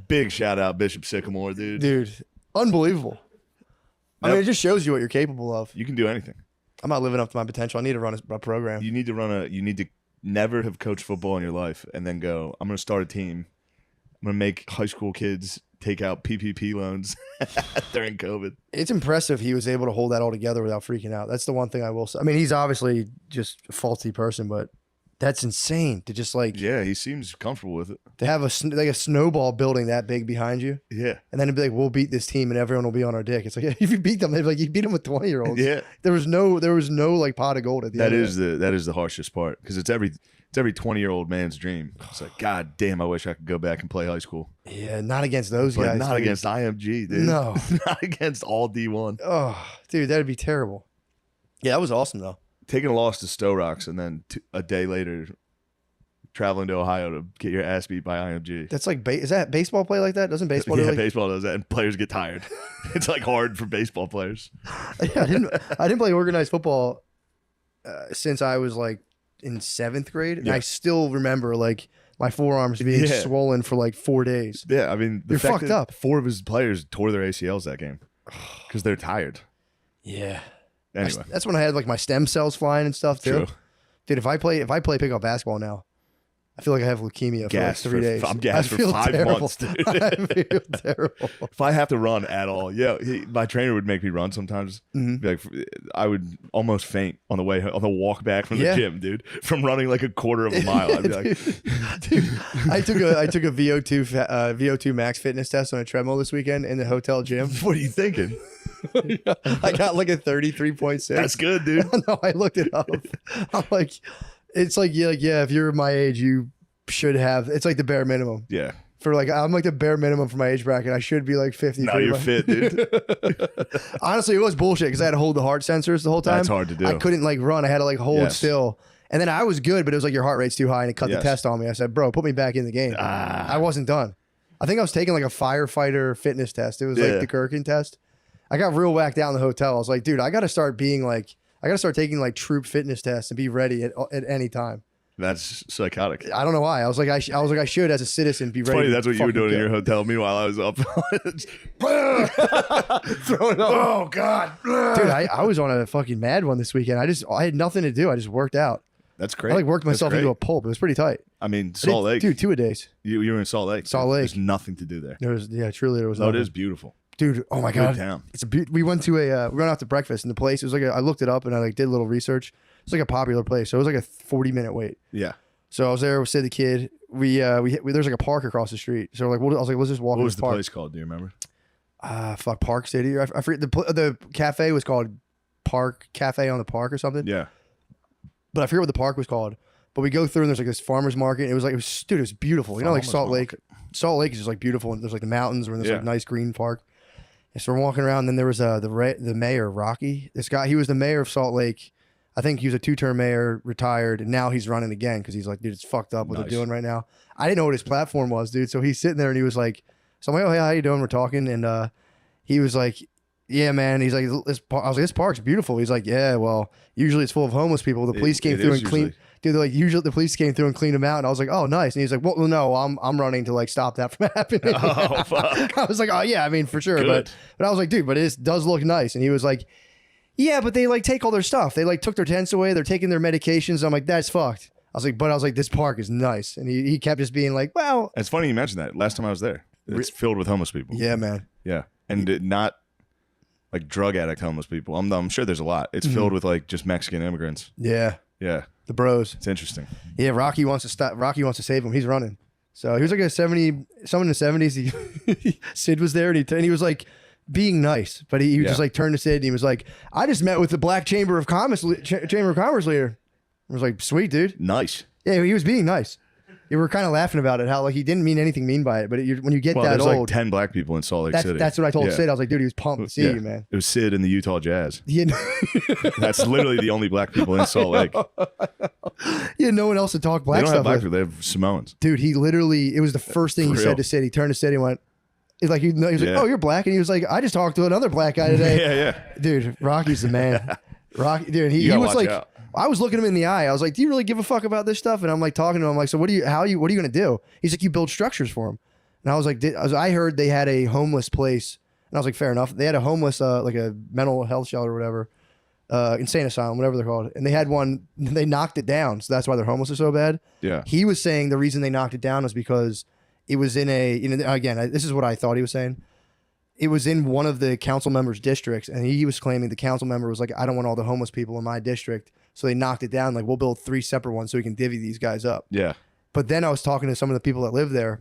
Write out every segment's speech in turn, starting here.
Big shout out Bishop Sycamore, dude. Dude, unbelievable. I mean, it just shows you what you're capable of. You can do anything. I'm not living up to my potential. I need to run a program. You need to never have coached football in your life and then go, I'm going to start a team. I'm going to make high school kids take out PPP loans during COVID. It's impressive he was able to hold that all together without freaking out. That's the one thing I will say. I mean, he's obviously just a faulty person, but that's insane to just like... Yeah, he seems comfortable with it. To have a snowball building that big behind you. Yeah. And then to be like, we'll beat this team and everyone will be on our dick. It's like, yeah, if you beat them, they'd be like, you beat them with 20-year-olds. Yeah. There was no like pot of gold at the end of it. That is the harshest part because it's every 20-year-old man's dream. It's like, God damn, I wish I could go back and play high school. Yeah, not against those but guys. Not dude. against IMG, dude. No. Not against all D1. Oh, dude, that'd be terrible. Yeah, that was awesome, though. Taking a loss to Stowe Rocks and then a day later traveling to Ohio to get your ass beat by IMG. That's like, is that baseball play like that? Doesn't baseball do like... baseball does that, and players get tired. It's like hard for baseball players. Yeah, I didn't play organized football since I was like in 7th grade, and I still remember like my forearms being swollen for like 4 days. Yeah, I mean, you're fucked up. 4 of his players tore their ACLs that game because they're tired. Yeah. Anyway, that's when I had like my stem cells flying and stuff too. True. Dude, if I play pickup basketball now, I feel like I have leukemia for like 3 days. I'm gassed for 5 months, dude. I feel terrible. If I have to run at all, my trainer would make me run sometimes. Mm-hmm. Like, I would almost faint on the walk back from the gym, dude. From running like a quarter of a mile, I'd be like, dude, I took a VO2 max fitness test on a treadmill this weekend in the hotel gym. What are you thinking? I got like a 33.6. That's good, dude. No, I looked it up. I'm like, it's like, yeah, if you're my age, you should have, it's like the bare minimum. Yeah. For like, I'm like the bare minimum for my age bracket. I should be like 50. No, you're fit, dude. Honestly, it was bullshit because I had to hold the heart sensors the whole time. That's hard to do. I couldn't like run. I had to like hold still. And then I was good, but it was like your heart rate's too high and it cut the test on me. I said, bro, put me back in the game. I wasn't done. I think I was taking like a firefighter fitness test. It was like the Kirkin test. I got real whacked out in the hotel. I was like, dude, I got to start taking like troop fitness tests and be ready at any time. That's psychotic. I don't know why. I was like, I should as a citizen be ready. Funny, that's what you were doing in your hotel. Meanwhile, I was up. Throwing up. Oh, God. Dude, I was on a fucking mad one this weekend. I had nothing to do. I just worked out. That's great. I like worked myself into a pulp. It was pretty tight. I mean, Salt Lake. Dude, 2-a-days. You were in Salt Lake. Salt Lake. There's nothing to do there. Truly there was nothing. It is beautiful. Dude, oh my God. Town. It's we went to we went out to breakfast and the place, it was like I looked it up and I like did a little research. It's like a popular place. So it was like a 40-minute wait. Yeah. So I was there with Sid the kid. We there's like a park across the street. So like I was like, let's just walk. What was the park. place called? Do you remember? Park City. I forget the cafe was called Park Cafe on the Park or something. Yeah. But I forget what the park was called. But we go through and there's like this farmer's market. It was beautiful. You know, like Salt Lake. Salt Lake is just like beautiful and there's like the mountains and there's like nice green park. And so we're walking around. And then there was the mayor, Rocky. This guy, he was the mayor of Salt Lake. I think he was a 2-term mayor, retired, and now he's running again because he's like, dude, it's fucked up what they're doing right now. I didn't know what his platform was, dude. So he's sitting there and he was like, so I'm like, oh, hey, how you doing? We're talking. And he was like, yeah, man. He's like, I was like, this park's beautiful. He's like, yeah, well, usually it's full of homeless people. The police came through and cleaned. Dude, like usually the police came through and cleaned them out, and I was like, "Oh, nice." And he's like, "Well, no, I'm running to like stop that from happening." Oh, fuck. I was like, "Oh, yeah, I mean, for sure." Good. But I was like, "Dude, but it does look nice." And he was like, "Yeah, but they like take all their stuff. They like took their tents away. They're taking their medications." I'm like, "That's fucked." I was like, "This park is nice." And he kept just being like, "Well." It's funny you mentioned that. Last time I was there, it's filled with homeless people. Yeah, man. Yeah, and not like drug addict homeless people. I'm sure there's a lot. It's filled with like just Mexican immigrants. Yeah. Yeah. The bros. It's interesting. Yeah, Rocky wants to stop. Rocky wants to save him. He's running. So he was like someone in the 70s. Sid was there and he was like being nice, but he just like turned to Sid and he was like, I just met with the Black Chamber of Commerce leader. I was like, sweet, dude. Nice. Yeah, he was being nice. You were kind of laughing about it, how like he didn't mean anything mean by it, but when you get that there's old, like 10 black people in Salt Lake City. That's what I told Sid. I was like, dude, he was pumped to see you, man. It was Sid and the Utah Jazz. Yeah, that's literally the only black people in Salt Lake. Yeah, no one else to talk black they don't stuff have black with. people. They have Samoans. Dude, he literally, it was the first thing he said to Sid. He turned to Sid and went, he was like, oh, you're black, and he was like, I just talked to another black guy today. Yeah. Dude, Rocky's the man. Rocky, dude, he was like. Out. I was looking him in the eye. I was like, do you really give a fuck about this stuff? And I'm like talking to him. I'm like, so what are you going to do? He's like, you build structures for him. And I was like, I heard they had a homeless place, and I was like, fair enough. They had a homeless, like a mental health shelter or whatever, insane asylum, whatever they're called. And they had one, they knocked it down. So that's why their homeless is so bad. Yeah. He was saying the reason they knocked it down was because it was in a, again, this is what I thought he was saying. It was in one of the council members' districts, and he was claiming the council member was like, I don't want all the homeless people in my district. So they knocked it down. Like, we'll build 3 separate ones so we can divvy these guys up. Yeah. But then I was talking to some of the people that live there,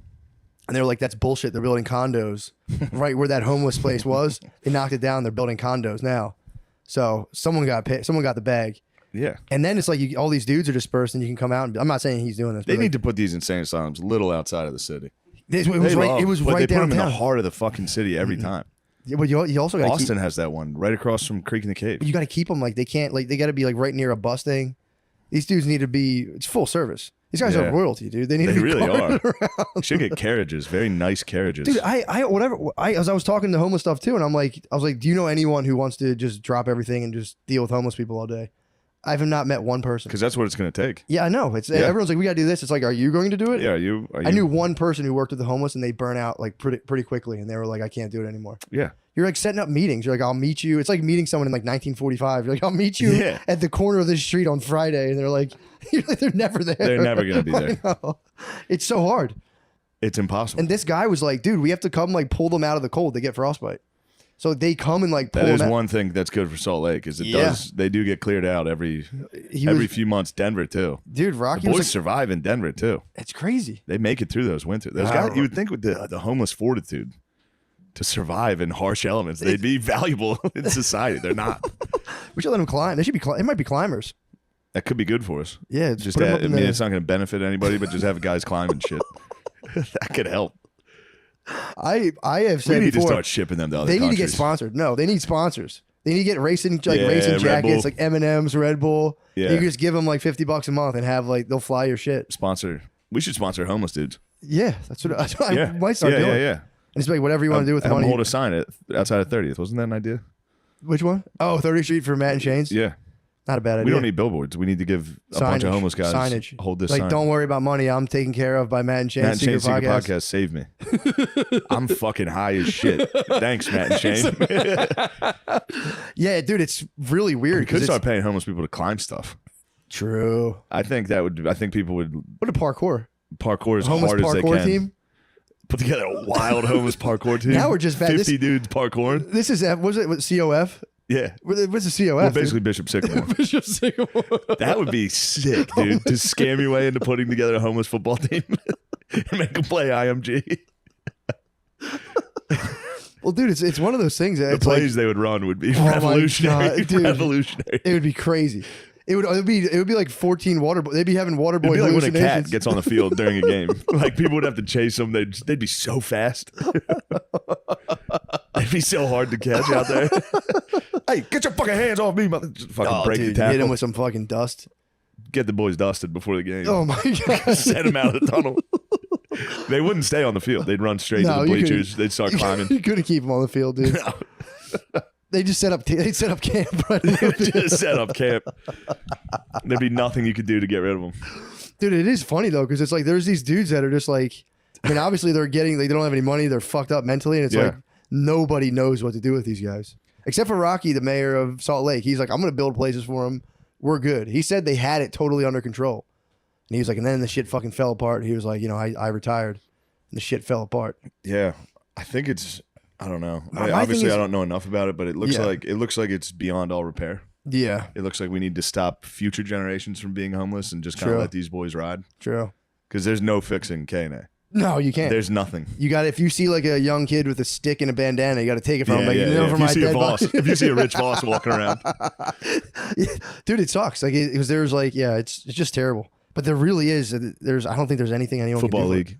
and they were like, that's bullshit. They're building condos right where that homeless place was. They knocked it down. They're building condos now. So someone got paid. Someone got the bag. Yeah. And then it's like all these dudes are dispersed, and you can come out. And I'm not saying he's doing this. They need to put these insane asylums a little outside of the city. It was right. It was but right they put them downtown. in the heart of the fucking city every time. Yeah, but you also got Austin has that one right across from Creek in the Cave. You got to keep them like they can't like they got to be like right near a bus thing. These dudes need to be. It's full service. These guys are royalty, dude. They need. They really are. Should get carriages, very nice carriages. Dude, I was talking to homeless stuff too, and I was like, do you know anyone who wants to just drop everything and just deal with homeless people all day? I have not met one person. Because that's what it's going to take. Yeah, I know. Everyone's like, we got to do this. It's like, are you going to do it? Yeah, are you? I knew one person who worked with the homeless, and they burn out like pretty quickly, and they were like, I can't do it anymore. Yeah. You're like setting up meetings. You're like, I'll meet you. It's like meeting someone in like 1945. You're like, I'll meet you at the corner of this street on Friday. And they're like, they're never there. They're never going to be there. It's so hard. It's impossible. And this guy was like, dude, we have to come like pull them out of the cold. They get frostbite. So they come and like pull that is them out. one thing that's good for Salt Lake is they do get cleared out every few months. Denver too. Dude, Rocky the boys was like, survive in Denver too. It's crazy. They make it through those winters. Those guys, you would think with the homeless fortitude to survive in harsh elements, they'd be valuable in society. They're not. We should let them climb. They should be. It might be climbers. That could be good for us. Yeah, just it's not going to benefit anybody, but just have guys climbing shit. That could help. I have said we need before, to start shipping them to other They need countries. to get sponsored. No, they need sponsors. They need to get racing Red jackets, Bull. like M&M's, Red Bull. Yeah. You can just give them like $50 a month and have like they'll fly your shit. Sponsor. We should sponsor homeless dudes. Yeah, that's what I might start doing. Yeah. And it's like whatever you want to do with the money. Hold a sign outside of 30th. Wasn't that an idea? Which one? Oh, 30th Street for Matt and Shane's? Yeah. Not a bad idea. We don't need billboards. We need to give a bunch of homeless guys signage. Hold this like, sign. Don't worry about money. I'm taken care of by Matt and Shane's Matt and Shane's Secret Secret Podcast. Podcast. Save me. I'm fucking high as shit. Thanks, Matt and Shane. Yeah, dude, it's really weird. We could start paying homeless people to climb stuff. True. I think people would. What a parkour. Parkour as homeless hard as they parkour can. Team? Put together a wild homeless parkour team. Now we're just bad. 50 dudes parkour. This is what COF? Yeah. What's the COF? Well, basically Bishop Sycamore. Bishop Sycamore. That would be sick, dude. To scam your way into putting together a homeless football team and make them play IMG. Well, dude, it's one of those things. The plays they would run would be revolutionary. God, dude, revolutionary. It would be crazy. It would be like 14 water boys. They'd be having water boy It'd be like hallucinations. when a cat gets on the field during a game. Like people would have to chase them. They'd be so fast. It'd be so hard to catch out there. Hey, get your fucking hands off me, mother! Just fucking break the tackle. Hit him with some fucking dust. Get the boys dusted before the game. Oh my god! Send them out of the tunnel. They wouldn't stay on the field. They'd run straight to the bleachers. They'd start climbing. You couldn't keep them on the field, dude. No. They just set up. They'd set up camp. Right just set up camp. There'd be nothing you could do to get rid of them. Dude, it is funny though, because it's like there's these dudes that are just like, I mean, obviously they're getting, like, they don't have any money. They're fucked up mentally, and it's like nobody knows what to do with these guys except for Rocky, the mayor of Salt Lake. He's like, I'm gonna build places for them. We're good. He said they had it totally under control, and he was like, and then the shit fucking fell apart. He was like, I retired, and the shit fell apart. Yeah, I think it's. I don't know. Obviously, I don't know enough about it, but it looks like it's beyond all repair. Yeah, it looks like we need to stop future generations from being homeless and just kind of let these boys ride. True, because there's no fixing K&A. No, you can't. There's nothing. You got if you see like a young kid with a stick and a bandana, you got to take it from him. Like, If you see a boss, if you see a rich boss walking around, dude, it sucks. Like because there's like it's just terrible. But there really is. I don't think there's anything anyone football can do. league.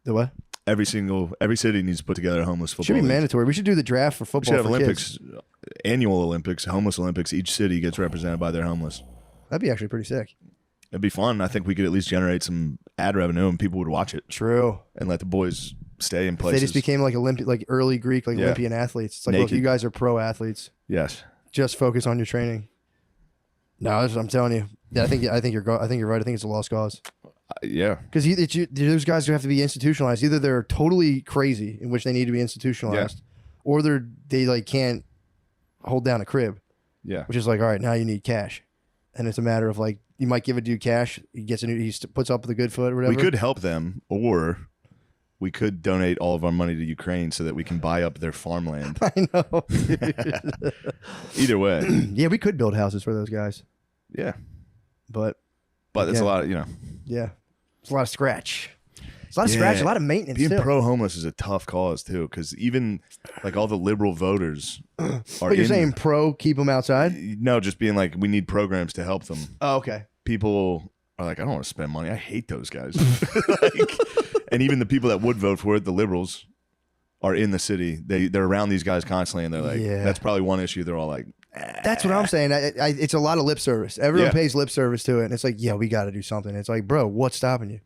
The what? Every city needs to put together a homeless football. Should be league. mandatory. We should do the draft for football. We should have for Olympics, kids. Annual Olympics, homeless Olympics. Each city gets represented by their homeless. That'd be actually pretty sick. It'd be fun. I think we could at least generate some ad revenue and people would watch it. True. And let the boys stay in places. They just became like early Greek, Olympian athletes. It's like, look, you guys are pro athletes. Yes. Just focus on your training. No, I'm telling you. Yeah, I think you're right. I think it's a lost cause. Yeah. Because those guys have to be institutionalized. Either they're totally crazy, in which they need to be institutionalized, or they like can't hold down a crib. Yeah. Which is like, all right, now you need cash, and it's a matter of like you might give a dude cash, he puts up with a good foot or whatever. We could help them, or we could donate all of our money to Ukraine so that we can buy up their farmland. I know. Either way. Yeah, we could build houses for those guys. Yeah. But it's a lot of, Yeah. It's a lot of scratch. It's a lot of scratch, a lot of maintenance. Being pro-homeless is a tough cause, too, because even like all the liberal voters are But you're saying pro, keep them outside? No, just being like, we need programs to help them. Oh, okay. People are like, I don't want to spend money. I hate those guys. And even the people that would vote for it, the liberals, are in the city. They're around these guys constantly, and they're like, that's probably one issue. They're all like, That's what I'm saying. It's a lot of lip service. Everyone pays lip service to it, and it's like, yeah, we got to do something. It's like, bro, what's stopping you?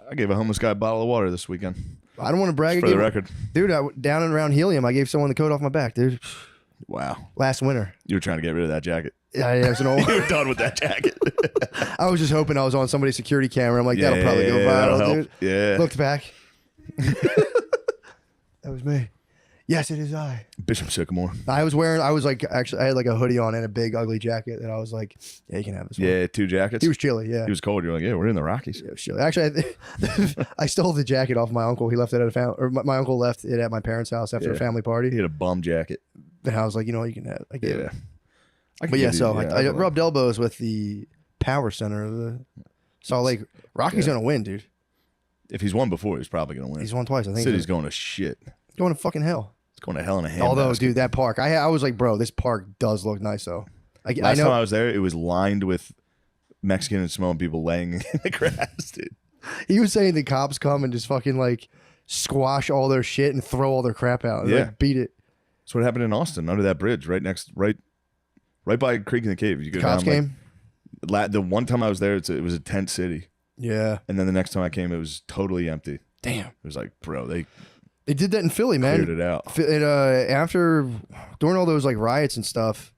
I gave a homeless guy a bottle of water this weekend. I don't want to brag. For the record. Dude, down and around Helium, I gave someone the coat off my back, dude. Wow. Last winter. You were trying to get rid of that jacket. Yeah, it's an old. You were done with that jacket. I was just hoping I was on somebody's security camera. I'm like, that'll probably go viral, dude. Yeah. Looked back. That was me. Yes, it is I. Bishop Sycamore. I had like a hoodie on and a big ugly jacket, and I was like, yeah, you can have this one. Yeah, 2 jackets. He was chilly, yeah. He was cold. You're like, yeah, we're in the Rockies. Yeah, it was chilly. Actually, I stole the jacket off my uncle. He left it at my uncle left it at my parents' house after a family party. He had a bum jacket. And I was like, you know what, you can have it. I gave it. But yeah, so I rubbed elbows with the power center of the Salt Lake. Rocky's going to win, dude. If he's won before, he's probably going to win. He's won twice, I think. City's going to shit. Going to fucking hell. It's going to hell in a handbasket. Although, dude, that park, I was like, bro, this park does look nice, though. Last time I was there, it was lined with Mexican and Samoan people laying in the grass, dude. He was saying the cops come and just fucking like squash all their shit and throw all their crap out and like beat it. That's what happened in Austin under that bridge, right by Creek in the Cave. You go cops down, came? The one time I was there, it was a tent city. Yeah. And then the next time I came, it was totally empty. Damn. It was like, bro, they did that in Philly, man. Cleared it out. During all those like riots and stuff.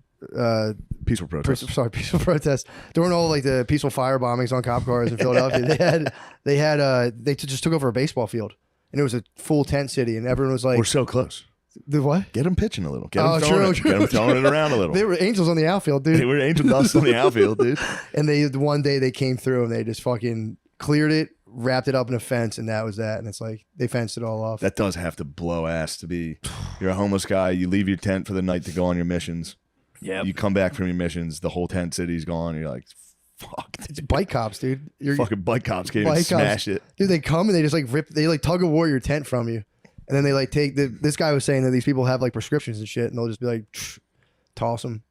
Peaceful protests. Peaceful protests. During all like the peaceful fire bombings on cop cars in Philadelphia, they just took over a baseball field, and it was a full tent city, and everyone was like, "We're so close." The what? Get them pitching a little. Get them throwing it around a little. They were angels on the outfield, dude. They were angel dust on the outfield, dude. And one day they came through and they just fucking cleared it, wrapped it up in a fence, and that was that. And it's like they fenced it all off. That does have to blow ass to be. You're a homeless guy. You leave your tent for the night to go on your missions. Yeah. You come back from your missions. The whole tent city's gone. And you're like, fuck. It's bike cops, dude. Fucking bike cops came and smashed it. Dude, they come and they just like they like tug of war your tent from you. And then they like take this guy was saying that these people have like prescriptions and shit, and they'll just be like, toss them.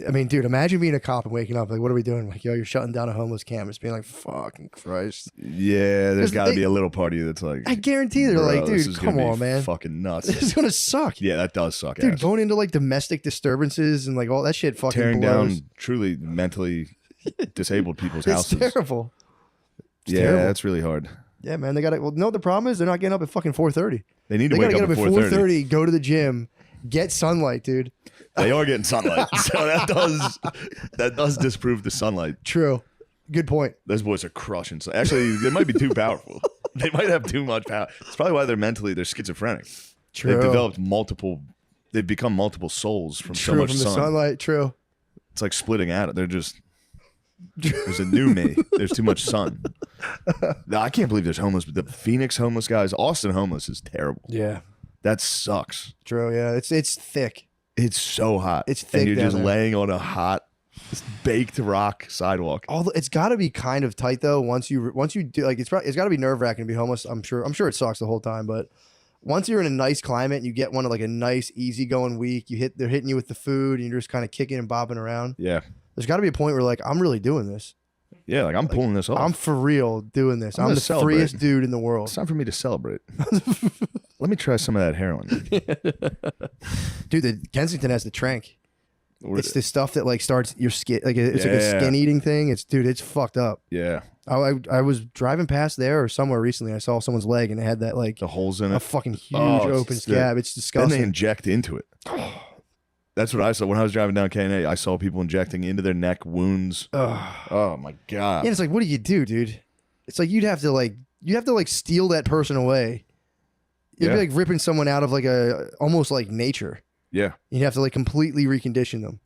I mean, dude, imagine being a cop and waking up like, what are we doing? Like, yo, you're shutting down a homeless camp. Just being like, fucking Christ. Yeah, there's got to be a little part of you that's like, I guarantee they're like, dude, come on, man, fucking nuts. This is gonna suck. Yeah, that does suck, dude. Going into like domestic disturbances and like all that shit, fucking tearing blows. down truly mentally disabled people's It's houses. terrible. It's yeah, terrible. that's really hard. Yeah, man, they got to. Well, no, the problem is they're not getting up at fucking 4:30. They need to wake up at 4:30. Go to the gym, get sunlight, dude. They are getting sunlight, so that does disprove the sunlight. True, good point. Those boys are crushing. So actually, they might be too powerful. They might have too much power. It's probably why they're schizophrenic. True. They've developed they've become multiple souls from so much from sun. the sunlight. True. It's like splitting out. There's a new me. There's too much sun. No, I can't believe there's homeless. The Phoenix homeless guys, Austin homeless is terrible. Yeah, that sucks. True. Yeah, it's thick. It's so hot. It's thick. And you're just there. laying on a hot, baked rock sidewalk. It's got to be kind of tight though. Once you do, like it's got to be nerve wracking to be homeless. I'm sure it sucks the whole time, but once you're in a nice climate and you get one of like a nice easygoing week, they're hitting you with the food and you're just kind of kicking and bopping around. Yeah. There's got to be a point where like I'm really doing this. Yeah, like I'm pulling this off. I'm for real doing this. I'm the freest dude in the world. It's time for me to celebrate. Let me try some of that heroin. Dude, Kensington has the trank. It's the stuff that like starts your skin, like it's like a skin eating thing. It's fucked up. Yeah. I was driving past there or somewhere recently. I saw someone's leg and it had that like the holes in it. A fucking huge open scab. It's disgusting. Then they inject into it. That's what I saw when I was driving down K&A. I saw people injecting into their neck wounds. Oh my god! Yeah, it's like, what do you do, dude? It's like you'd have to steal that person away. It'd be like ripping someone out of like almost like nature. Yeah, you'd have to like completely recondition them.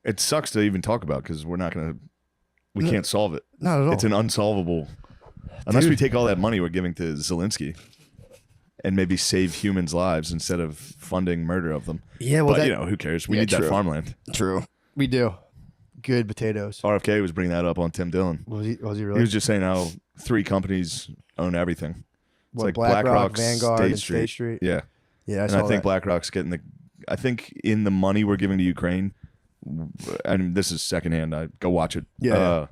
It sucks to even talk about because we can't solve it. Not at all. It's an unsolvable unless we take all that money we're giving to Zelensky and maybe save humans' lives instead of funding murder of them. Yeah, well, but who cares? We need that farmland. True, we do. Good potatoes. RFK was bringing that up on Tim Dillon. Was he really? He was just saying how 3 companies own everything. It's like BlackRock, Vanguard, and State Street. Yeah. Yeah, I think BlackRock's getting I think in the money we're giving to Ukraine, and this is secondhand, go watch it. Yeah.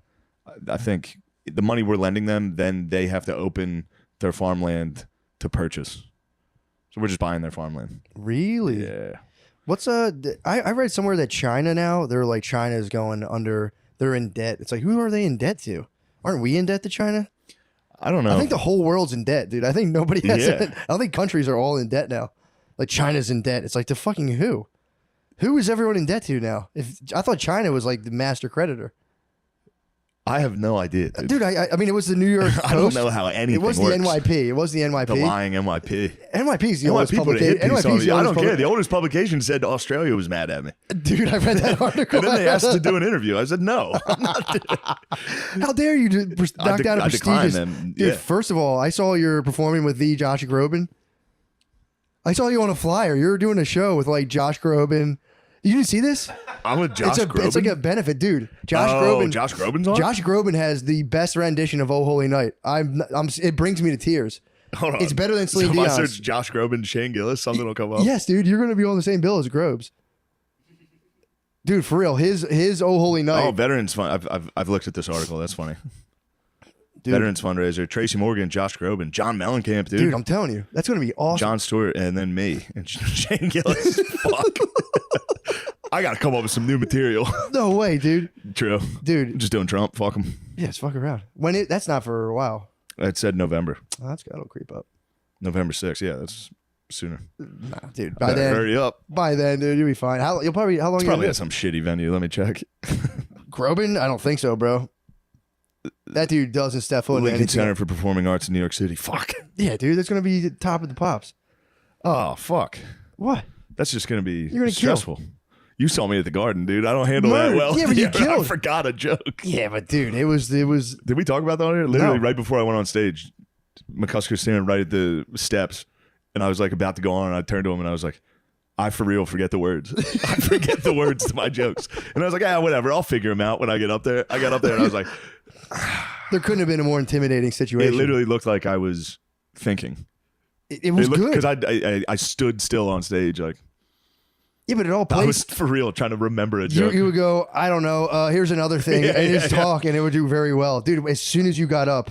I think the money we're lending them, then they have to open their farmland to purchase. So we're just buying their farmland. Really? Yeah. What's I read somewhere that China now, they're like China's going under, they're in debt. It's like, who are they in debt to? Aren't we in debt to China? I don't know. I think the whole world's in debt, dude. I think nobody has I don't think countries are all in debt now. Like China's in debt. It's like to fucking who? Who is everyone in debt to now? I thought China was like the master creditor. I have no idea, dude. I mean, it was the New York Post. I don't know how anything works. It was the NYP. It was the NYP. The lying NYP. NYP is the oldest publication. I don't care. The oldest publication said Australia was mad at me. Dude, I read that article. And then they asked to do an interview. I said, no. I'm not How dare you knock down a prestigious... them. Dude, first of all, I saw you're performing with the Josh Groban. I saw you on a flyer. You were doing a show with like Josh Groban. You didn't see this? I'm with Josh Groban. It's like a benefit, dude. Josh Groban's on? Josh Groban has the best rendition of Oh Holy Night. It brings me to tears. Hold on. It's better than Celine Dion's. Dion's. If I search Josh Groban, Shane Gillis, something will come up. Yes, dude. You're going to be on the same bill as Grobes. Dude, for real. His Oh Holy Night. Oh, Veterans Fund. I've looked at this article. That's funny. Dude. Veterans fundraiser. Tracy Morgan, Josh Groban, John Mellencamp, dude. Dude, I'm telling you. That's going to be awesome. John Stewart, and then me. And Shane Gillis. Fuck. I got to come up with some new material. No way, dude. True. Dude. I'm just doing Trump. Fuck him. Yeah, it's fuck around. That's not for a while. It said November. Oh, that'll creep up. November 6th. Yeah, that's sooner. Nah, dude. By then, hurry up. By then, dude, you'll be fine. How long? It's probably at some shitty venue. Let me check. Groban? I don't think so, bro. That dude doesn't step foot in Lincoln anything. Center for Performing Arts in New York City. Fuck. Yeah, dude, that's gonna be top of the pops. Oh fuck. What? That's just gonna be You're gonna stressful. You saw me at the Garden, dude. I don't handle that well. Yeah, but you killed. I forgot a joke. Yeah, but dude, it was. Did we talk about that on here? Literally, right before I went on stage, McCusker's standing right at the steps, and I was like about to go on, and I turned to him, and I was like, I for real forget the words. I forget the words to my jokes. And I was like, whatever. I'll figure them out when I get up there. I got up there, and I was like, there couldn't have been a more intimidating situation. It literally looked like I was thinking. It was good. Because I stood still on stage, like. Yeah, but it all plays. I was for real trying to remember a joke. You would go, I don't know, here's another thing, and just talk, and it would do very well. Dude, as soon as you got up,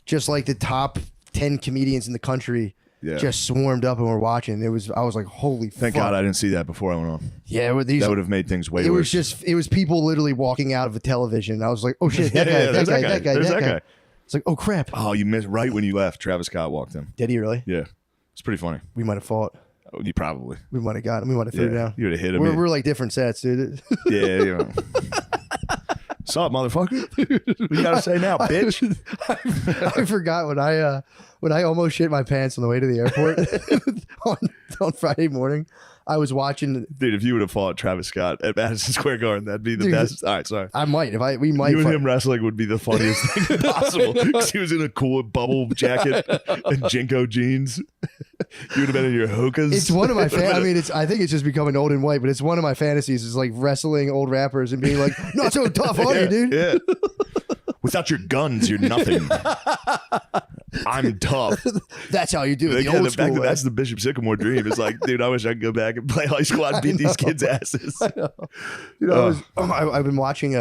just like the top 10 comedians in the country just swarmed up and were watching. I was like, holy fuck. Thank God I didn't see that before I went on. Yeah, that would have made things way worse. It was people literally walking out of a television. I was like, oh shit, that guy. It's like, oh crap. Oh, you missed right when you left. Travis Scott walked in. Did he really? Yeah. It's pretty funny. We might have fought. Oh, you probably. We might have got him. We might have threw down. You would have hit him. We're like different sets, dude. Yeah. What's up, motherfucker? What you gotta say now, bitch? I forgot when I almost shit my pants on the way to the airport on Friday morning. I was watching. Dude, if you would have fought Travis Scott at Madison Square Garden, that'd be the best. All right, sorry. I might. We might. You and him wrestling would be the funniest thing possible. Because he was in a cool bubble jacket and Jinko jeans. You would have been in your hokas. It's one of my. I think it's just becoming old and white, but it's one of my fantasies. Is like wrestling old rappers and being like, "Not so tough, are you, dude?" Yeah. Without your guns, you're nothing. I'm tough. That's how you do it. The fact that that's the Bishop Sycamore dream is like, dude, I wish I could go back and play high squad and beat these kids' asses. I know. You know, I've been watching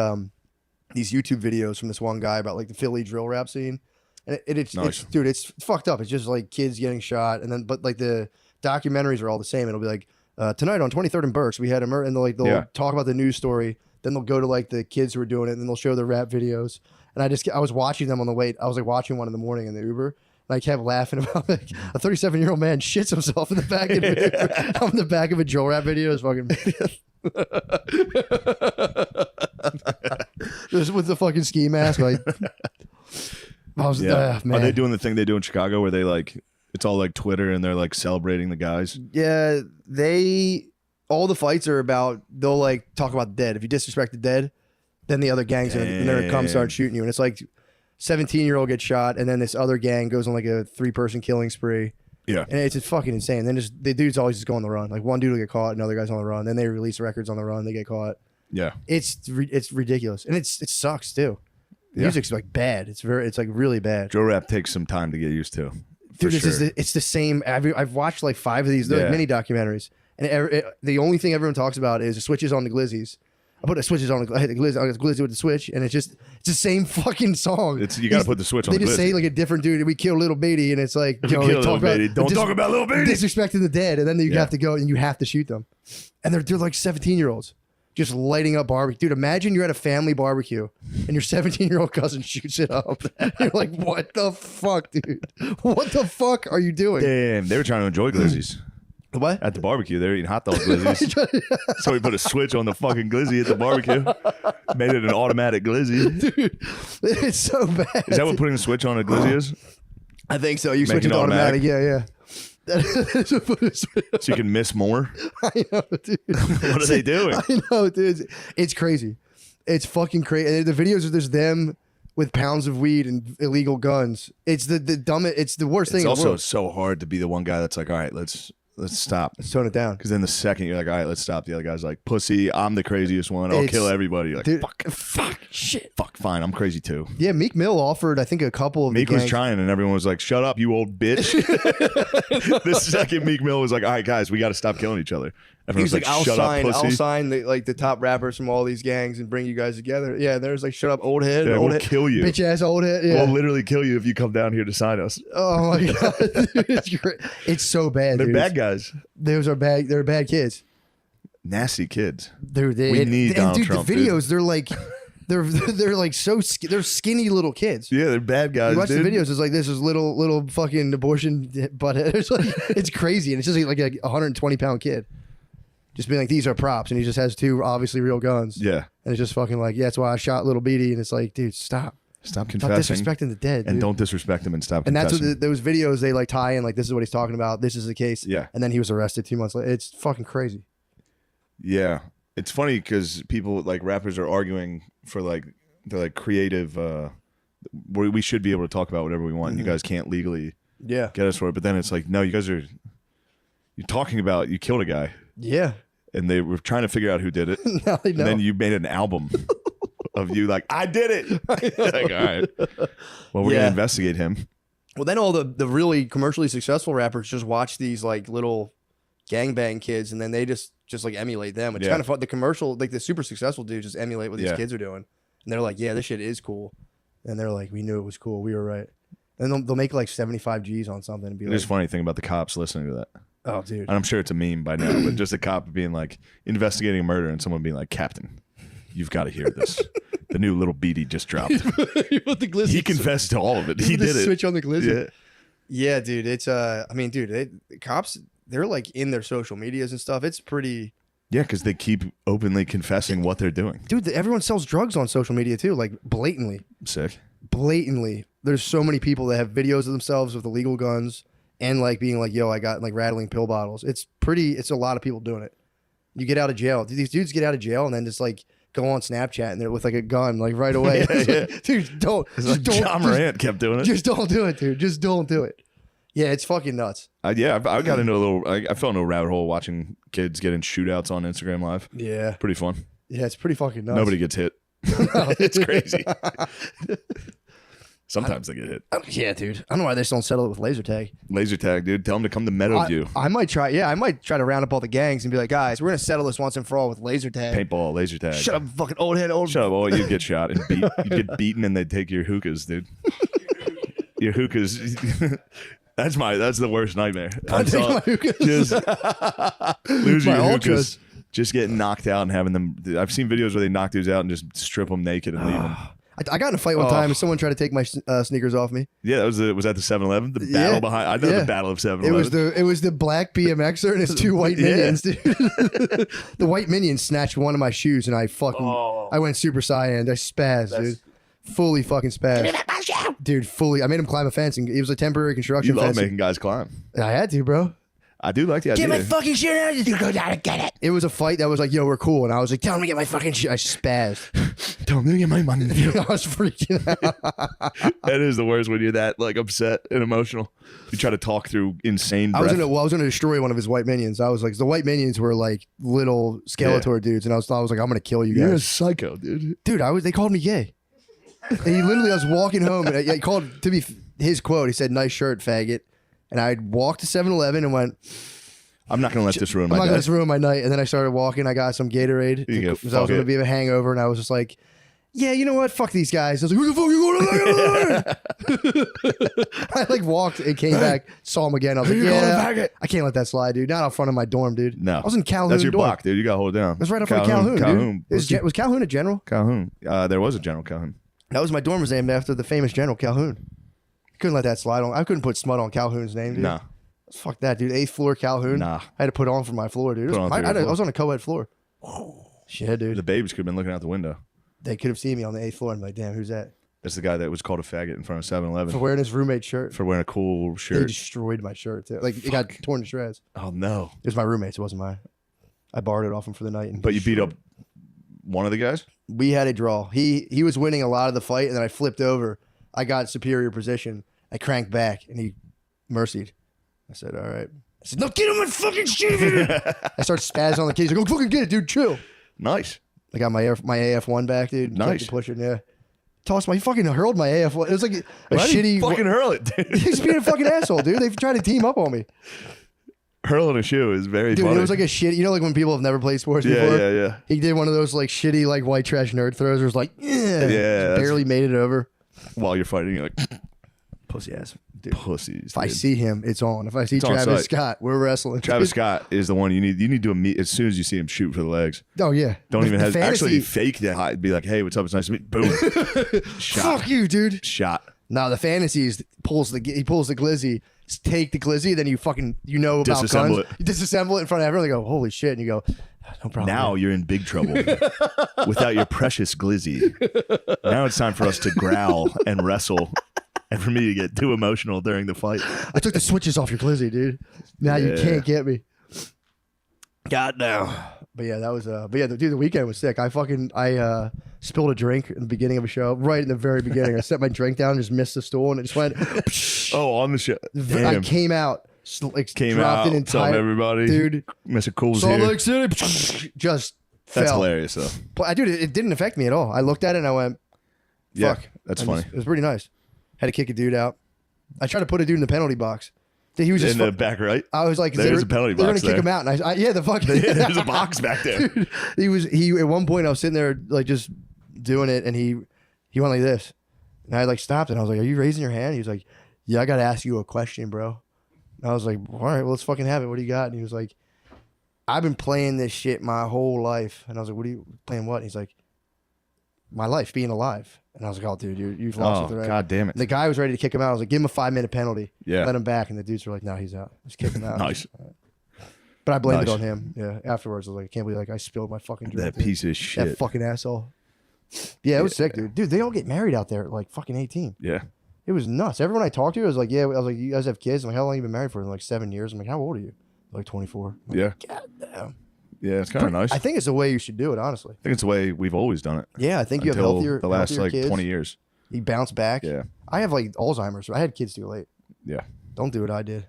these YouTube videos from this one guy about like the Philly drill rap scene, and it's dude, it's fucked up. It's just like kids getting shot, and then but like the documentaries are all the same. It'll be like tonight on 23rd and Berks we had a murder, and they'll talk about the news story. Then they'll go to like the kids who are doing it, and then they'll show the rap videos. And I was watching them on the way. I was like watching one in the morning in the Uber, and I kept laughing about like a 37-year-old man shits himself in the back of on the back of a Joe Rap video. It's fucking just with the fucking ski mask. Like, man. Are they doing the thing they do in Chicago where they like it's all like Twitter and they're like celebrating the guys? Yeah, all the fights are about they'll like talk about the dead. If you disrespect the dead, then the other gangs are gonna come start shooting you, and it's like 17-year-old gets shot, and then this other gang goes on like a 3-person killing spree. Yeah, and it's fucking insane. Then the dudes always just go on the run. Like one dude will get caught, another guy's on the run. Then they release records on the run, they get caught. Yeah, it's ridiculous, and it sucks too. The music's like bad. It's like really bad. Joe Rap takes some time to get used to. Dude, it's the same. I've watched like 5 of these. They're like mini documentaries, and the only thing everyone talks about is the switches on the glizzies. I put the switches on. I hit the glizzy with the switch, and it's the same fucking song. You got to put the switch on. They just say like a different dude. We killed Little Beatty, and it's like they talk about don't talk about Little Beatty, disrespecting the dead, and then you have to go and you have to shoot them, and they're like 17-year-olds just lighting up barbecue. Dude, imagine you're at a family barbecue and your 17-year-old cousin shoots it up. You're like, what the fuck, dude? What the fuck are you doing? Damn, they were trying to enjoy glizzies. What? At the barbecue, they were eating hot dog glizzies. So we put a switch on the fucking glizzy at the barbecue. Made it an automatic glizzy. Dude, it's so bad. Is that what putting a switch on a glizzy is? I think so. You switch it to automatic. Yeah. So you can miss more? I know, dude. What are they doing? I know, dude. It's crazy. It's fucking crazy. And the videos are just them with pounds of weed and illegal guns. It's the dumbest. It's the worst thing. It's also so hard to be the one guy that's like, all right, let's stop. Let's tone it down. Because then the second you're like, all right, let's stop. The other guy's like, pussy, I'm the craziest one. I'll kill everybody. You're like, dude, fuck, shit. Fuck, fine. I'm crazy too. Yeah, Meek Mill offered, I think, a couple of Meek was trying and everyone was like, shut up, you old bitch. The second Meek Mill was like, all right, guys, we got to stop killing each other. Everyone was like, shut up, pussy. I'll sign the top rappers from all these gangs and bring you guys together. Yeah, there's like, shut up, old head. Yeah, we'll kill you. Bitch ass old head. Yeah. We'll literally kill you if you come down here to sign us. Oh my God. Dude, it's great. It's so bad. They're bad guys. They're bad kids. Nasty kids. Dude, we need Donald Trump. The videos, they're like, they're like they're skinny little kids. Yeah, they're bad guys. You watch the videos, it's like this is little fucking abortion butthead. It's like it's crazy, and it's just like a 120-pound kid. Just being like, these are props, and he just has 2 obviously real guns. Yeah. And it's just fucking like, yeah, that's why I shot Little Beatty, and it's like, dude, stop. Stop confessing. Stop disrespecting the dead, dude. And don't disrespect him and stop and confessing. And that's what those videos, they like tie in, like, this is what he's talking about, this is the case. Yeah. And then he was arrested 2 months later. It's fucking crazy. Yeah. It's funny because people, like, rappers are arguing for, like, they're like creative, we should be able to talk about whatever we want, and you guys can't legally get us for it. But then it's like, no, you guys are, you're talking about, you killed a guy. Yeah. And they were trying to figure out who did it. Now they know. And then you made an album of you like, I did it. Like, all right. Well, we're going to investigate him. Well, then all the really commercially successful rappers just watch these like little gangbang kids, and then they just like emulate them. It's kind of fun. The commercial, like the super successful dudes just emulate what these kids are doing. And they're like, yeah, this shit is cool. And they're like, we knew it was cool. We were right. And they'll make like 75 G's on something and be like, there's a funny thing about the cops listening to that. Oh, dude. And I'm sure it's a meme by now, but just a cop being like investigating a murder and someone being like, Captain, you've got to hear this. The new Little Beatty just dropped. He confessed to all of it. He did it. Switch on the glizzy. Yeah, dude. It's I mean, dude, the cops, they're like in their social medias and stuff. It's pretty. Yeah, because they keep openly confessing what they're doing. Dude, everyone sells drugs on social media too, like blatantly. Sick. Blatantly. There's so many people that have videos of themselves with illegal guns. And like being like, yo, I got like rattling pill bottles. It's a lot of people doing it. You get out of jail. These dudes get out of jail and then just like go on Snapchat and they're with like a gun like right away. Like, dude, don't. John Morant kept doing it. Just don't do it, dude. Just don't do it. Yeah, it's fucking nuts. I got into a little, I fell into a rabbit hole watching kids get in shootouts on Instagram Live. Yeah. Pretty fun. Yeah, it's pretty fucking nuts. Nobody gets hit. It's crazy. Sometimes they get hit. Yeah, dude. I don't know why they just don't settle it with laser tag. Laser tag, dude. Tell them to come to Meadowview. I might try. Yeah, I might try to round up all the gangs and be like, guys, we're gonna settle this once and for all with laser tag. Paintball, laser tag. Shut up, fucking old head, old. Shut up, oh, you get shot and beat. You get beaten and they take your hookahs, dude. Your hookahs. That's the worst nightmare. I take my hookahs. Just losing your hookahs. Just getting knocked out and having them. I've seen videos where they knock dudes out and just strip them naked and leave them. I got in a fight one time and someone tried to take my sneakers off me. Yeah, that was at the 7-Eleven. The battle behind. I know the battle of 7-Eleven. It was the black BMXer and his 2 white minions, dude. The white minion snatched one of my shoes and I went Super Saiyan. I spazzed, dude. Fully fucking spazzed. Dude, fully. I made him climb a fence and it was a temporary construction fence. You love making guys climb. I had to, bro. I do like the idea. Get my fucking shit out. You go down and get it. It was a fight that was like, yo, we're cool. And I was like, tell him to get my fucking shit. I spazzed. Tell him to get my money. I was freaking out. That is the worst when you're that like upset and emotional. You try to talk through insane breath. I was gonna destroy one of his white minions. I was like, the white minions were like little Skeletor dudes, and I was like, I'm gonna kill you guys. You're a psycho, dude. Dude, they called me gay. And he literally, I was walking home, and he called, to be his quote, he said, "Nice shirt, faggot." And I walked to 7-Eleven and went, I'm not gonna let this ruin my night. I'm not gonna let this ruin my night. And then I started walking. I got some Gatorade because I was gonna be a hangover, and I was just like, yeah, you know what? Fuck these guys. I was like, who the fuck you going to? I like walked and came back, saw him again. I was like, yeah, I can't let that slide, dude. Not out front of my dorm, dude. No. I was in Calhoun. That's your dorm. block, dude. You got to hold it down. That's right up in Calhoun, dude. Was Calhoun a general? Calhoun. There was a General Calhoun. That was my dorm was named after the famous General Calhoun. Couldn't let that slide on. I couldn't put smut on Calhoun's name, dude. Nah. Fuck that, dude. 8th floor Calhoun. Nah. I had to put on for my floor, dude. I was on a co-ed floor. Shit, dude. The babes could have been looking out the window. They could have seen me on the 8th floor and be like, damn, who's that? That's the guy that was called a faggot in front of 7-Eleven. For wearing his roommate's shirt. For wearing a cool shirt. He destroyed my shirt, too. Like, it got torn to shreds. Oh, no. It was my roommate's. It wasn't mine. I borrowed it off him for the night. But you beat up one of the guys? We had a draw. He was winning a lot of the fight, and then I flipped over. I got superior position. I cranked back, and he mercied. I said, all right. I said, no, get him my fucking shit. I started spazzing on the kid. He's like, go fucking get it, dude. Chill. Nice. I got my AF1 back, dude. Nice. Pushing, yeah. He fucking hurled my AF1. It was like a shitty. Fucking hurl it, dude. He's being a fucking asshole, dude. They tried to team up on me. Hurling a shoe is very funny. Dude, it was like a shit. You know, like when people have never played sports before? Yeah. He did one of those like shitty, like white trash nerd throws where it was like, yeah. Barely made it over. While you're fighting, you're like, pussy ass. Dude. Pussies. If I see him, it's on. If I see Travis Scott, we're wrestling. Travis Scott is the one you need to meet as soon as you see him shoot for the legs. Oh yeah. Don't even have actually fake that. Be like, hey, what's up? It's nice to meet you. Boom. Shot. Fuck you, dude. Shot. No, the fantasy is he pulls the glizzy. Take the glizzy, then you about disassemble guns. You disassemble it in front of everyone. They go, holy shit, and you go, no problem. Now you're in big trouble without your precious glizzy. Now it's time for us to growl and wrestle. And for me to get too emotional during the fight. I took the switches off your glizzy, dude. Now you can't get me. God no. But yeah, that was dude, the weekend was sick. I spilled a drink in the beginning of a show, right in the very beginning. I set my drink down, just missed the stool, and it just went. Oh, on the show. I came out, dropped an entire everybody, dude. Mr. Cool's Salt here. Lake City, just that's fell. hilarious though. But dude, it didn't affect me at all. I looked at it and I went, fuck. Yeah, that's funny. It was pretty nice. Had to kick a dude out. I tried to put a dude in the penalty box. He was just in the back right. I was like, there's a penalty box. They're gonna kick him out, and the fuck. There's a box back there. Dude, he at one point I was sitting there like just doing it, and he went like this, and I like stopped, and I was like, "Are you raising your hand?" He was like, "Yeah, I got to ask you a question, bro." And I was like, "All right, well, let's fucking have it. What do you got?" And he was like, "I've been playing this shit my whole life," and I was like, "What are you playing? What?" And he's like, "My life, being alive." And I was like, "Oh, dude, you've lost it." Right? God damn it! And the guy was ready to kick him out. I was like, "Give him a 5-minute penalty. Yeah, let him back." And the dudes were like, "No, he's out. Just kick him out." Nice. But I blamed it on him. Yeah. Afterwards, I was like, I can't believe I spilled my fucking drink. That piece of shit. That fucking asshole. Yeah, it was sick, dude. Dude, they all get married out there at like fucking 18. Yeah. It was nuts. Everyone I talked to was like, yeah. I was like, you guys have kids? I'm like, how long have you been married for? And like 7 years. I'm like, how old are you? Like 24. I'm yeah. Like, God damn. Yeah, it's kind of nice. I think it's the way you should do it, honestly. I think it's the way we've always done it. Yeah, I think you have healthier the last like kids. 20 years. You bounce back. Yeah. I have like Alzheimer's. I had kids too late. Yeah. Don't do what I did.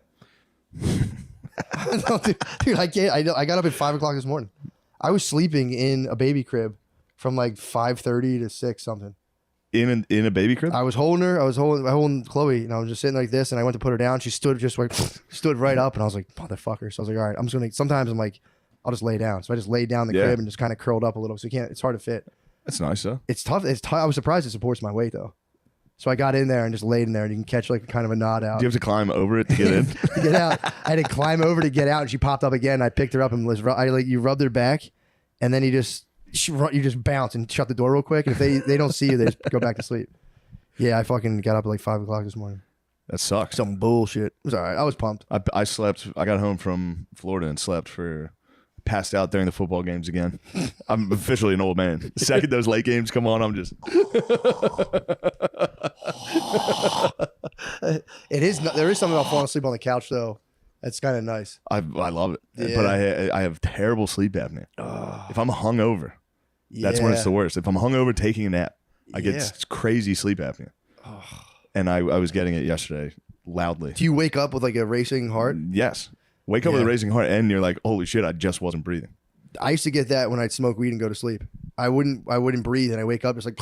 Dude, I can't. I got up at 5 o'clock this morning. I was sleeping in a baby crib from like 5:30 to 6 something. In a baby crib? I was holding her. I was holding Chloe, and I was just sitting like this. And I went to put her down. She stood right up, and I was like, motherfucker. So I was like, all right, I'm just gonna. Sometimes I'm like, I'll just lay down. So I just laid down in the crib and just kind of curled up a little. So you can't. It's hard to fit. That's nice though. It's tough. I was surprised it supports my weight though. So I got in there and just laid in there, and you can catch like kind of a nod out. Do you have to climb over it to get in? To get out, I had to climb over to get out, and she popped up again. I picked her up and you rubbed her back, and then you just You just bounce and shut the door real quick. And if they don't see you, they just go back to sleep. Yeah, I fucking got up at like 5 o'clock this morning. That sucks. Some bullshit. It was all right. I was pumped. I slept. I got home from Florida and slept passed out during the football games again. I'm officially an old man. The second those late games come on, I'm just. There is something about falling asleep on the couch though. That's kind of nice. I love it, Yeah. but I have terrible sleep apnea. If I'm hungover, that's when it's the worst. If I'm hungover taking a nap, I get crazy sleep apnea. And I was getting it yesterday loudly. Do you wake up with like a racing heart? Yes. Wake up with a racing heart and you're like, holy shit, I just wasn't breathing. I used to get that when I'd smoke weed and go to sleep. I wouldn't breathe and I wake up, it's like,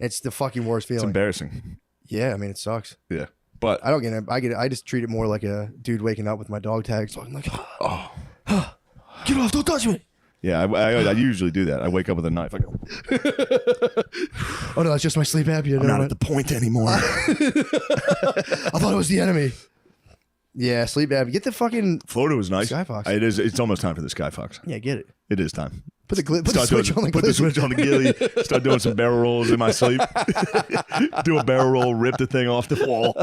it's the fucking worst feeling. It's embarrassing. Yeah, I mean, it sucks. Yeah. But I don't get it. I just treat it more like a dude waking up with my dog tags. So I'm like, get off, don't touch me. Yeah, I usually do that. I wake up with a knife. I go, oh no, that's just my sleep apnea. I'm not at the point anymore. I thought it was the enemy. Yeah, sleep apnea. Get the fucking Florida was nice. Skyfox. It is. It's almost time for the Skyfox. Yeah, get it. It is time. Put the switch on the Put the switch on the ghillie. Start doing some barrel rolls in my sleep. Do a barrel roll. Rip the thing off the wall.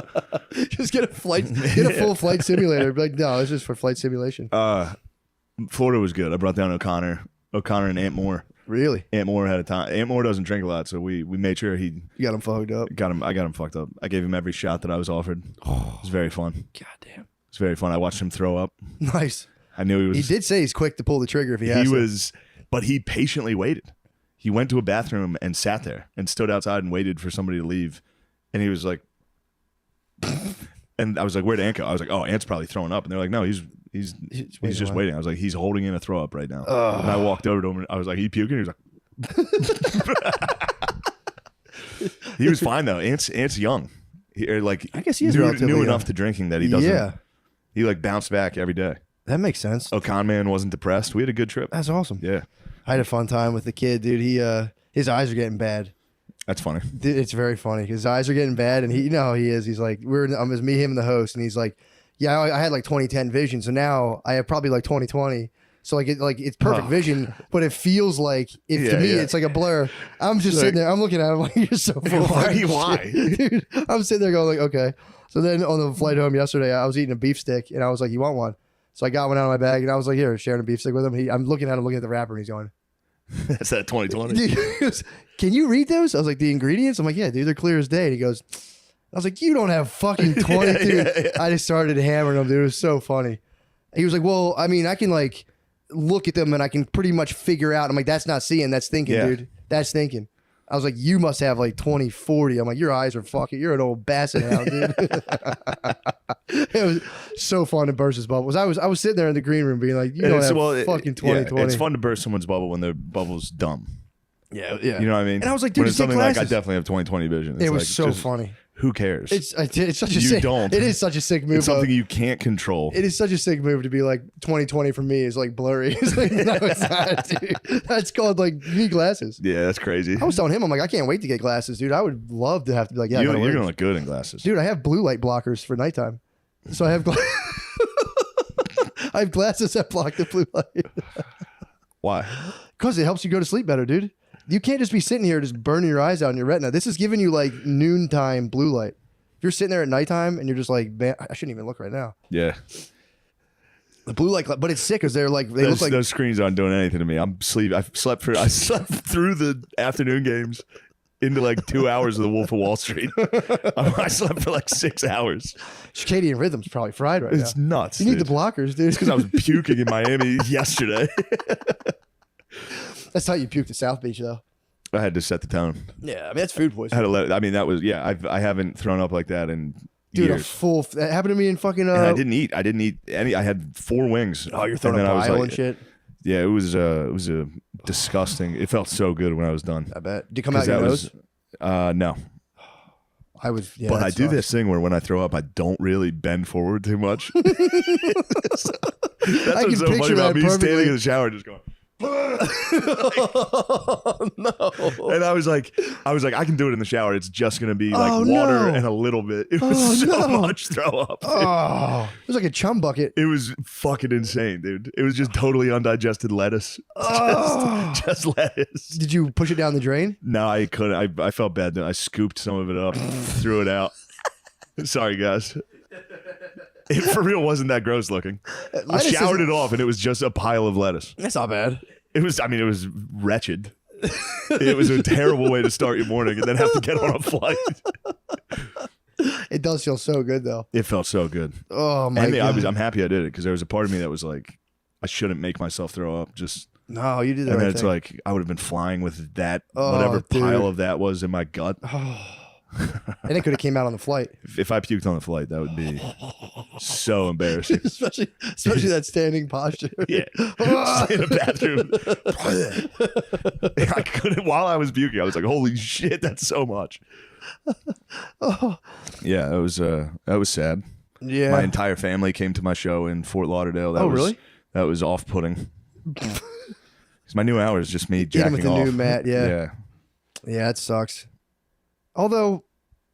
Just get a full flight simulator. Be like, no, it's just for flight simulation. Florida was good. I brought down O'Connor and Aunt Moore. Really? Aunt Moore had a time. Aunt Moore doesn't drink a lot, so we made sure You got him fucked up. I got him fucked up. I gave him every shot that I was offered. It was very fun. God damn. It's very fun. I watched him throw up. Nice. I knew he was. He did say he's quick to pull the trigger if he has to. But he patiently waited. He went to a bathroom and sat there and stood outside and waited for somebody to leave. And he was like, and I was like, where'd Aunt go? I was like, oh, Aunt's probably throwing up. And they're like, no, he's just waiting. I was like, he's holding in a throw up right now. And I walked over to him and I was like, he puking? He was like, he was fine though. Aunt's young. I guess he is knew enough to drinking that he doesn't. Yeah. He like bounced back every day. That makes sense. Con man wasn't depressed. We had a good trip. That's awesome. Yeah. I had a fun time with the kid, dude. His eyes are getting bad. That's funny. Dude, it's very funny. His eyes are getting bad, and you know how he is. He's like, it's me, him, and the host, and he's like, yeah, I had like 20/10 vision, so now I have probably like 20/20. So it's perfect vision, but it feels like to me it's like a blur. I'm just sitting there. I'm looking at him like, you're so full. Why? Dude, I'm sitting there going like, okay. So then on the flight home yesterday, I was eating a beef stick, and I was like, you want one? So I got one out of my bag, and I was like, here, sharing a beef stick with him. I'm looking at the wrapper, and he's going, that's that 20/20. Can you read those? I was like, the ingredients? I'm like, yeah, dude, they're clear as day. And he goes, I was like, you don't have fucking 20, dude. Yeah. I just started hammering him, dude. It was so funny. He was like, well, I mean, I can like look at them, and I can pretty much figure out. I'm like, that's not seeing, that's thinking, dude. That's thinking. I was like, you must have like 20/40. I'm like, your eyes are fucking, you're an old basset now, dude. It was so fun to burst his bubbles. I was sitting there in the green room being like, you don't have fucking 20/20. It's fun to burst someone's bubble when their bubble's dumb. Yeah. You know what I mean? And I was like, dude, it's something like I definitely have 20/20 vision. It's it was so funny. Who cares? It's such a sick. It is such a sick move. It's something you can't control. It is such a sick move to be like 20/20 for me is like blurry. It's like, no, it's not, dude. That's called like you need glasses. Yeah, that's crazy. I was telling him, I'm like, I can't wait to get glasses, dude. I would love to have to be like, yeah, you're gonna look good in glasses, dude. I have blue light blockers for nighttime, so I have I have glasses that block the blue light. Why? Because it helps you go to sleep better, dude. You can't just be sitting here just burning your eyes out in your retina. This is giving you like noontime blue light. If you're sitting there at nighttime and you're just like, man, I shouldn't even look right now. Yeah. The blue light, but it's sick because they look like those screens aren't doing anything to me. I slept through the afternoon games into like 2 hours of the Wolf of Wall Street. I slept for like 6 hours. Circadian rhythm's probably fried right now. It's nuts. You need the blockers, dude. It's because I was puking in Miami yesterday. That's how you puked at South Beach, though. I had to set the tone. Yeah, I mean that's food poisoning. I had to let. I mean that was I haven't thrown up like that in dude. years. That happened to me in fucking. And I didn't eat any. I had 4 wings. Oh, you're throwing up bile and shit. Yeah, it was a disgusting. It felt so good when I was done. I bet. Did it come out your nose? No. I was. Yeah, but I do this thing where when I throw up, I don't really bend forward too much. That's what's so funny about me standing in the shower, just going. Oh, no. And I was like, I can do it in the shower. It's just gonna be like water and a little bit. It was so much throw up. Dude. Oh, it was like a chum bucket. It was fucking insane, dude. It was just totally undigested lettuce. Just lettuce. Did you push it down the drain? No, I couldn't. I felt bad. I scooped some of it up, threw it out. Sorry, guys. It for real wasn't that gross looking. I showered it off and it was just a pile of lettuce. That's not bad. It was, it was wretched. It was a terrible way to start your morning and then have to get on a flight. It does feel so good though. It felt so good. Oh my God. I'm happy I did it because there was a part of me that was like, I shouldn't make myself throw up. No, you did that. And right then it's thing. like, I would have been flying with that, whatever pile of that was in my gut. And it could have came out on the flight. If I puked on the flight, that would be so embarrassing. especially that standing posture. Yeah. Just in a bathroom. I couldn't, while I was puking, I was like, holy shit, that's so much. Yeah, that was sad. Yeah. My entire family came to my show in Fort Lauderdale. Really? That was off-putting. Because my new hour is just me jacking with the off. new mat, Yeah. Yeah, it sucks. Although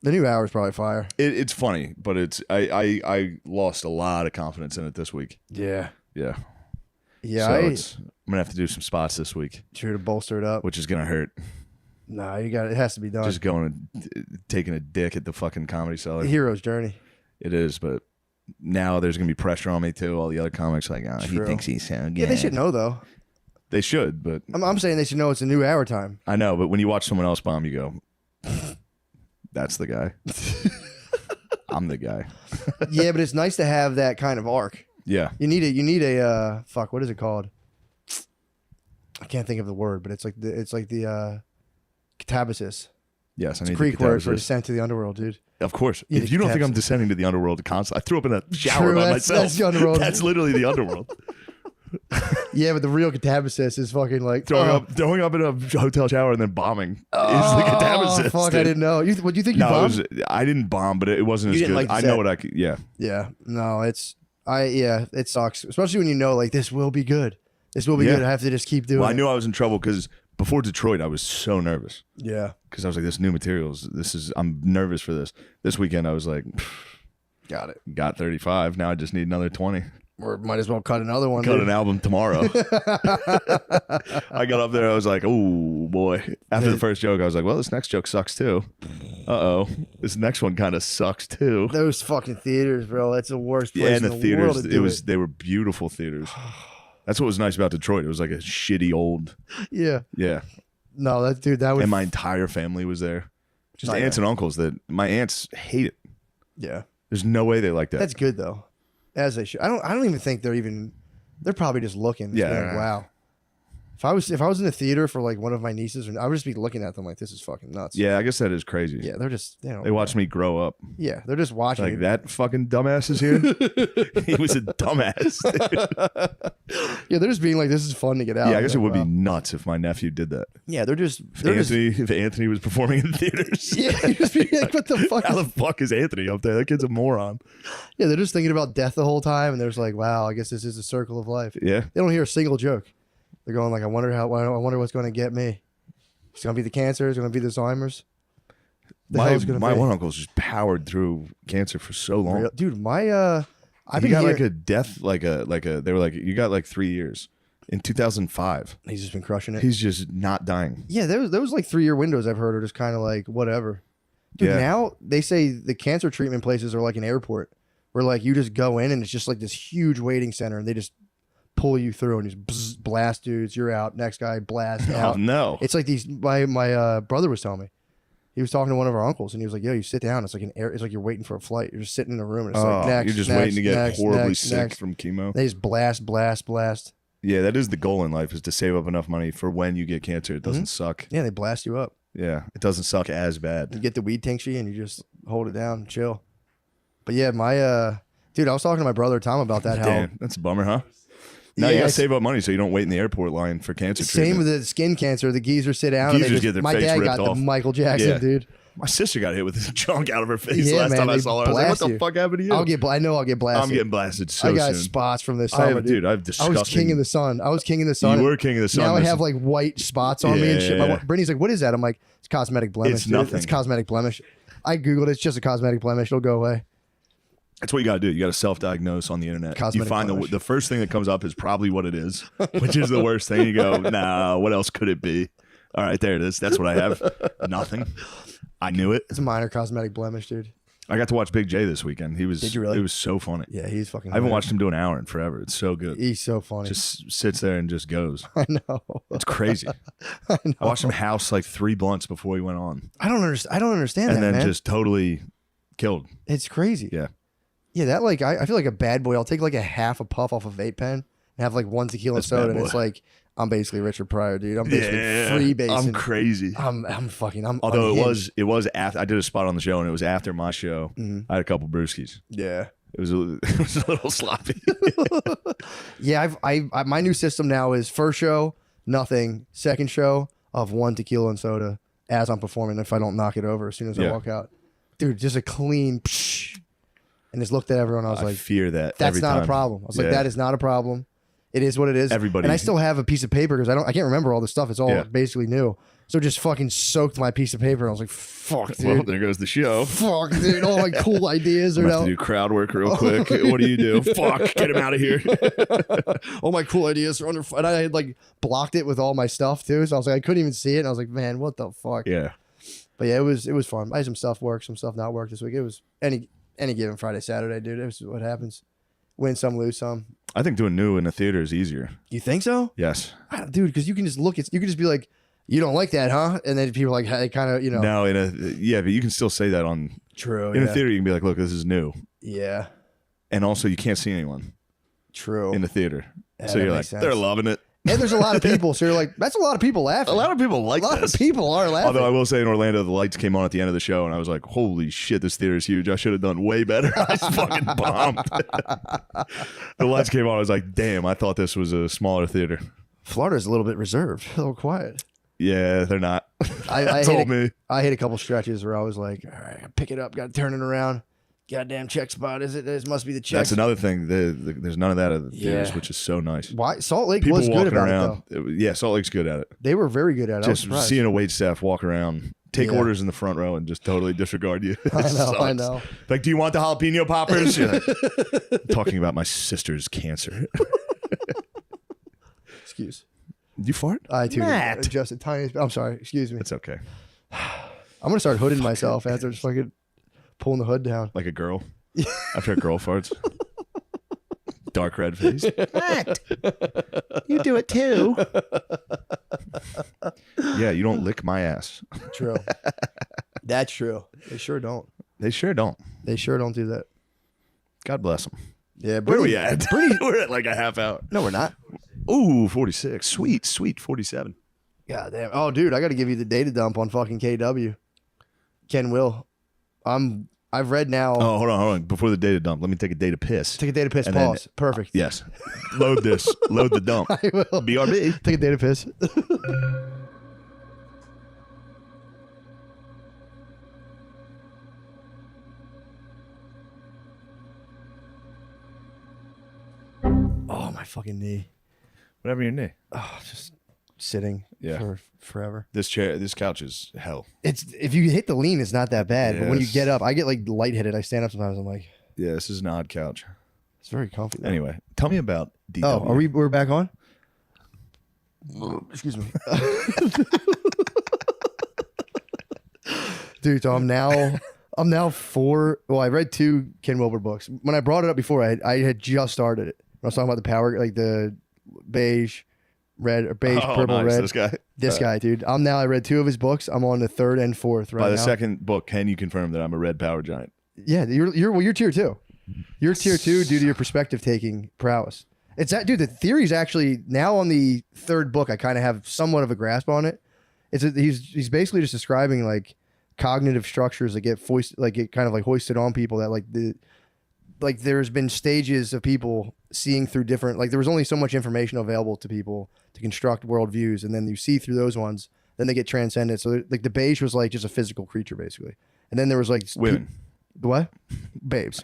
the new hour is probably fire. It's funny, but I lost a lot of confidence in it this week. Yeah. Yeah. Yeah. So I'm gonna have to do some spots this week. Sure to bolster it up. Which is gonna hurt. Nah, you got it. It has to be done. Just going and taking a dick at the fucking Comedy Cellar. The hero's journey. It is, but now there's gonna be pressure on me too. All the other comics like, oh, he thinks he's so good. Yeah, they should know though. They should, but I'm saying they should know it's a new hour time. I know, but when you watch someone else bomb, you go, that's the guy. I'm the guy. Yeah, but it's nice to have that kind of arc. Yeah. You need a fuck, what is it called? I can't think of the word, but it's like the catabasis. Yes, I it's need a Greek word for descent to the underworld, dude. Of course. If you don't think I'm descending to the underworld constantly, I threw up in a shower by myself. That's the underworld. That's literally the underworld. Yeah, but the real catabasis is fucking like throwing up in a hotel shower and then bombing is the catabasis. Fuck, dude. I didn't know. What do you think? You bombed? I didn't bomb, but it wasn't You as didn't good. like the I set. know what I could. Yeah. Yeah. No, it sucks, especially when you know like this will be good. This will be good. I have to just keep doing. Well, I knew I was in trouble because before Detroit, I was so nervous. Yeah. Because I was like, this new materials. I'm nervous for this. This weekend, I was like, got it. Got 35. Now I just need another 20. Or might as well cut another one. Cut an album tomorrow. I got up there. I was like, oh boy. After the first joke, I was like, well, this next joke sucks too. Uh-oh. This next one kind of sucks too. Those fucking theaters, bro. That's the worst place Yeah, and in the the world theaters. to do They were beautiful theaters. That's what was nice about Detroit. It was like a shitty old. Yeah. Yeah. No, that would. And my entire family was there. Just aunts and uncles that my aunts hate it. Yeah. There's no way they like that. That's good though. As they should. I don't even think they're probably just looking. Yeah. Like, wow. If I was in the theater for like one of my nieces, I would just be looking at them like this is fucking nuts. Yeah, I guess that is crazy. Yeah, They watched me grow up. Yeah, they're just watching. Like that fucking dumbass is here. He was a dumbass. Yeah, they're just being like, this is fun to get out. Yeah, I guess it would be nuts if my nephew did that. Yeah, If Anthony was performing in theaters. Yeah, you'd just be like, what the fuck? How the fuck is Anthony up there? That kid's a moron. Yeah, they're just thinking about death the whole time, and they're just like, wow, I guess this is a circle of life. Yeah. They don't hear a single joke. They're going like, I wonder what's going to get me. It's going to be the cancer. It's going to be the Alzheimer's. My one uncle's just powered through cancer for so long. Dude, he got like a death, they were like, you got like 3 years. In 2005. He's just been crushing it. He's just not dying. Yeah, there was like 3-year windows I've heard are just kind of like, whatever. Dude, now they say the cancer treatment places are like an airport where like you just go in and it's just like this huge waiting center and they just pull you through and just blast dudes. You're out. Next guy, blast out. Oh, no. It's like these, my brother was telling me. He was talking to one of our uncles and he was like, yo, you sit down. It's like it's like you're waiting for a flight. You're just sitting in a room and it's like, next, you're just next, waiting to get next, horribly next, sick next. from chemo. They just blast. Yeah, that is the goal in life, is to save up enough money for when you get cancer. It doesn't suck. Yeah, they blast you up. Yeah, it doesn't suck as bad. You get the weed tincture and you just hold it down and chill. But yeah, dude, I was talking to my brother Tom about that. Damn, that's a bummer, huh? Now you gotta save up money so you don't wait in the airport line for cancer treatment. Same with the skin cancer. The geezers sit down. Geezers get their my face dad ripped got off. the Michael Jackson, dude. My sister got hit with this junk out of her face Yeah, last man, time I they saw her. I was like, what blast the fuck happened to you? I know I'll get blasted. I'm getting blasted so I got soon. spots from this summer, dude. I have disgusting. I was king of the sun. You were king of the sun. Now I have like white spots on me and shit. Yeah. Brittany's like, what is that? I'm like, it's cosmetic blemish. It's dude. nothing. It's cosmetic blemish. I Googled it. It's just a cosmetic blemish. It'll go away. That's what you got to do. You got to self-diagnose on the internet. Cosmetic you find blemish. the first thing that comes up is probably what it is, which is the worst thing. You go, nah, what else could it be? All right, there it is. That's what I have. Nothing. I knew it. It's a minor cosmetic blemish, dude. I got to watch Big J this weekend. Did you really? It was so funny. Yeah, he's fucking. I haven't watched him do an hour in forever. It's so good. He's so funny. Just sits there and just goes. I know. It's crazy. I know. I watched him house like 3 blunts before he went on, I don't understand and that, then man. just totally killed. It's crazy. Yeah. Yeah, that like I feel like a bad boy. I'll take like a half a puff off a vape pen and have like 1 tequila That's soda, bad and boy. it's like I'm basically Richard Pryor, dude. I'm basically freebasing. I'm crazy. I'm Although unhinged. it was after I did a spot on the show, and it was after my show. I had a couple brewskis. Yeah. It was a little sloppy. Yeah, I my new system now is first show, nothing. Second show of 1 tequila and soda as I'm performing. If I don't knock it over as soon as I walk out, dude, just a clean. Psh, and just looked at everyone. I was like, fear that. that's every not time. a problem. I was like, that is not a problem. It is what it is. Everybody, and I still have a piece of paper because I can't remember all the stuff. It's all Yeah. basically new. So just fucking soaked my piece of paper. I was like, fuck, dude. Well, there goes the show. Fuck, dude. All my cool ideas I'm are gonna have out. to do crowd work real quick. What do you do? Fuck, get him out of here. All my cool ideas are under. And I had like blocked it with all my stuff too. So I was like, I couldn't even see it. And I was like, man, what the fuck? Yeah. But yeah, it was fun. I had some stuff work, some stuff not work this week. It was any given Friday, Saturday, dude. It was what happens. Win some, lose some. I think doing new in a theater is easier. You think so? Yes. Dude, because you can just look. You can just be like, you don't like that, huh? And then people are like, hey, kind of, you know. No, but you can still say that on. True. In a theater, you can be like, look, this is new. Yeah. And also, you can't see anyone. True. In the theater. Yeah, So that you're like, makes sense. they're loving it. And there's a lot of people, so you're like, that's a lot of people laughing. A lot of people like A lot this. of people are laughing. Although I will say in Orlando, the lights came on at the end of the show, and I was like, holy shit, this theater is huge. I should have done way better. I was fucking bombed. The lights came on. I was like, damn, I thought this was a smaller theater. Florida's a little bit reserved, a little quiet. Yeah, they're not. I told me. I hit a couple stretches where I was like, all right, pick it up, got to turn it around. Goddamn check spot, is it? This must be the check. That's another thing. There's none of that at the theaters, Yeah. which is so nice. Why Salt Lake People was good walking about around. it though. Yeah, Salt Lake's good at it. They were very good at it. I was Just surprised. seeing a wait staff walk around, take Yeah. orders in the front row, and just totally disregard you. I know, Sucks. I know. Like, do you want the jalapeno poppers? You're like, talking about my sister's cancer. Excuse. Did you fart? I too Matt. just a tiny. I'm sorry. Excuse me. It's okay. I'm gonna start hooding myself after just fucking pulling the hood down. Like a girl. After a girl farts. Dark red face. Matt, you do it too. Yeah, you don't lick my ass. True. That's true. They sure don't. They sure don't. They sure don't do that. God bless them. Yeah. Where are we Brittany- at? Brittany- We're at like a half hour. No, we're not. Ooh, 46. Sweet 47. God damn. Oh, dude, I got to give you the data dump on fucking KW. Ken Will. I've read now. Oh, hold on. Before the data dump, let me take a data piss. Take a data piss. And then- Pause. Perfect. Yes. Load this. Load the dump. I will. BRB. Take a data piss. Oh, my fucking knee. Whatever your knee. Oh, just sitting for forever. This couch is hell. It's if you hit the lean, it's not that bad. But when you Yes. get up, I get like lightheaded. I stand up sometimes. I'm like, Yeah, this is an odd couch. it's very comfy. though. Anyway, tell me about DW. Oh, we're back on? Excuse me. Dude, so I'm now 4. Well, I read 2 Ken Wilber books. When I brought it up before, I had just started it. I was talking about the power, like the beige, red, or beige, purple, nice. red. This guy. Guy, dude. I read 2 of his books. I'm on the 3rd and 4th right By the now. second book, can you confirm that I'm a red power giant? Yeah, you're tier 2. You're tier 2 due to your perspective taking prowess. It's that, dude. The theory's actually now on the 3rd book. I kind of have somewhat of a grasp on it. He's basically just describing like cognitive structures that get kind of like hoisted on people that like there's been stages of people seeing through different, like there was only so much information available to people to construct worldviews, and then you see through those ones, Then they get transcended. So like the beige was like just a physical creature basically. And then there was like women. What? Babes.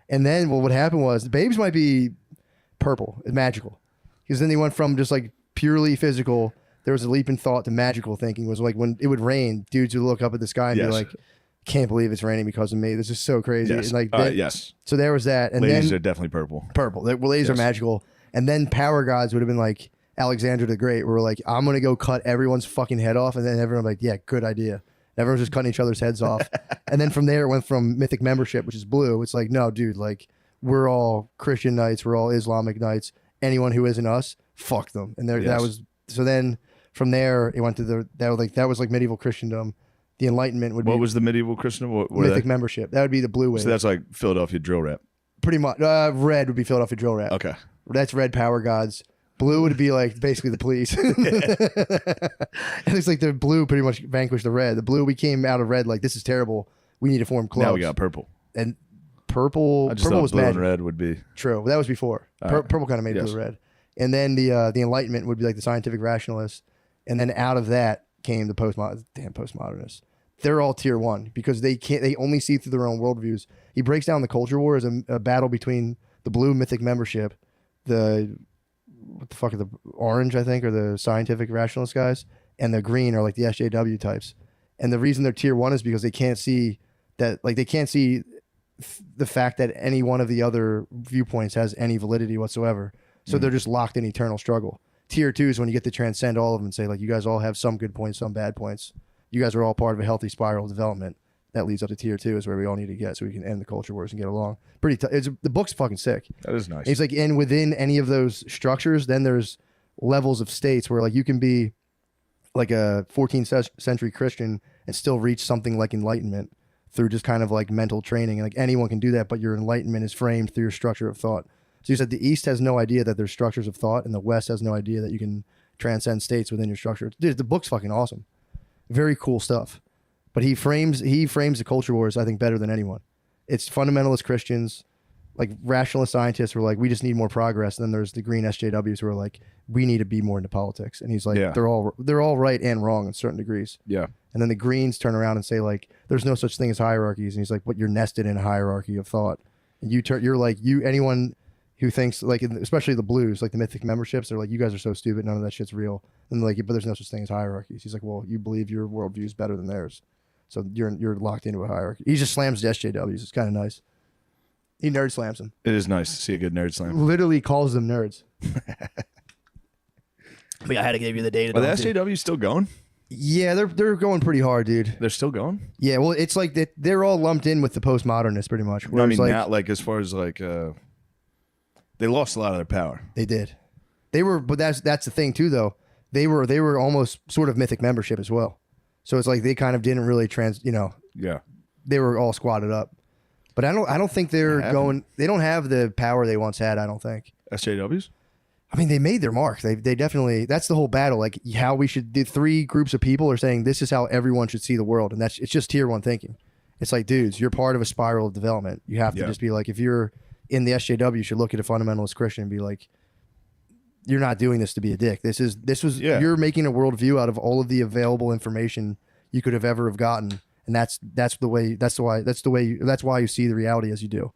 And then what happened was the babes might be purple. It's magical. Because then they went from just like purely physical. There was a leap in thought to magical thinking. Was like when it would rain, dudes would look up at the sky and be like, can't believe it's raining because of me. This is so crazy. Yes. And like yes. So there was that. And ladies then, are definitely purple. Purple. Ladies are magical. And then power gods would have been like Alexander the Great, where we're like, I'm gonna go cut everyone's fucking head off, and then everyone like, yeah, good idea. Everyone's just cutting each other's heads off. And then from there it went from mythic membership, which is blue. It's like, no, dude, like we're all Christian knights, we're all Islamic knights. Anyone who isn't us, fuck them. And there that was so then from there it went to that was like medieval Christendom. The Enlightenment would be what was the medieval Christendom? mythic membership. That would be the blue wave. So that's like Philadelphia drill rap. Pretty much. Red would be Philadelphia drill rap. Okay. That's red power gods. Blue would be like basically the police. And it's like the blue pretty much vanquished the red. The blue, we came out of red like, this is terrible. We need to form clubs. Now we got purple. And purple was blue magic. and red would be. True. That was before. Purple kind of made blue red. And then the Enlightenment would be like the scientific rationalists. And then out of that came the postmodernists. They're all tier one because they only see through their own worldviews. He breaks down the culture war as a battle between the blue mythic membership, what the fuck are the orange, I think, are the scientific rationalist guys, and the green are like the SJW types. And the reason they're tier one is because they can't see that, like, they can't see the fact that any one of the other viewpoints has any validity whatsoever. So they're just locked in eternal struggle. Tier two is when you get to transcend all of them and say, like, you guys all have some good points, some bad points. You guys are all part of a healthy spiral of development. That leads up to tier two is where we all need to get so we can end the culture wars and get along. The book's fucking sick. That is nice. It's like, and within any of those structures, then there's levels of states where like you can be like a 14th century Christian and still reach something like enlightenment through just kind of like mental training. And like anyone can do that, but your enlightenment is framed through your structure of thought. So you said the East has no idea that there's structures of thought, and the West has no idea that you can transcend states within your structure. Dude, the book's fucking awesome. Very cool stuff. But he frames the culture wars, I think, better than anyone. It's fundamentalist Christians, like rationalist scientists who are like, we just need more progress. And then there's the green SJWs who are like, we need to be more into politics. And he's like, they're all right and wrong in certain degrees. Yeah. And then the greens turn around and say like, there's no such thing as hierarchies. And he's like, but you're nested in a hierarchy of thought. And you're like, anyone who thinks like, especially the blues, like the mythic memberships, they're like, you guys are so stupid. None of that shit's real. And like, but there's no such thing as hierarchies. He's like, well, you believe your worldview is better than theirs. So you're locked into a hierarchy. He just slams the SJWs. It's kind of nice. He nerd slams them. It is nice to see a good nerd slam. Literally calls them nerds. But I had to give you the data. Are the SJWs still going? Yeah, they're going pretty hard, dude. They're still going? Yeah, well, it's like they're all lumped in with the postmodernists pretty much. No, I mean, not like as far as like they lost a lot of their power. They did. They were, but that's the thing too, though. They were almost sort of mythic membership as well. So it's like they kind of didn't really Yeah. They were all squatted up. But I don't think they're going. They don't have the power they once had. I don't think. SJWs. I mean, they made their mark. They definitely. That's the whole battle. Like how we should. The three groups of people are saying this is how everyone should see the world, and it's just tier one thinking. It's like, dudes, you're part of a spiral of development. You have to just be like, if you're in the SJW, you should look at a fundamentalist Christian and be like, you're not doing this to be a dick. You're making a worldview out of all of the available information you could have ever have gotten. And that's why you see the reality as you do.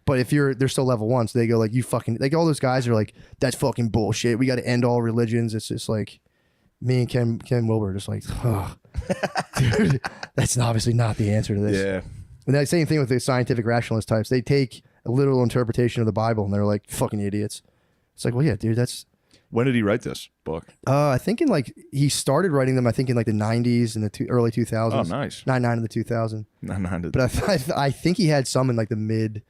But if they're still level one, so they go like, you fucking, like all those guys are like, that's fucking bullshit. We got to end all religions. It's just like me and Ken Wilber just like, oh, dude, that's obviously not the answer to this. Yeah. And that same thing with the scientific rationalist types. They take a literal interpretation of the Bible and they're like, fucking idiots. It's like, well, yeah, dude, that's. When did he write this book? I think he started writing them, I think in like the 90s and the early 2000s. Oh, nice. 99 to the 2000. 99 to But I think he had some in like the mid,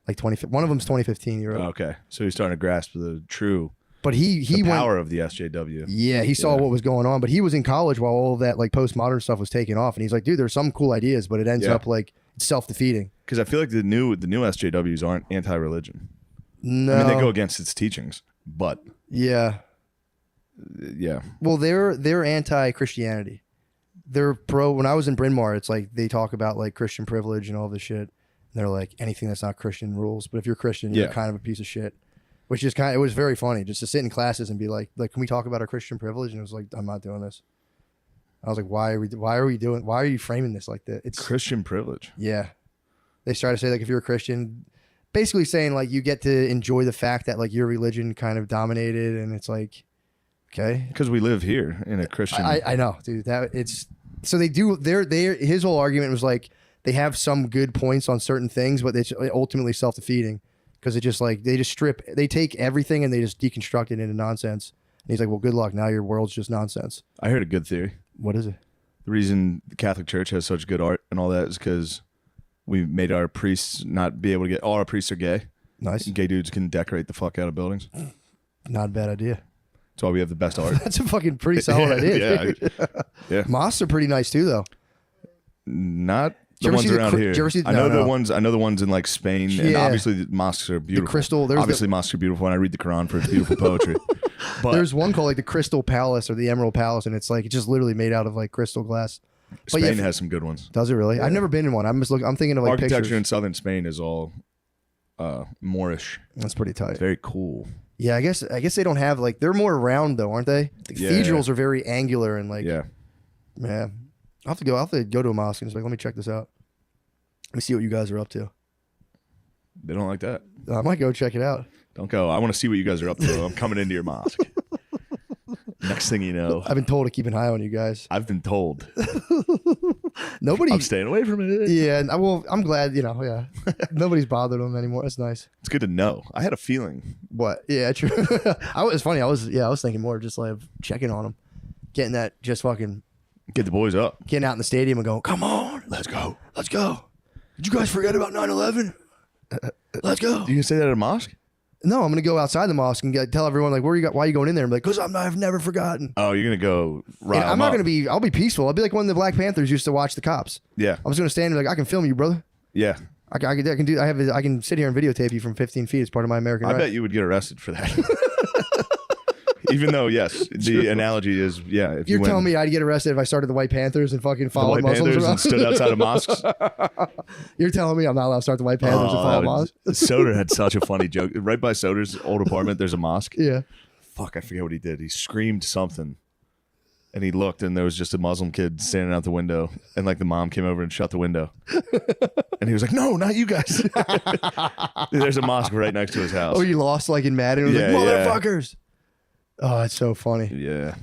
like 20. One of them's 2015. He wrote. Oh, okay, so he's starting to grasp the true. But the power of the SJW. Yeah, he saw what was going on. But he was in college while all of that like postmodern stuff was taking off, and he's like, dude, there's some cool ideas, but it ends up like it's self-defeating. Because I feel like the new SJWs aren't anti-religion. No, I mean they go against its teachings, but yeah. Well, they're anti-Christianity. They're pro. When I was in Bryn Mawr, it's like they talk about like Christian privilege and all this shit. And they're like, anything that's not Christian rules. But if you're Christian, you're kind of a piece of shit. Which is it was very funny just to sit in classes and be like, can we talk about our Christian privilege? And it was like, I'm not doing this. I was like, why are you framing this like that? It's Christian privilege. Yeah. They started to say like if you're a Christian, basically saying like you get to enjoy the fact that like your religion kind of dominated, and it's like, okay. Because we live here in a Christian. I know, dude. So they do. His whole argument was like they have some good points on certain things, but it's ultimately self-defeating because it just like they take everything and they just deconstruct it into nonsense. And he's like, well, good luck. Now your world's just nonsense. I heard a good theory. What is it? The reason the Catholic Church has such good art and all that is because we made our priests not be able to get. All our priests are gay. Nice. Gay dudes can decorate the fuck out of buildings. Not a bad idea. That's why we have the best art. That's a fucking pretty solid idea. Yeah. Mosques are pretty nice too, though. Not the ones around here. I know the ones in like Spain, and obviously the mosques are beautiful. The crystal. Obviously, mosques are beautiful, and I read the Quran for its beautiful poetry. But there's one called like the Crystal Palace or the Emerald Palace, and it's like it's just literally made out of like crystal glass. Spain has some good ones. Does it really? Yeah. I've never been in one. I'm thinking of like architecture pictures. in southern Spain is all Moorish. That's pretty tight. It's very cool. Yeah, I guess they don't have like they're more round though, aren't they? The cathedrals are very angular and like I'll have to go to a mosque and just like let me check this out. Let me see what you guys are up to. They don't like that. I might go check it out. Don't go. I want to see what you guys are up to. I'm coming into your mosque. Next thing you know, I've been told to keep an eye on you guys. I've been told. I'm staying away from it. Yeah, well, I'm glad, nobody's bothered them anymore. That's nice. It's good to know. I had a feeling. What? Yeah, true. It's funny. I was thinking more just like checking on them, getting that just fucking get the boys up, getting out in the stadium and going, come on, let's go. Did you guys forget about 9/11? Let's go. You can say that at a mosque? No, I'm gonna go outside the mosque and tell everyone like, why are you going in there? I'm like, because I've never forgotten. Oh, you're gonna go right? I'm not gonna be. I'll be peaceful. I'll be like when the Black Panthers used to watch the cops. Yeah. I'm just gonna stand there like I can film you, brother. Yeah. I can sit here and videotape you from 15 feet as part of my American right. I bet you would get arrested for that. Even though, yes, the analogy is, if you're telling me I'd get arrested if I started the White Panthers and fucking followed Muslims Panthers around? And stood outside of mosques. You're telling me I'm not allowed to start the White Panthers and follow mosques? Soder had such a funny joke. Right by Soder's old apartment, there's a mosque. Yeah. Fuck, I forget what he did. He screamed something, and he looked, and there was just a Muslim kid standing out the window, and like the mom came over and shut the window, and he was like, "No, not you guys." There's a mosque right next to his house. Oh, you lost like in Madden? It was like, motherfuckers. Oh, it's so funny. Yeah.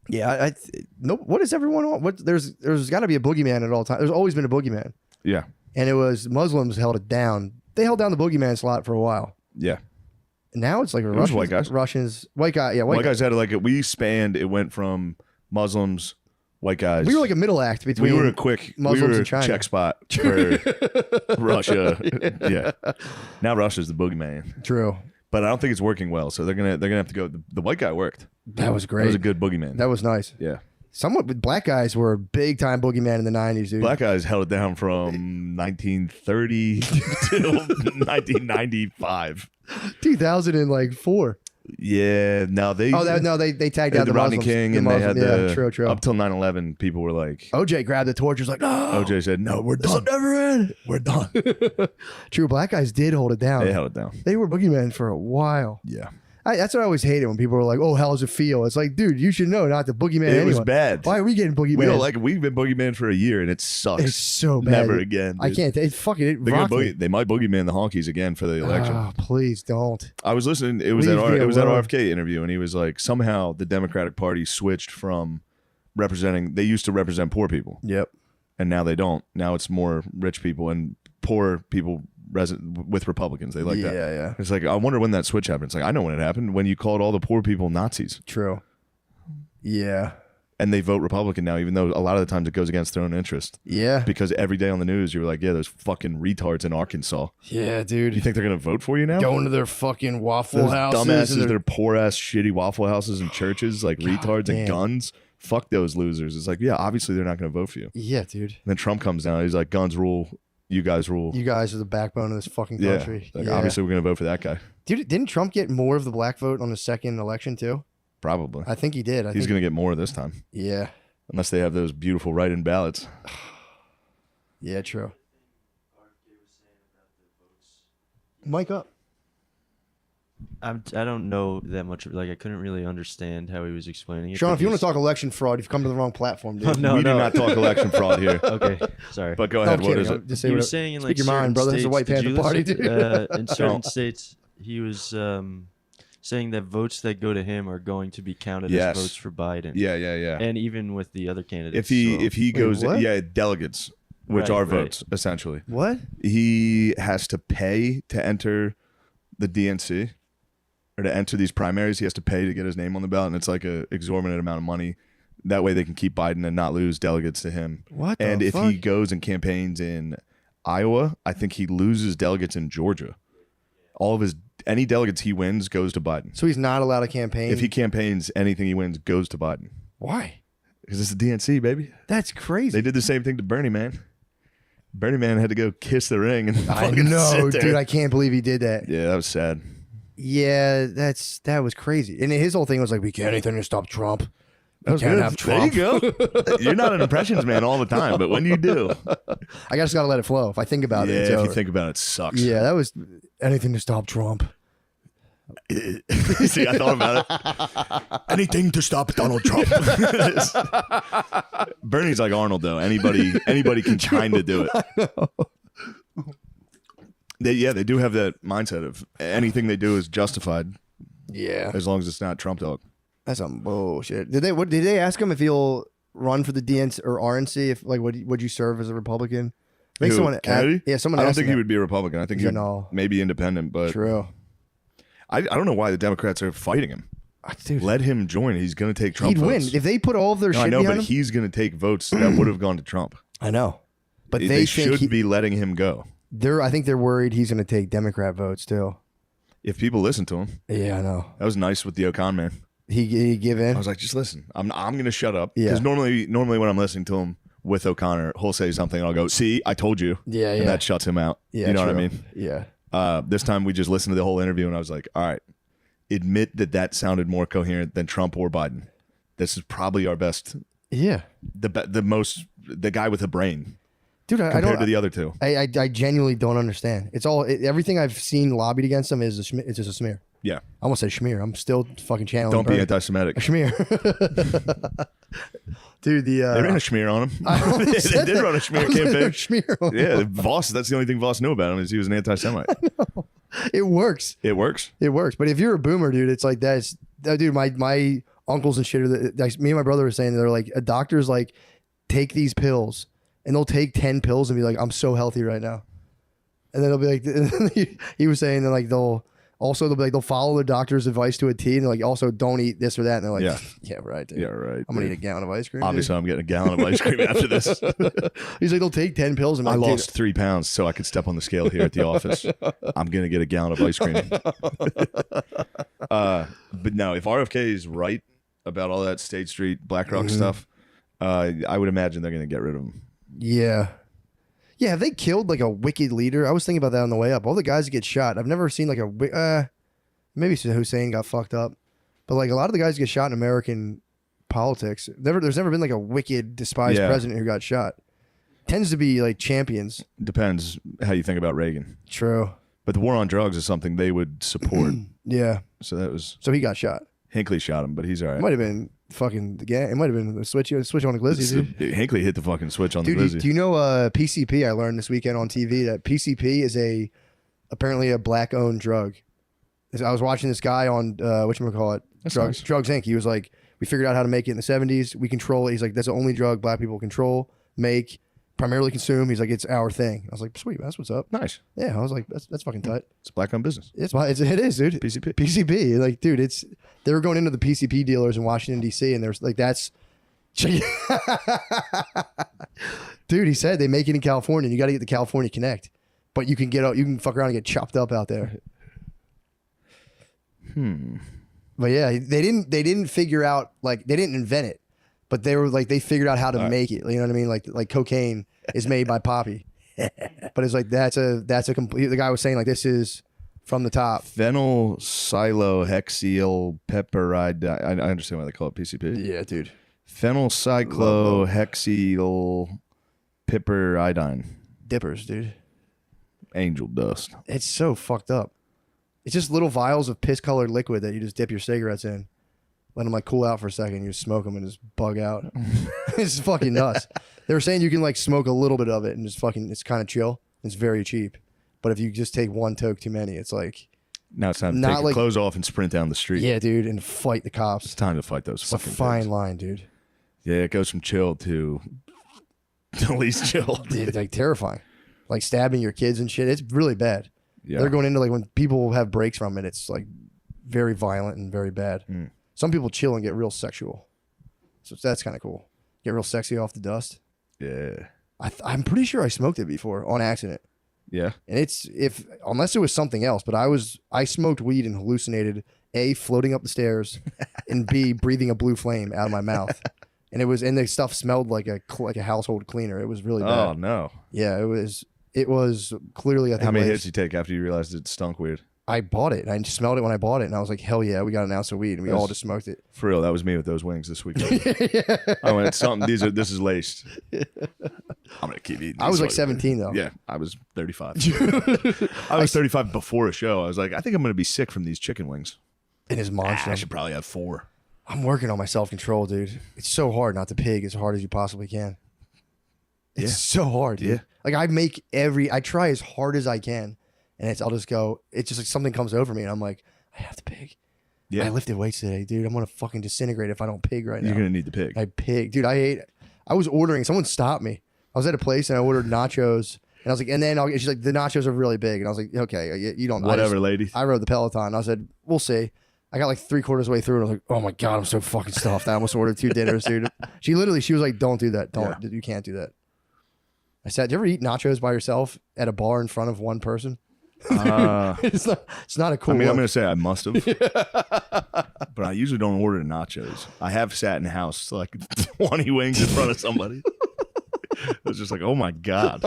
Yeah. What is everyone on? There's got to be a boogeyman at all times. There's always been a boogeyman. Yeah. And it was Muslims held it down. They held down the boogeyman slot for a while. Yeah. And now it's like white guys. Russians, white guy. Yeah. White guys had like we spanned. It went from Muslims, white guys. We were like a middle act between. We were a quick Muslims and China. Check spot for Russia. Yeah. Now Russia's the boogeyman. True. But I don't think it's working well, so they're gonna have to go. The white guy worked. That was great. That was a good boogeyman. That was nice. Yeah. Black guys were a big time boogeyman in the 90s, dude. Black guys held it down from 1930 till 1995. 2004. Yeah. Now they. They tagged out the Rodney Muslims, King, and they had true. Up till 9/11, people were like. OJ grabbed the torch. Was like, no. OJ said, "No, we're done. Never end. We're done." True. Black guys did hold it down. They held it down. They were boogeymen for a while. Yeah. That's what I always hated when people were like, "Oh, how does it feel?" It's like, dude, you should know not to boogeyman anyone. It was bad. Why are we getting boogeyman? We don't like it. We've been boogeyman for a year, and it sucks. It's so bad. Never again. Dude. I can't. It's fucking. It they might boogeyman the honkies again for the election. Oh, please don't. I was listening. It was that RFK interview, and he was like, somehow the Democratic Party switched from representing. They used to represent poor people. Yep. And now they don't. Now it's more rich people and poor people with Republicans. They like that. Yeah. It's like, I wonder when that switch happened. It's like, I know when it happened, when you called all the poor people Nazis. True. Yeah. And they vote Republican now, even though a lot of the times it goes against their own interest. Yeah. Because every day on the news, you're like, yeah, those fucking retards in Arkansas. Yeah, dude. You think they're going to vote for you now? Going to their fucking waffle houses. Dumbasses, their poor ass, shitty waffle houses and churches, like retards and guns. Fuck those losers. It's like, yeah, obviously they're not going to vote for you. Yeah, dude. And then Trump comes down. He's like, guns rule. You guys rule. You guys are the backbone of this fucking country. Yeah. Obviously, we're going to vote for that guy. Dude, didn't Trump get more of the black vote on the second election, too? Probably. I think he did. He's going to get more this time. Yeah. Unless they have those beautiful write-in ballots. Yeah, true. Mic up. I don't know that much. Like, I couldn't really understand how he was explaining it. Sean, if you want to talk election fraud, you've come to the wrong platform, dude. No, we do not talk election fraud here. Okay, sorry. But go ahead. What is it? Just He was saying in like your mind, brother. It's a White Panther party, dude. In certain states, he was saying that votes that go to him are going to be counted as votes for Biden. Yeah. And even with the other candidates. If he goes, what? delegates, which are votes essentially. What? He has to pay to enter the DNC. Or to enter these primaries, he has to pay to get his name on the ballot, and it's like a exorbitant amount of money. That way they can keep Biden and not lose delegates to him. What the And if fuck? he goes and campaigns in Iowa, I think he loses delegates in Georgia. Any delegates he wins goes to Biden. So he's not allowed to campaign? If he campaigns, anything he wins goes to Biden. Why? Because it's the DNC, baby. That's crazy. They did the same thing to Bernie, man. Bernie man had to go kiss the ring and I fucking know, sit there. dude. I can't believe he did that. Yeah, that was sad. Yeah, that was crazy. And his whole thing was like, we can't do anything to stop Trump. That was can't good. have Trump. There you go. You're not an impressions man all the time, but when you do, I just got to let it flow. If I think about it, it's if over. you think about it, it sucks. Yeah, that was anything to stop Trump. See, I thought about it. Anything to stop Donald Trump. Bernie's like Arnold, though. Anybody can kind of do it. They do have that mindset of anything they do is justified. Yeah, as long as it's not Trump dog. That's some bullshit. Did they ask him if he'll run for the DNC or RNC? If like would you serve as a Republican? I think Who, Kennedy? someone. I don't asked think him he would be a Republican. I think he may be independent, but true. I don't know why the Democrats are fighting him. Dude, let him join. He's going to take Trump He'd votes. win if they put all of their shit I know, behind but him. he's going to take votes that would have gone to Trump. I know, but they should be letting him go. I think they're worried he's going to take Democrat votes too. If people listen to him. Yeah, I know. That was nice with the O'Con man. He give in. I was like, just listen. I'm going to shut up. Yeah. Because normally when I'm listening to him with O'Connor, he'll say something and I'll go, see, I told you. Yeah, and that shuts him out. Yeah, you know true. what I mean? Yeah. This time we just listened to the whole interview and I was like, all right, admit that sounded more coherent than Trump or Biden. This is probably our best. Yeah. The guy with a brain. Dude, compared to the other two. I genuinely don't understand. It's all everything I've seen lobbied against him is it's just a smear. Yeah. I almost said schmear. I'm still fucking channeling. Don't be anti-Semitic. Schmear. Dude, they ran a schmear on him. They did run a schmear campaign. Schmear. Yeah, Voss. That's the only thing Voss knew about him is he was an anti-Semite. It works. It works. It works. But if you're a boomer, dude, it's like that. Dude, my uncles and shit like me and my brother were saying they're like a doctor's like take these pills and they'll take 10 pills and be like, I'm so healthy right now. And then they'll be like, he was saying that like they'll be like they'll follow their doctor's advice to a T, and they're like also don't eat this or that. And they're like, yeah right, dude. Yeah, right. I'm gonna eat a gallon of ice cream. Obviously, I'm getting a gallon of ice cream after this. He's like, they'll take 10 pills and I like, lost 3 pounds so I could step on the scale here at the office. I'm gonna get a gallon of ice cream. But no, if RFK is right about all that State Street, BlackRock stuff, I would imagine they're gonna get rid of him. Yeah. Yeah, have they killed like a wicked leader? I was thinking about that on the way up. All the guys that get shot, I've never seen like maybe Hussein got fucked up, but like a lot of the guys get shot in American politics. There's never been like a wicked, despised president who got shot. Tends to be like champions. Depends how you think about Reagan. True. But the war on drugs is something they would support. Yeah. So he got shot. Hinckley shot him, but he's all right. It might have been fucking the gang. It might have been the switch on the glizzy, dude. Hinckley hit the fucking switch on the glizzy. Do you know PCP? I learned this weekend on TV that PCP is apparently a black-owned drug. I was watching this guy on whatchamacallit, Drugs Inc. He was like, we figured out how to make it in the 70s. We control it. He's like, that's the only drug black people control, make, primarily consume. He's like, it's our thing. I was like, sweet, that's what's up. Nice. Yeah, I was like, that's fucking tight. It's a black-owned business. It is, dude. PCP. Like, dude, they were going into the PCP dealers in Washington, D.C., and there's like, that's... Dude, he said they make it in California. And you got to get the California Connect. But you can fuck around and get chopped up out there. But yeah, they didn't figure out, like, they didn't invent it, but they were like, they figured out how to make it. You know what I mean? Like cocaine is made by poppy, but it's like, that's a complete, the guy was saying like, this is from the top. Phenylcyclohexyl pepperide. I understand why they call it PCP. Yeah, dude. Phenylcyclohexyl piperidine. Dippers, dude. Angel dust. It's so fucked up. It's just little vials of piss-colored liquid that you just dip your cigarettes in. Let them like cool out for a second. You just smoke them and just bug out. It's fucking nuts. They were saying you can like smoke a little bit of it and just fucking, it's kind of chill. It's very cheap. But if you just take one toke too many, it's like... Now it's time to take your clothes off and sprint down the street. Yeah, dude, and fight the cops. It's time to fight those fucking It's a fine things. line, dude. Yeah, it goes from chill to least chill. Dude, like terrifying. Like stabbing your kids and shit. It's really bad. Yeah. They're going into like when people have breaks from it, it's like very violent and very bad. Some people chill and get real sexual. So that's kind of cool. Get real sexy off the dust. Yeah. I'm pretty sure I smoked it before on accident. Yeah. And unless it was something else, but I smoked weed and hallucinated A, floating up the stairs, and B, breathing a blue flame out of my mouth. And the stuff smelled like a household cleaner. It was really bad. Oh no. Yeah, it was clearly, I think. How many hits did you take after you realized it stunk weird? I bought it. I just smelled it when I bought it, and I was like, hell yeah, we got an ounce of weed, and we all just smoked it. For real, that was me with those wings this weekend. I went, something. This is laced. I'm gonna keep eating. I was like 17 though. Yeah, I was 35. I was 35 before a show. I was like, I think I'm gonna be sick from these chicken wings. And his monster. I should probably have 4. I'm working on my self-control, dude. It's so hard not to pig as hard as you possibly can. It's so hard, dude. Yeah. Like I try as hard as I can, and I'll just go, it's just like something comes over me and I'm like, I have to pig. Yeah. I lifted weights today, dude. I'm gonna fucking disintegrate if I don't pig right now. You're gonna need to pig. I pig. Dude, I was ordering, someone stopped me. I was at a place and I ordered nachos. And I was like, and then she's like, the nachos are really big. And I was like, okay, you don't know. Whatever, lady. I rode the Peloton. I said, we'll see. I got like 3/4 way through and I was like, oh my God, I'm so fucking stuffed. I almost ordered 2 dinners, dude. She was like, don't do that. You can't do that. I said, do you ever eat nachos by yourself at a bar in front of one person? It's not a cool I'm going to say I must have. But I usually don't order nachos. I have sat in the house like 20 wings in front of somebody. It's just like, oh my God.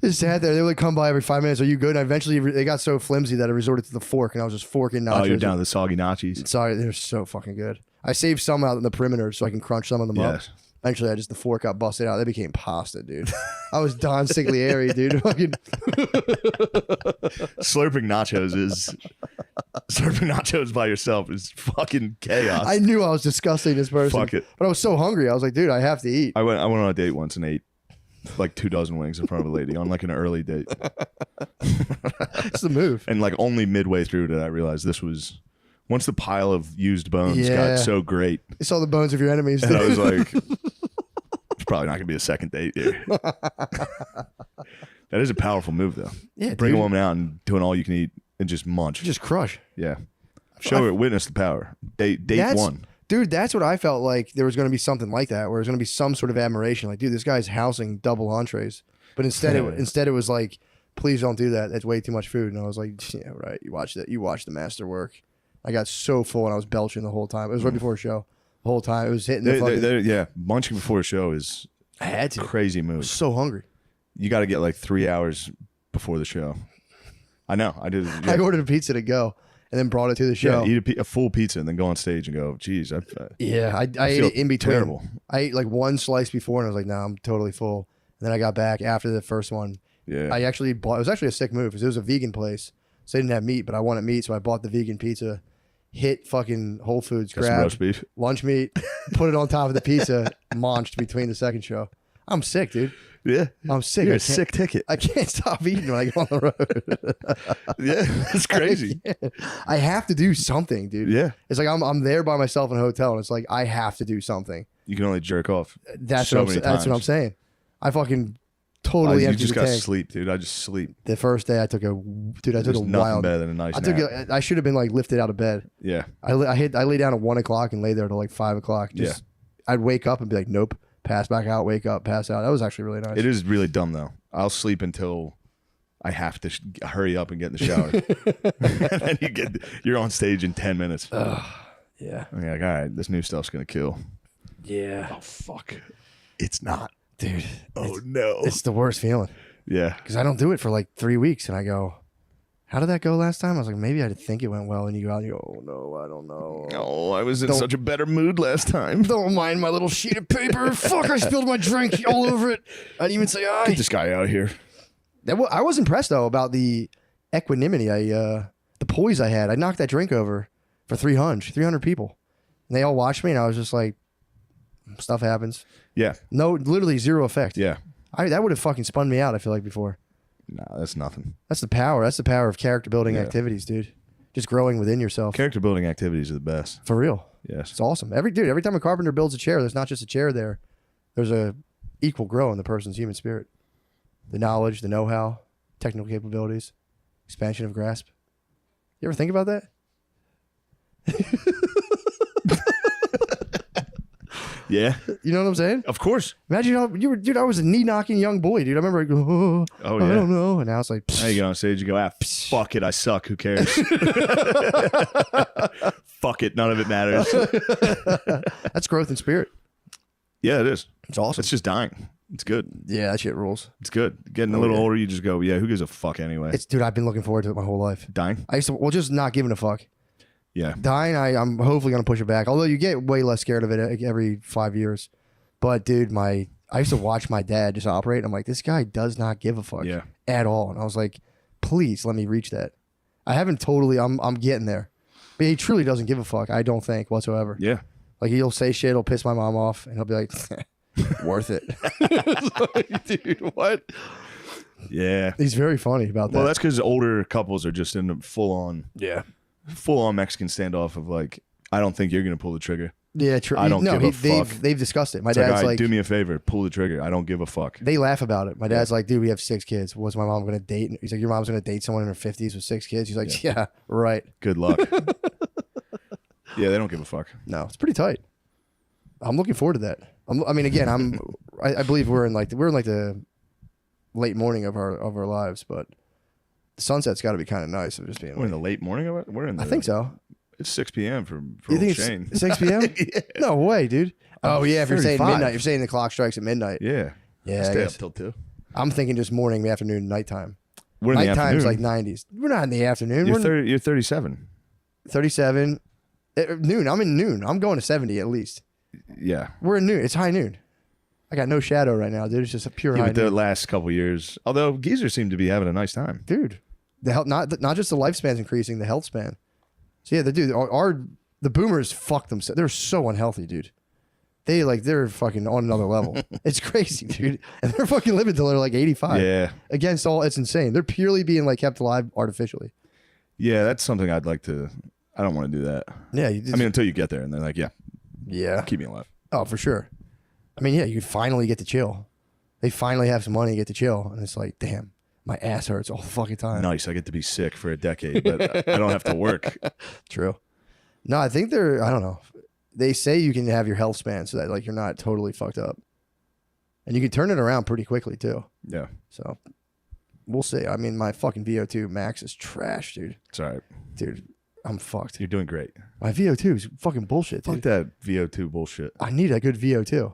They sat there. They would like come by every 5 minutes. Are you good? And eventually they got so flimsy that I resorted to the fork and I was just forking nachos. Oh, you're down to the soggy nachos. Sorry, they're so fucking good. I saved some out in the perimeter so I can crunch some of them up. Eventually, the fork got busted out. They became pasta, dude. I was Don Siglieri, dude. Fucking slurping nachos by yourself is fucking chaos. I knew I was disgusting this person. Fuck it. But I was so hungry. I was like, dude, I have to eat. I went on a date once and ate like 2 dozen wings in front of a lady on like an early date. It's the move. And like only midway through did I realize this was. Once the pile of used bones got so great. You saw the bones of your enemies. And I was like, it's probably not going to be a second date here. That is a powerful move, though. Yeah, Bring dude. a woman out and doing all you can eat and just munch. Just crush. Yeah. Show her, witness the power. Date 1. Dude, that's what I felt like there was going to be something like that, where there's going to be some sort of admiration. Like, dude, this guy's housing double entrees. But instead it was like, please don't do that. That's way too much food. And I was like, yeah, right. You watch that. You watch the master work. I got so full and I was belching the whole time. It was right before a show. The whole time. It was hitting the fucking... munching before a show is I had to. Crazy move. I was so hungry. You got to get like 3 hours before the show. I know. I did. Yeah. I ordered a pizza to go and then brought it to the show. Yeah, eat a full pizza and then go on stage and go, geez. I ate it in between. Terrible. I ate like one slice before and I was like, nah, I'm totally full. And then I got back after the first one. Yeah. I actually bought, it was actually a sick move because it was a vegan place. So they didn't have meat, but I wanted meat. So I bought the vegan pizza. Hit fucking Whole Foods, grabbed roast beef, lunch meat, put it on top of the pizza, munched between the second show. I'm sick, dude. Yeah, I'm sick. You're a sick ticket. I can't stop eating when I go on the road. Yeah, it's crazy. I have to do something, dude. Yeah, it's like I'm there by myself in a hotel, and it's like I have to do something. You can only jerk off. That's what I'm saying. I fucking totally emptied the tank. You just got to sleep, dude. I just sleep. The first day I took a nothing wild. better than a nice nap. I should have been like lifted out of bed. Yeah. I lay down at 1 o'clock and lay there till like 5 o'clock. Just I'd wake up and be like, nope, pass back out, wake up, pass out. That was actually really nice. It is really dumb though. I'll sleep until I have to hurry up and get in the shower. And then you're on stage in 10 minutes. Yeah. And you're like, all right, this new stuff's gonna kill. Yeah. Oh fuck. It's not. Dude. Oh no. It's the worst feeling. Yeah. Because I don't do it for like 3 weeks and I go, how did that go last time? I was like, maybe I think it went well. And you go out and you go, oh no, I don't know. Oh, I was in such a better mood last time. Don't mind my little sheet of paper. Fuck, I spilled my drink all over it. I didn't even say hi. Get this guy out of here. I was impressed though about the equanimity. The poise I had. I knocked that drink over for 300 people. And they all watched me, and I was just like, stuff happens. Yeah. No, literally zero effect. Yeah. That would have fucking spun me out, I feel like, before. No, that's nothing. That's the power. That's the power of character building activities, dude. Just growing within yourself. Character building activities are the best. For real. Yes. It's awesome. Every time a carpenter builds a chair, there's not just a chair there. There's a equal grow in the person's human spirit. The knowledge, the know-how, technical capabilities, expansion of grasp. You ever think about that? Yeah. You know what I'm saying? Of course. Imagine how you were, dude. I was a knee-knocking young boy, dude. I remember, I don't know. And now it's like, now you get on stage, you go, fuck it, I suck. Who cares? Fuck it, none of it matters. That's growth in spirit. Yeah, it is. It's awesome. It's just dying. It's good. Yeah, that shit rules. It's good. Getting a little older, you just go, yeah, who gives a fuck anyway? Dude, I've been looking forward to it my whole life. Dying? I used to, just not giving a fuck. Yeah. Dying, I'm hopefully going to push it back. Although you get way less scared of it every 5 years. But, dude, I used to watch my dad just operate. And I'm like, this guy does not give a fuck at all. And I was like, please let me reach that. I haven't totally, I'm getting there. But he truly doesn't give a fuck, I don't think, whatsoever. Yeah. Like, he'll say shit, he'll piss my mom off, and he'll be like, worth it. Like, dude, what? Yeah. He's very funny about that. Well, that's because older couples are just in a full-on Mexican standoff of like, I don't think you're going to pull the trigger. Yeah, true. I don't give a fuck. They've discussed it. My It's dad's like, do me a favor, pull the trigger. I don't give a fuck. They laugh about it. My dad's like, dude, we have 6 kids. Was my mom going to date? He's like, your mom's going to date someone in her 50s with 6 kids? He's like, yeah right. Good luck. Yeah, they don't give a fuck. No, it's pretty tight. I'm looking forward to that. I mean, again, I believe we're in like the late morning of our lives, but the sunset's got to be kind of nice. Of just being. We're in the late morning of it. We're in. I think so. It's 6 p.m. for you think Shane. It's 6 p.m.? Yeah. No way, dude. Oh yeah, if you're saying 35. midnight, you're saying the clock strikes at midnight. Yeah. Yeah. Stay up till 2. I'm thinking just morning, afternoon, nighttime. We're in the Nighttime's afternoon. like 90s. We're not in the afternoon. You're 37. 37. Noon. I'm in noon. I'm going to 70 at least. Yeah. We're in noon. It's high noon. I got no shadow right now, dude. It's just a pure high but the noon. last couple years, although geezers seem to be having a nice time. Dude, the health, not just the lifespan's increasing, the health span. So yeah, the boomers fuck themselves. They're so unhealthy, dude. They're fucking on another level. It's crazy, dude. And they're fucking living till they're like 85. Yeah. Against all, it's insane. They're purely being like kept alive artificially. Yeah, that's something I'd like to. I don't want to do that. Yeah. I mean, until you get there, and they're like, yeah, keep me alive. Oh, for sure. I mean, yeah, you finally get to chill. They finally have some money and get to chill, and it's like, damn, my ass hurts all the fucking time. Nice. I get to be sick for a decade, but I don't have to work. True. No, I think I don't know. They say you can have your health span so that like you're not totally fucked up. And you can turn it around pretty quickly too. Yeah. So we'll see. I mean, my fucking VO2 max is trash, dude. It's all right. Dude, I'm fucked. You're doing great. My VO2 is fucking bullshit, dude. Fuck that VO2 bullshit. I need a good VO2.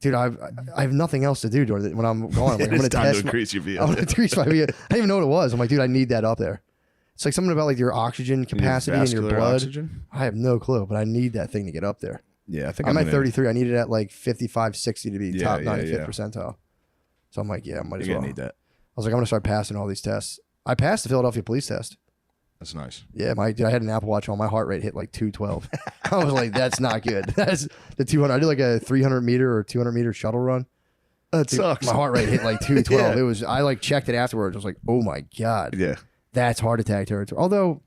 Dude, I have nothing else to do when I'm going. Like, I'm It's gonna time test to increase your VO2. I'm gonna increase my VO2. I didn't even know what it was. I'm like, dude, I need that up there. It's like something about like your oxygen capacity in your vascular blood. oxygen? I have no clue, but I need that thing to get up there. Yeah, I think I'm at 33. I need it at like 55, 60 to be top 95th yeah. percentile. So I'm like, yeah, I might as You're well. gonna need that. I was like, I'm gonna start passing all these tests. I passed the Philadelphia police test. That's nice. Yeah, I had an Apple Watch on. My heart rate hit like 212. I was like, that's not good. That's the 200. I did like a 300 meter or 200 meter shuttle run. That sucks. My heart rate hit like 212. Yeah. It was. I like checked it afterwards. I was like, oh my god. Yeah. That's heart attack territory. Although,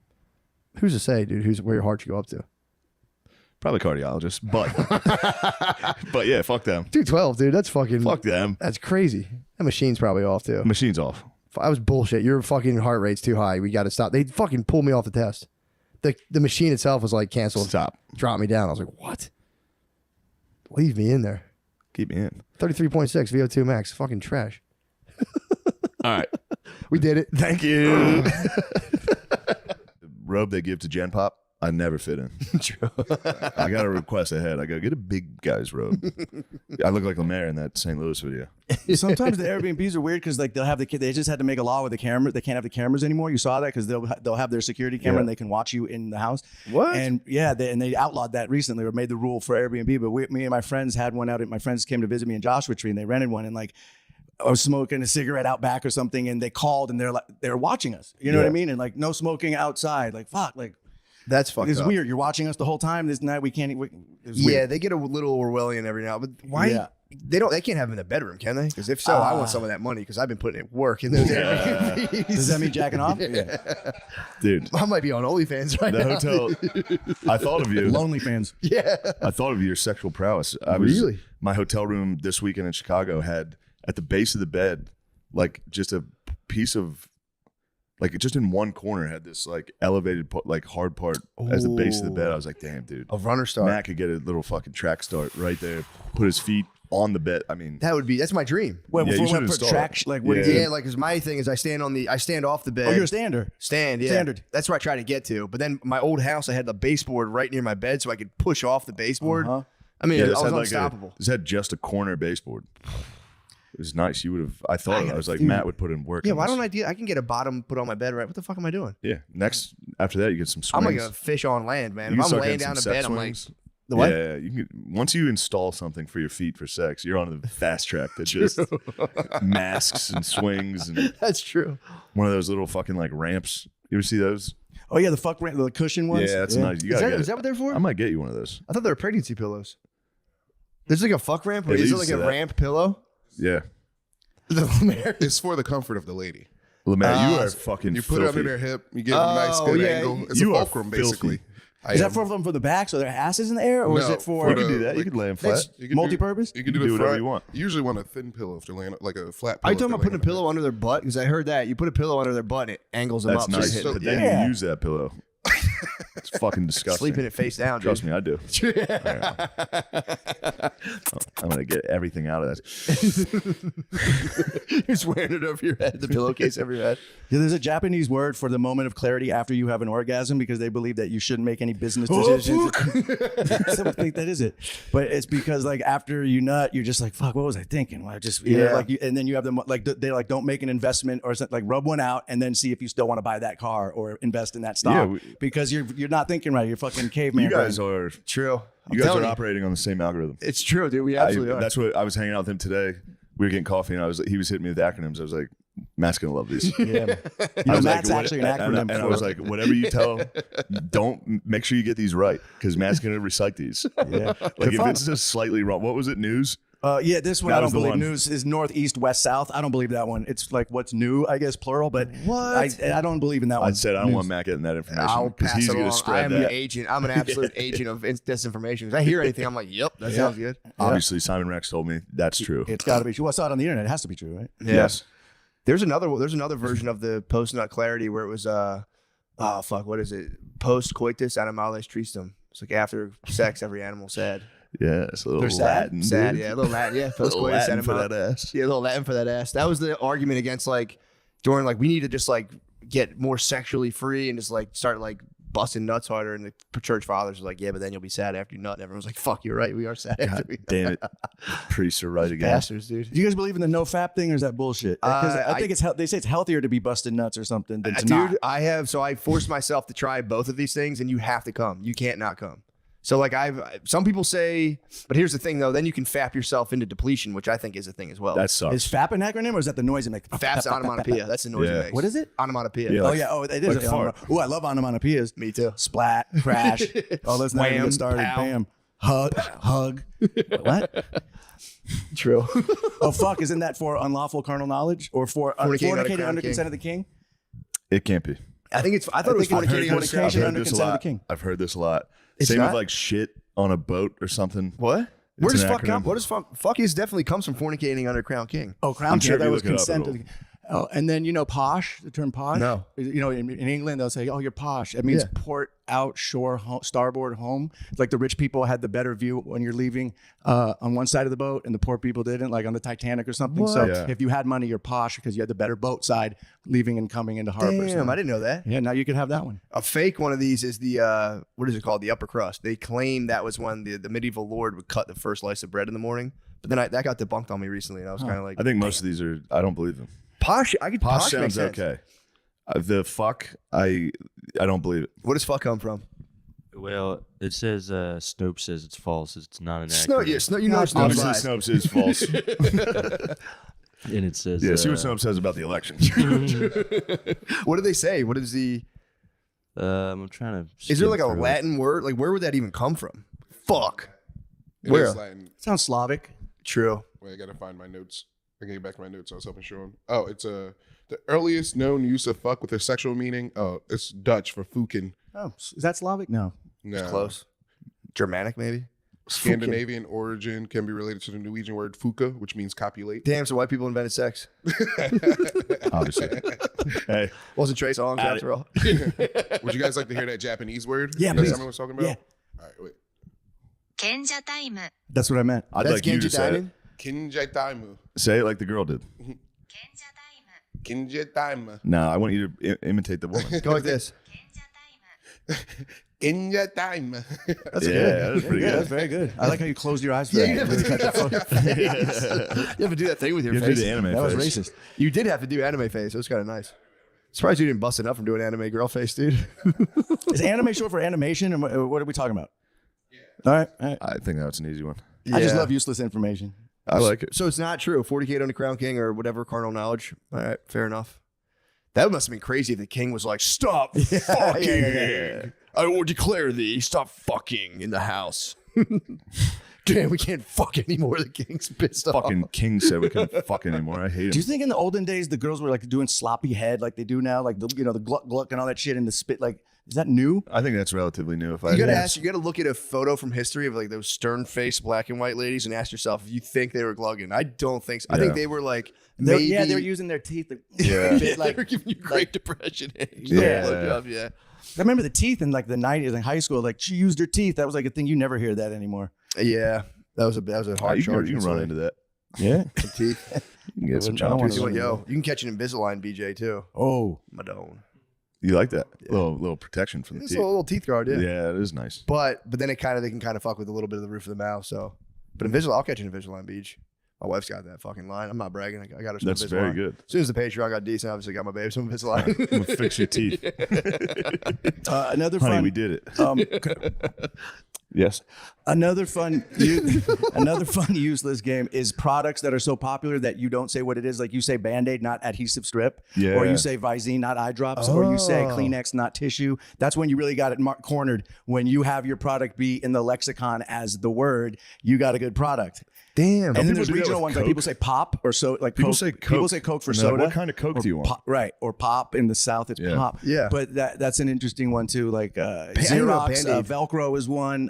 who's to say, dude? Where your heart should go up to? Probably cardiologist, but yeah, fuck them. 212, dude. That's fucking. Fuck them. That's crazy. That machine's probably off too. Machine's off. I was bullshit. Your fucking heart rate's too high. We got to stop. They fucking pulled me off the test. The machine itself was like canceled. Stop. Dropped me down. I was like, what? Leave me in there. Keep me in. 33.6 VO2 max. Fucking trash. All right. We did it. Thank you. The robe they give to Gen Pop, I never fit in. True. I got a request ahead. I go, get a big guy's robe. I look like Lemaire in that St. Louis video. Sometimes the Airbnbs are weird because like they'll have they just had to make a law with the camera. They can't have the cameras anymore. You saw that because they'll have their security camera and they can watch you in the house. What? And yeah, they outlawed that recently or made the rule for Airbnb. But me and my friends had one out. My friends came to visit me in Joshua Tree and they rented one and like I was smoking a cigarette out back or something, and they called and they're watching us. You know what I mean? And like no smoking outside. Like fuck, like That's fucked it's up. weird. You're watching us the whole time. This night we can't. It's Yeah, weird. they get a little Orwellian every now, but why? Yeah. They can't have them in the bedroom, can they? Because if so, I want some of that money because I've been putting in work in those Airbnbs. Does that mean jacking off? Dude. I might be on OnlyFans right The now. hotel. I thought of you. Lonely fans. Yeah. I thought of your sexual prowess. Really? My hotel room this weekend in Chicago had at the base of the bed, like just a piece of, like just in one corner had this like elevated like hard part as the base of the bed. I was like, damn, dude. A runner start. Matt could get a little fucking track start right there. Put his feet on the bed. I mean, That's my dream. Wait, Yeah, you before should we put install track, it. like what Yeah. do you Yeah, like, cause my thing is I stand off the bed. Oh, you're a stander. Stand, yeah. Standard. That's where I try to get to. But then my old house, I had the baseboard right near my bed so I could push off the baseboard. Uh-huh. I mean, yeah, I this was had like unstoppable. this had just a corner baseboard. It was nice. You would have. I thought I was like, dude. Matt would put in work. Yeah, in why this. don't I can get a bottom put on my bed, right? What the fuck am I doing? Yeah. Next, after that, you get some I'm swings. like a fish on land, man. You If can I'm start laying getting down in some bed, sex I'm like, swings. the what? Yeah, you can. Once you install something for your feet for sex, you're on the fast track that just masks and swings and That's true. one of those little fucking like ramps. You ever see those? Oh yeah, the cushion ones. Yeah, that's nice. You Is gotta that, get is it. that what they're for? I might get you one of those. I thought they were pregnancy pillows. There's like a fuck ramp. It Is it leads like to a that. ramp pillow? Yeah, It's for the comfort of the lady. Lemaire, you are fucking. You put it filthy. under their hip. You give them a nice Oh, good yeah, angle. It's a you are fulcrum, filthy. basically. Is that for them for the back so their ass is in the air, or is No, it for? You can do that. You can lay them flat. You can Multi-purpose? You can You do, can do it whatever flat. you want. You usually want a thin pillow if they're laying like a flat pillow. Are you if talking they're about putting a laying on pillow under their butt? Because I heard that. You put a pillow under their butt and it angles them That's up. nice. So But you then Yeah. you use that pillow. It's fucking disgusting. sleeping it face down, dude. Trust me, I do. I'm gonna get everything out of that. You're just wearing it over your head, the pillowcase over your head. Yeah, there's a Japanese word for the moment of clarity after you have an orgasm because they believe that you shouldn't make any business Oh, decisions. Some think that is it, but it's because like after you nut, you're just like, fuck, what was I thinking? Well, I just Yeah. like, and then you have them like they like don't make an investment or something, like rub one out and then see if you still want to buy that car or invest in that stock because you're not thinking right. You're fucking caveman. You guys brain. are. True. You guys are operating on the same algorithm. It's true, dude. We absolutely are. That's what I was hanging out with him today. We were getting coffee, and he was hitting me with acronyms. I was like, Matt's gonna love these. Yeah, you I know, was Matt's like, actually an acronym. and I for was like, whatever you tell, don't make sure you get these right because Matt's gonna recite these. yeah, Like if it's just slightly wrong, what was it? News? yeah, this one That I don't was the believe. one. News is northeast, west, south. I don't believe that one. It's like what's new, I guess, plural. But What? I don't believe in that one. I said I don't want Matt getting that information I'll because pass he's it gonna along. I spread am that. an agent. I'm an absolute agent of disinformation. If I hear anything, I'm like, yep, that sounds good. Obviously, Simon Rex told me that's true. It's got to be true. Well, I saw it on the internet. It has to be true, right? Yes. There's another version of the post nut clarity where it was what is it? Post coitus animales tristem. It's like after sex, every animal sad. Yeah, it's a little They're sad? Latin. Sad, dude. yeah, a little Latin, yeah. A Post little coitus Latin for animales. that ass. Yeah, a little Latin for that ass. That was the argument against like during like we need to just like get more sexually free and just like start like busting nuts harder. And the church fathers were like, yeah, but then you'll be sad after you nut. And everyone's like, fuck, you're right. We are sad after God we damn it. Priests are right again. bastards, dude. Do you guys believe in the no fap thing, or is that bullshit? 'Cause I think they say it's healthier to be busting nuts or something than to not. Dude, I forced myself to try both of these things, and you have to come. You can't not come. So like some people say, but here's the thing though, then you can fap yourself into depletion, which I think is a thing as well. That sucks. Is FAP an acronym, or is that the noise it makes? Fap's onomatopoeia. That's the noise Yeah. it makes. What is it? Onomatopoeia. Yeah, Oh like- yeah, oh it is. like fart. Oh, I love onomatopoeias. Me too. Splat, crash. Oh, let's not even Wham, get started. pow. Bam, hug. What? True. Oh fuck! Isn't that for unlawful carnal knowledge or for fornicating under consent of the king? It can't be. I thought it was I've heard fornicating on the this- crown. I've heard I've heard under this a consent of the lot. king. I've heard this a lot. It's Same not? with like shit on a boat or something. What? Where It's does an fuck come? acronym. What does fuck is definitely comes from fornicating under crown king. Oh, crown I'm king. sure if That you was look it up, consent. it'll- Oh, and then posh. The term posh. No. You know, in England they'll say, "Oh, you're posh." It means Yeah. port out shore starboard home. It's like the rich people had the better view when you're leaving on one side of the boat, and the poor people didn't, like on the Titanic or something. So Yeah. if you had money, you're posh because you had the better boat side, leaving and coming into harbor. Damn, I didn't know that. Yeah, now you could have that one. A fake one of these is the what is it called? The upper crust. They claim that was when the medieval lord would cut the first slice of bread in the morning. But then that got debunked on me recently, and I was kind of like, I think most of these are. I don't believe them. posh. Posh Posh makes sounds sense. okay. The fuck, I don't believe it. Where does fuck come from? Well, it says Snopes says it's false. It's not an Snow, acronym. yeah, Snow. You know, Obviously, Snow's lies. Snopes is false. And it says, Yeah, see what Snopes says about the election. What do they say? What is the? I'm trying to. Is there like a skim through it. Latin word? Like, where would that even come from? Fuck. It Where? is Latin. Sounds Slavic. True. Wait, I gotta find my notes. I can get back to my notes. I was helping show him. Oh, it's the earliest known use of fuck with a sexual meaning. Oh, it's Dutch for fuken. Oh, is that Slavic? No. No. It's close. Germanic, maybe. Scandinavian origin can be related to the Norwegian word fuka, which means copulate. Damn, so white people invented sex. Obviously. Hey, Wasn't Trey Songz after all. Would you guys like to hear that Japanese word? Yeah, that please. someone was talking about? Yeah. All right, wait. 賢者タイム That's what I meant. I'd That's like you to Genji say it. Diamond? Kinjai taimu. Say it like the girl did. 賢者タイム Kinjai taimu. No, I want you to imitate the woman. Go like this. 賢者タイム Kinjai taimu. That's yeah, good. that was pretty Yeah, good. that's very good. I like how you closed your eyes for Yeah, that. you have to do that. You have to do that thing with your You have to face. do the anime That was face. racist. You did have to do anime face. It was kind of nice. Surprised you didn't bust it up from doing anime girl face, dude. Is anime short for animation? And what are we talking about? All right. All right. I think that's an easy one. I just Yeah. love useless information. I like it. So it's not true. 40K on the Crown King or whatever, carnal knowledge. All right, fair enough. That must have been crazy if the king was like, stop fucking. yeah. I will declare thee, stop fucking in the house. Damn, we can't fuck anymore. The king's pissed off. Fucking King said we couldn't fuck anymore. I hate Do you him. think in the olden days the girls were like doing sloppy head like they do now, like the the gluck gluck and all that shit and the spit? Like, is that new? I think that's relatively new. If I You gotta had- ask. You gotta look at a photo from history of like those stern-faced black and white ladies and ask yourself if you think they were glugging. I don't think so. I think Yeah. they were like They were- maybe. yeah, they were using their teeth. Like, Yeah. they like, were giving you Great Depression age. Yeah. Blowjob, yeah. I remember the teeth in like the 90s in high school. Like she used her teeth. That was like a thing. You never hear that anymore. Yeah, that was a hard you charge. can run into that. Yeah. some teeth. You can get some I don't wanna choppers. You, run yo, you can catch an Invisalign, BJ too. Oh. Madone. You like that little protection from the It's a teeth? little teeth guard, yeah. Yeah, it is nice. But then they can kind of fuck with a little bit of the roof of the mouth. So, but Invisalign, I'll catch an Invisalign, Beach. My wife's got that fucking line. I'm not bragging. I got her some That's Invisalign. very good. As soon as the Patreon got decent, obviously got my babe some Invisalign. I'm gonna fix your teeth, Another honey. fun. We did it. Um, Yes. Another fun useless game is products that are so popular that you don't say what it is. Like you say Band-Aid, not adhesive strip. Yeah. Or you say Visine, not eye drops. Or you say Oh. Kleenex, not tissue. That's when you really got it cornered. When you have your product be in the lexicon as the word, you got a good product. Damn. And then people there's do that regional with ones like Coke? people say pop or so like People Coke. say Coke. People say Coke for And they're like, soda. what kind of Coke or do you want? Pop, right. Or pop in the South, it's Yeah. pop. Yeah. But that's an interesting one too. Like I didn't know Xerox, Band-Aid. Velcro is one.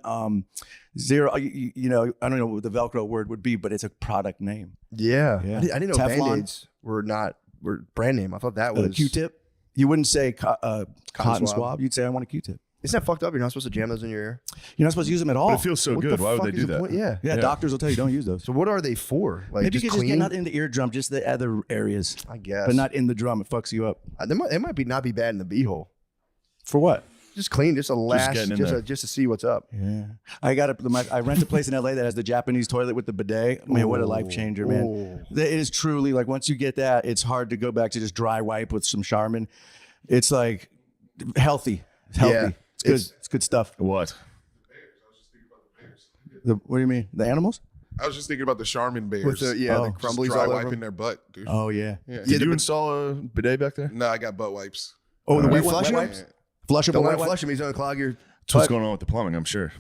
Zero, you know, I don't know what the Velcro word would be, but it's a product name. Yeah. Yeah. I didn't know Teflon. Band-Aids were brand name. I thought that was Q-tip. You wouldn't say cotton swab. swab. You'd say I want a Q-tip. Isn't that fucked up? You're not supposed to jam those in your ear. You're not supposed to use them at all. But it feels so What good. the Why would fuck they is do the that? point? Yeah. yeah, Yeah. doctors will tell you don't use those. So what are they for? Like Maybe you just could just clean? get not in the eardrum, just the other areas, I guess. but not in the drum. It fucks you up. It might be not be bad in the beehole. For what? Just clean, just a last, getting in there. just to see what's up. Yeah, I rent a place in LA that has the Japanese toilet with the bidet. Man, what a life changer, man! Ooh. It is truly like once you get that, it's hard to go back to just dry wipe with some Charmin. It's like healthy. It's healthy. Yeah. It's good. It's- It's good stuff. What? What do you mean? The animals? I was just thinking about the Charmin bears. With the the Just crumblies dry all over wiping them. their butt, dude. Oh yeah. Yeah. Did you install a bidet back there? No, I got butt wipes. Oh, the You wet flush wet it? wipes. Flushable Don't let wet it wipes. flush them. He's gonna clog your. That's what's going on with the plumbing, I'm sure.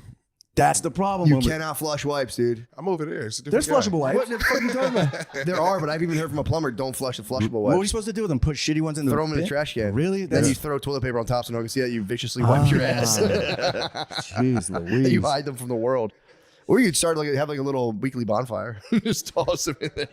That's the problem. You with it. cannot flush wipes, dude. I'm over there. It's a There's different guy. flushable wipes. What the fuck are you talking about? There are, but I've even heard from a plumber, don't flush the flushable What are we wipes. supposed to do with them? Put shitty ones in the Throw them in the bin? trash can. Really? Then That's you throw toilet paper on top so no one can see that you viciously wipe your ass. Jeez And Louise. you hide them from the world. Or you could start have a little weekly bonfire. Just toss them in there.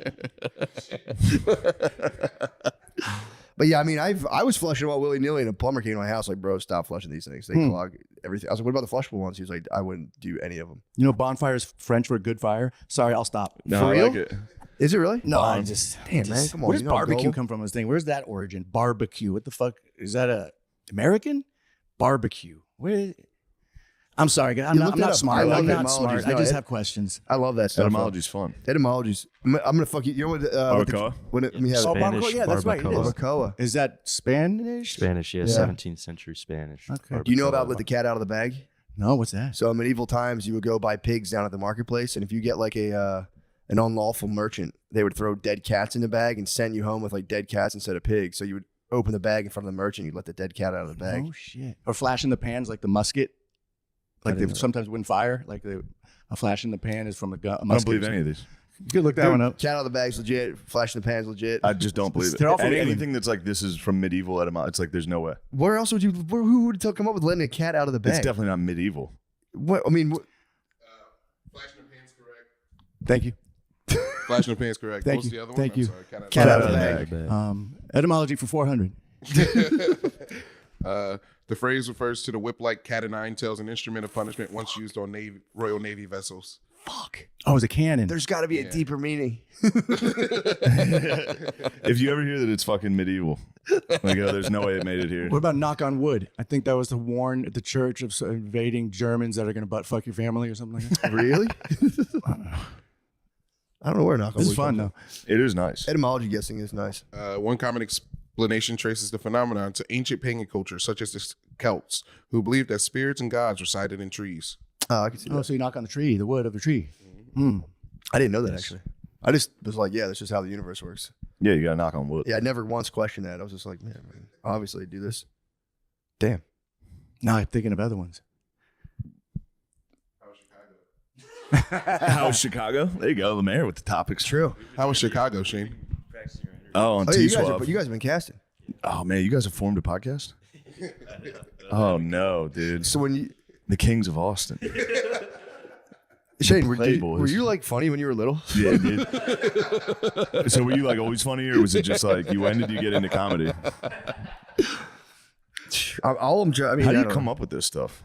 But yeah, I mean, I was flushing them all willy nilly, and a plumber came to my house like, bro, stop flushing these things. They clog everything. I was like, what about the flushable ones? He was like, I wouldn't do any of them. You know, bonfire is French for good fire. Sorry, I'll stop. No, For I real? like it. Is it really? No, I just Damn, man, come on, Where does you know barbecue gold? come from? This thing. Where's that origin? Barbecue. What the fuck is that? A American barbecue? Where? I'm sorry, guys. I'm look that not up. smart. I love I'm not etymologies. smart. I No, just it- have questions. I love that stuff. Etymology's fun. Etymologies. I'm gonna fuck you. You know what? Barbacoa? Let me have Oh, it. Spanish barbacoa. Yeah, that's right. It barbacoa. is. Barbacoa. Is that Spanish? Spanish, yeah, Yeah. 17th century Spanish. Okay. Do you know Barbacoa. about let the cat out of the bag? No, what's that? So in medieval times, you would go buy pigs down at the marketplace, and if you get like a an unlawful merchant, they would throw dead cats in the bag and send you home with like dead cats instead of pigs. So you would open the bag in front of the merchant, you'd let the dead cat out of the bag. Oh shit! Or flash in the pans like the musket, like they sometimes wouldn't fire. Like a flash in the pan is from a gun. I don't believe any of these. You could look that one up. Cat out of the bag's legit. Flash in the pan's legit. I just don't believe it. They're all from Anything that's like this is from medieval etymology. It's like there's no way. Where else would you? Who would come up with letting a cat out of the bag? It's definitely not medieval. What I mean. Flash in the pan's correct. Thank you. Flash in the pan's correct. Thank What's you. the other Thank one? you. I'm sorry, Cat out of the bag. Etymology for 400. The phrase refers to the whip-like cat o' nine tails, an instrument of punishment once used on Royal Navy vessels. Fuck. Oh, it's a cannon. There's got to be a deeper meaning. If you ever hear that it's fucking medieval, like, oh, there's no way it made it here. What about knock on wood? I think that was to warn the church of invading Germans that are going to butt fuck your family or something like that. Really? I don't know where knock on This wood is fun comes though. It is nice. from. Etymology guessing is nice. One common explanation traces the phenomenon to ancient pagan cultures, such as the Celts, who believed that spirits and gods resided in trees. Oh, I can see that. Oh, so you knock on the tree, the wood of the tree. I didn't know that actually. I just was like, yeah, that's just how the universe works. Yeah, you gotta knock on wood. Yeah, I never once questioned that. I was just like, man, obviously do this. Damn. Now I'm thinking of other ones. How was Chicago? There you go, the mayor with the topics. True. How was Chicago, Shane? Oh, on Oh, yeah, you T-Swab. guys have been casting. Oh man, you guys have formed a podcast? Oh no, dude. So when you, The Kings of Austin. Shane, were Playboys. you like funny when you were little? Yeah, dude. So were you like always funny, or was it just like when did you get into comedy? All I'm trying. I mean, How do I you don't come know. up with this stuff?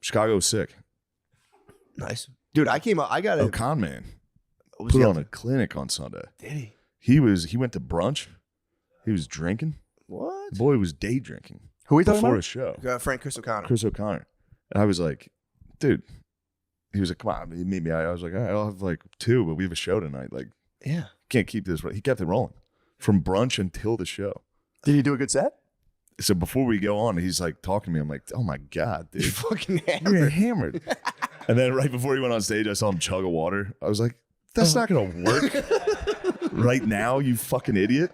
Chicago's sick. Nice, dude. I came up. I got Oh, a. con man Was put he on up a clinic on Sunday. Did he? He went to brunch. He was drinking. What? The boy was day drinking Who are we talking before about? a show. Frank Chris O'Connor. Chris O'Connor. And I was like, dude. He was like, come on, meet me. I was like, all right, I'll have like 2, but we have a show tonight. Like, Yeah. can't keep this. He kept it rolling from brunch until the show. Did he do a good set? So before we go on, he's like talking to me. I'm like, oh my God, dude. Fucking You're hammered. And then right before he went on stage, I saw him chug a water. I was like, that's not going to work right now, you fucking idiot.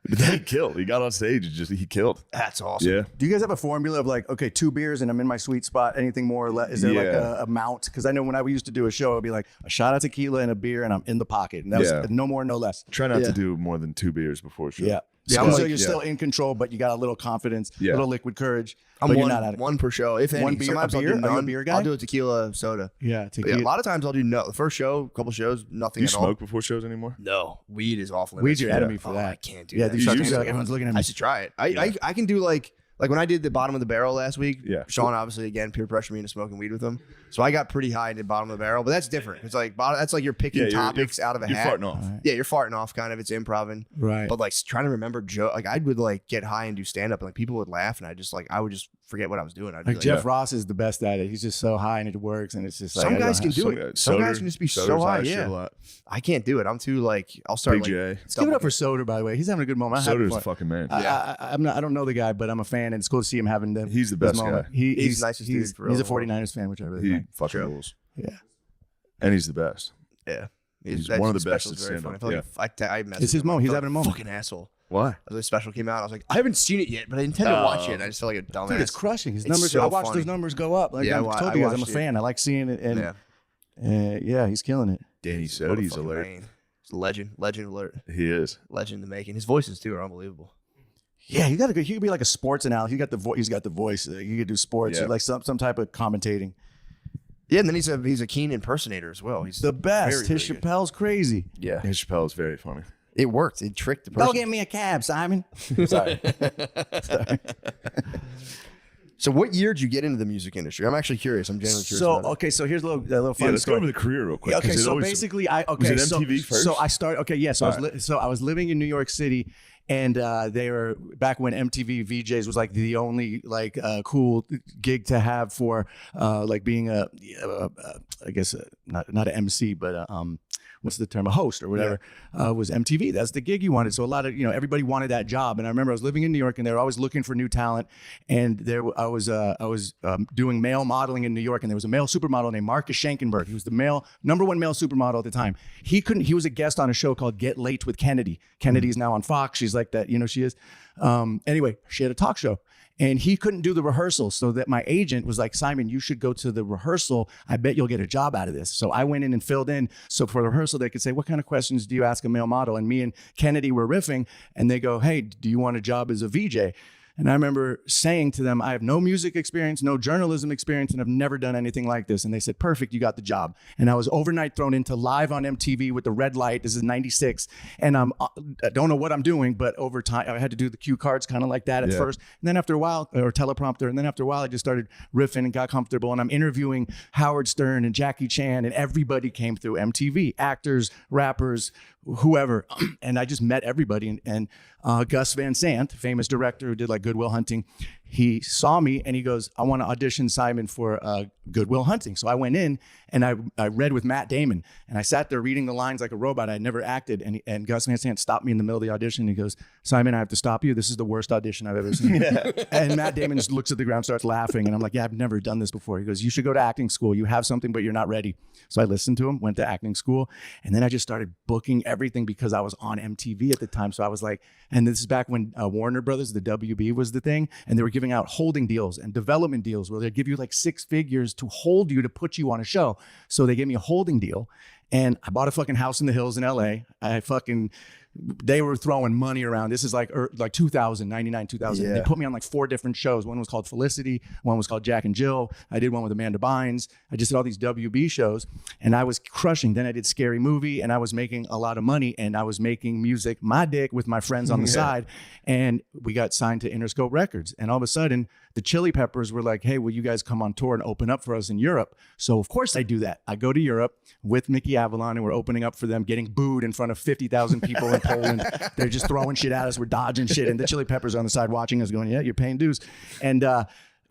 But then he killed. He got on stage and he killed. That's awesome. Yeah. Do you guys have a formula of like, okay, 2 beers and I'm in my sweet spot? Anything more or less? Is there like Yeah. a amount? Because I know when I used to do a show, it'd be like a shot of tequila and a beer and I'm in the pocket. And that Yeah. was no more, no less. Try not Yeah. to do more than 2 beers before a show. Yeah. Yeah, So, I'm so like- you're still in control, but you got a little confidence, a Yeah. little liquid courage. I'm but one, you're not at it. one per show, if any. One beer- Sometimes a I'll do beer? Are you a none. beer guy? I'll do a tequila soda. Yeah, But tequila. yeah, a lot of times I'll do no. The first show, couple shows, nothing Do you at all. smoke before shows anymore? No, weed is off limits. Weed's your enemy for Oh, that. I can't do Yeah, that. these You suckers use are it? like, everyone's looking at me. I should try it. I can do like when I did the bottom of the barrel last week. Yeah. Sean obviously again peer pressured me into smoking weed with him, so I got pretty high into bottom of the barrel. But that's different. It's like that's like you're picking Yeah, topics out of a You're hat. farting off. Yeah, you're farting off kind of. It's improv. Right. But like trying to remember joke, like I would like get high and do stand up, and like people would laugh, and I would just forget what I was doing. I'd be Like Jeff Ross is the best at it. He's just so high and it works, and it's just like Some I guys don't can have- do it. Some guys can just be so high. Yeah, I can't do it. I'm too like I'll start Big like J. Let's give it up for Soder, by the way. He's having a good moment. I'm having Soder's fun. a fucking man. I don't know the guy, but I'm a fan, and it's cool to see him having the. He's the his best moment. guy. He's the nicest dude he's, for he's a real. 49ers fan, which I really He like. fucking rules. Yeah. And he's the best. Yeah, He's that one of the special best is at very stand-up. funny. I feel like I messaged It's his him. moment. I He's felt having a like moment. Fucking asshole. Why? The special came out. I was like, I haven't seen it yet, but I intend to watch it. And I just feel like a dumbass. Dude, it's crushing. His It's numbers. so I watched funny. those numbers go up. Like Yeah, I told I you guys, I'm a watched it. fan. I like seeing it, and Yeah, yeah, he's killing it. Danny Sody's Motherfucking alert. man. He's a legend alert, He is. legend in the making. His voices too are unbelievable. Yeah, he could be like a sports analyst. He got the voice. He's got the voice. He could do sports, Yeah. like some type of commentating. Yeah, and then he's a keen impersonator as well. He's The best. very, His very good. Chappelle's crazy. Yeah, His Chappelle is very funny. it worked. It tricked the person. Go get me a cab, Simon. Sorry. So, what year did you get into the music industry? I'm actually curious. I'm genuinely curious. So about it. okay, so here's a little fun Yeah, let's go story. over the career real quick. Yeah, okay, 'cause it so always- basically, was it MTV first? So I started. Okay, yeah. So I was living in New York City, and they were back when MTV VJs was like the only like cool gig to have for like being I guess not an MC, but what's the term, a host or whatever, was MTV. That's the gig you wanted. So a lot of, everybody wanted that job. And I remember I was living in New York and they were always looking for new talent. And I was doing male modeling in New York, and there was a male supermodel named Marcus Schenkenberg. He was the #1 male supermodel at the time. He was a guest on a show called Get Late with Kennedy. Kennedy's now on Fox. She's like that, she is. Anyway, she had a talk show. And he couldn't do the rehearsal, so that my agent was like, Simon, you should go to the rehearsal. I bet you'll get a job out of this. So I went in and filled in. So for the rehearsal, they could say, what kind of questions do you ask a male model? And me and Kennedy were riffing, and they go, hey, do you want a job as a VJ? And I remember saying to them, I have no music experience, no journalism experience, and I've never done anything like this. And they said, perfect, you got the job. And I was overnight thrown into live on MTV with the red light. This is 96. And I don't know what I'm doing, but over time, I had to do the cue cards kind of like that at first. And then after a while, or teleprompter, and then after a while, I just started riffing and got comfortable. And I'm interviewing Howard Stern and Jackie Chan, and everybody came through MTV, actors, rappers, whoever. And I just met everybody. And Gus Van Sant, famous director who did like Good Will Hunting, he saw me and he goes, I want to audition Simon for Good Will Hunting. So I went in and I read with Matt Damon, and I sat there reading the lines like a robot. I had never acted. And Gus Van Sant stopped me in the middle of the audition. He goes, Simon, I have to stop you. This is the worst audition I've ever seen. And Matt Damon just looks at the ground, starts laughing. And I'm like, yeah, I've never done this before. He goes, you should go to acting school. You have something, but you're not ready. So I listened to him, went to acting school. And then I just started booking everything because I was on MTV at the time. So I was like, and this is back when Warner Brothers, the WB was the thing. And they were giving out holding deals and development deals where they'd give you like 6 figures to hold you to put you on a show. So they gave me a holding deal, and I bought a fucking house in the hills in LA. They were throwing money around. This is like 2000, 99, 2000. Yeah. They put me on like 4 different shows. One was called Felicity. One was called Jack and Jill. I did one with Amanda Bynes. I just did all these WB shows, and I was crushing. Then I did Scary Movie, and I was making a lot of money, and I was making music, my dick, with my friends on the side. And we got signed to Interscope Records. And all of a sudden, the Chili Peppers were like, hey, will you guys come on tour and open up for us in Europe? So of course I do that. I go to Europe with Mickey Avalon, and we're opening up for them, getting booed in front of 50,000 people in Poland. They're just throwing shit at us. We're dodging shit. And the Chili Peppers are on the side watching us going, yeah, you're paying dues. And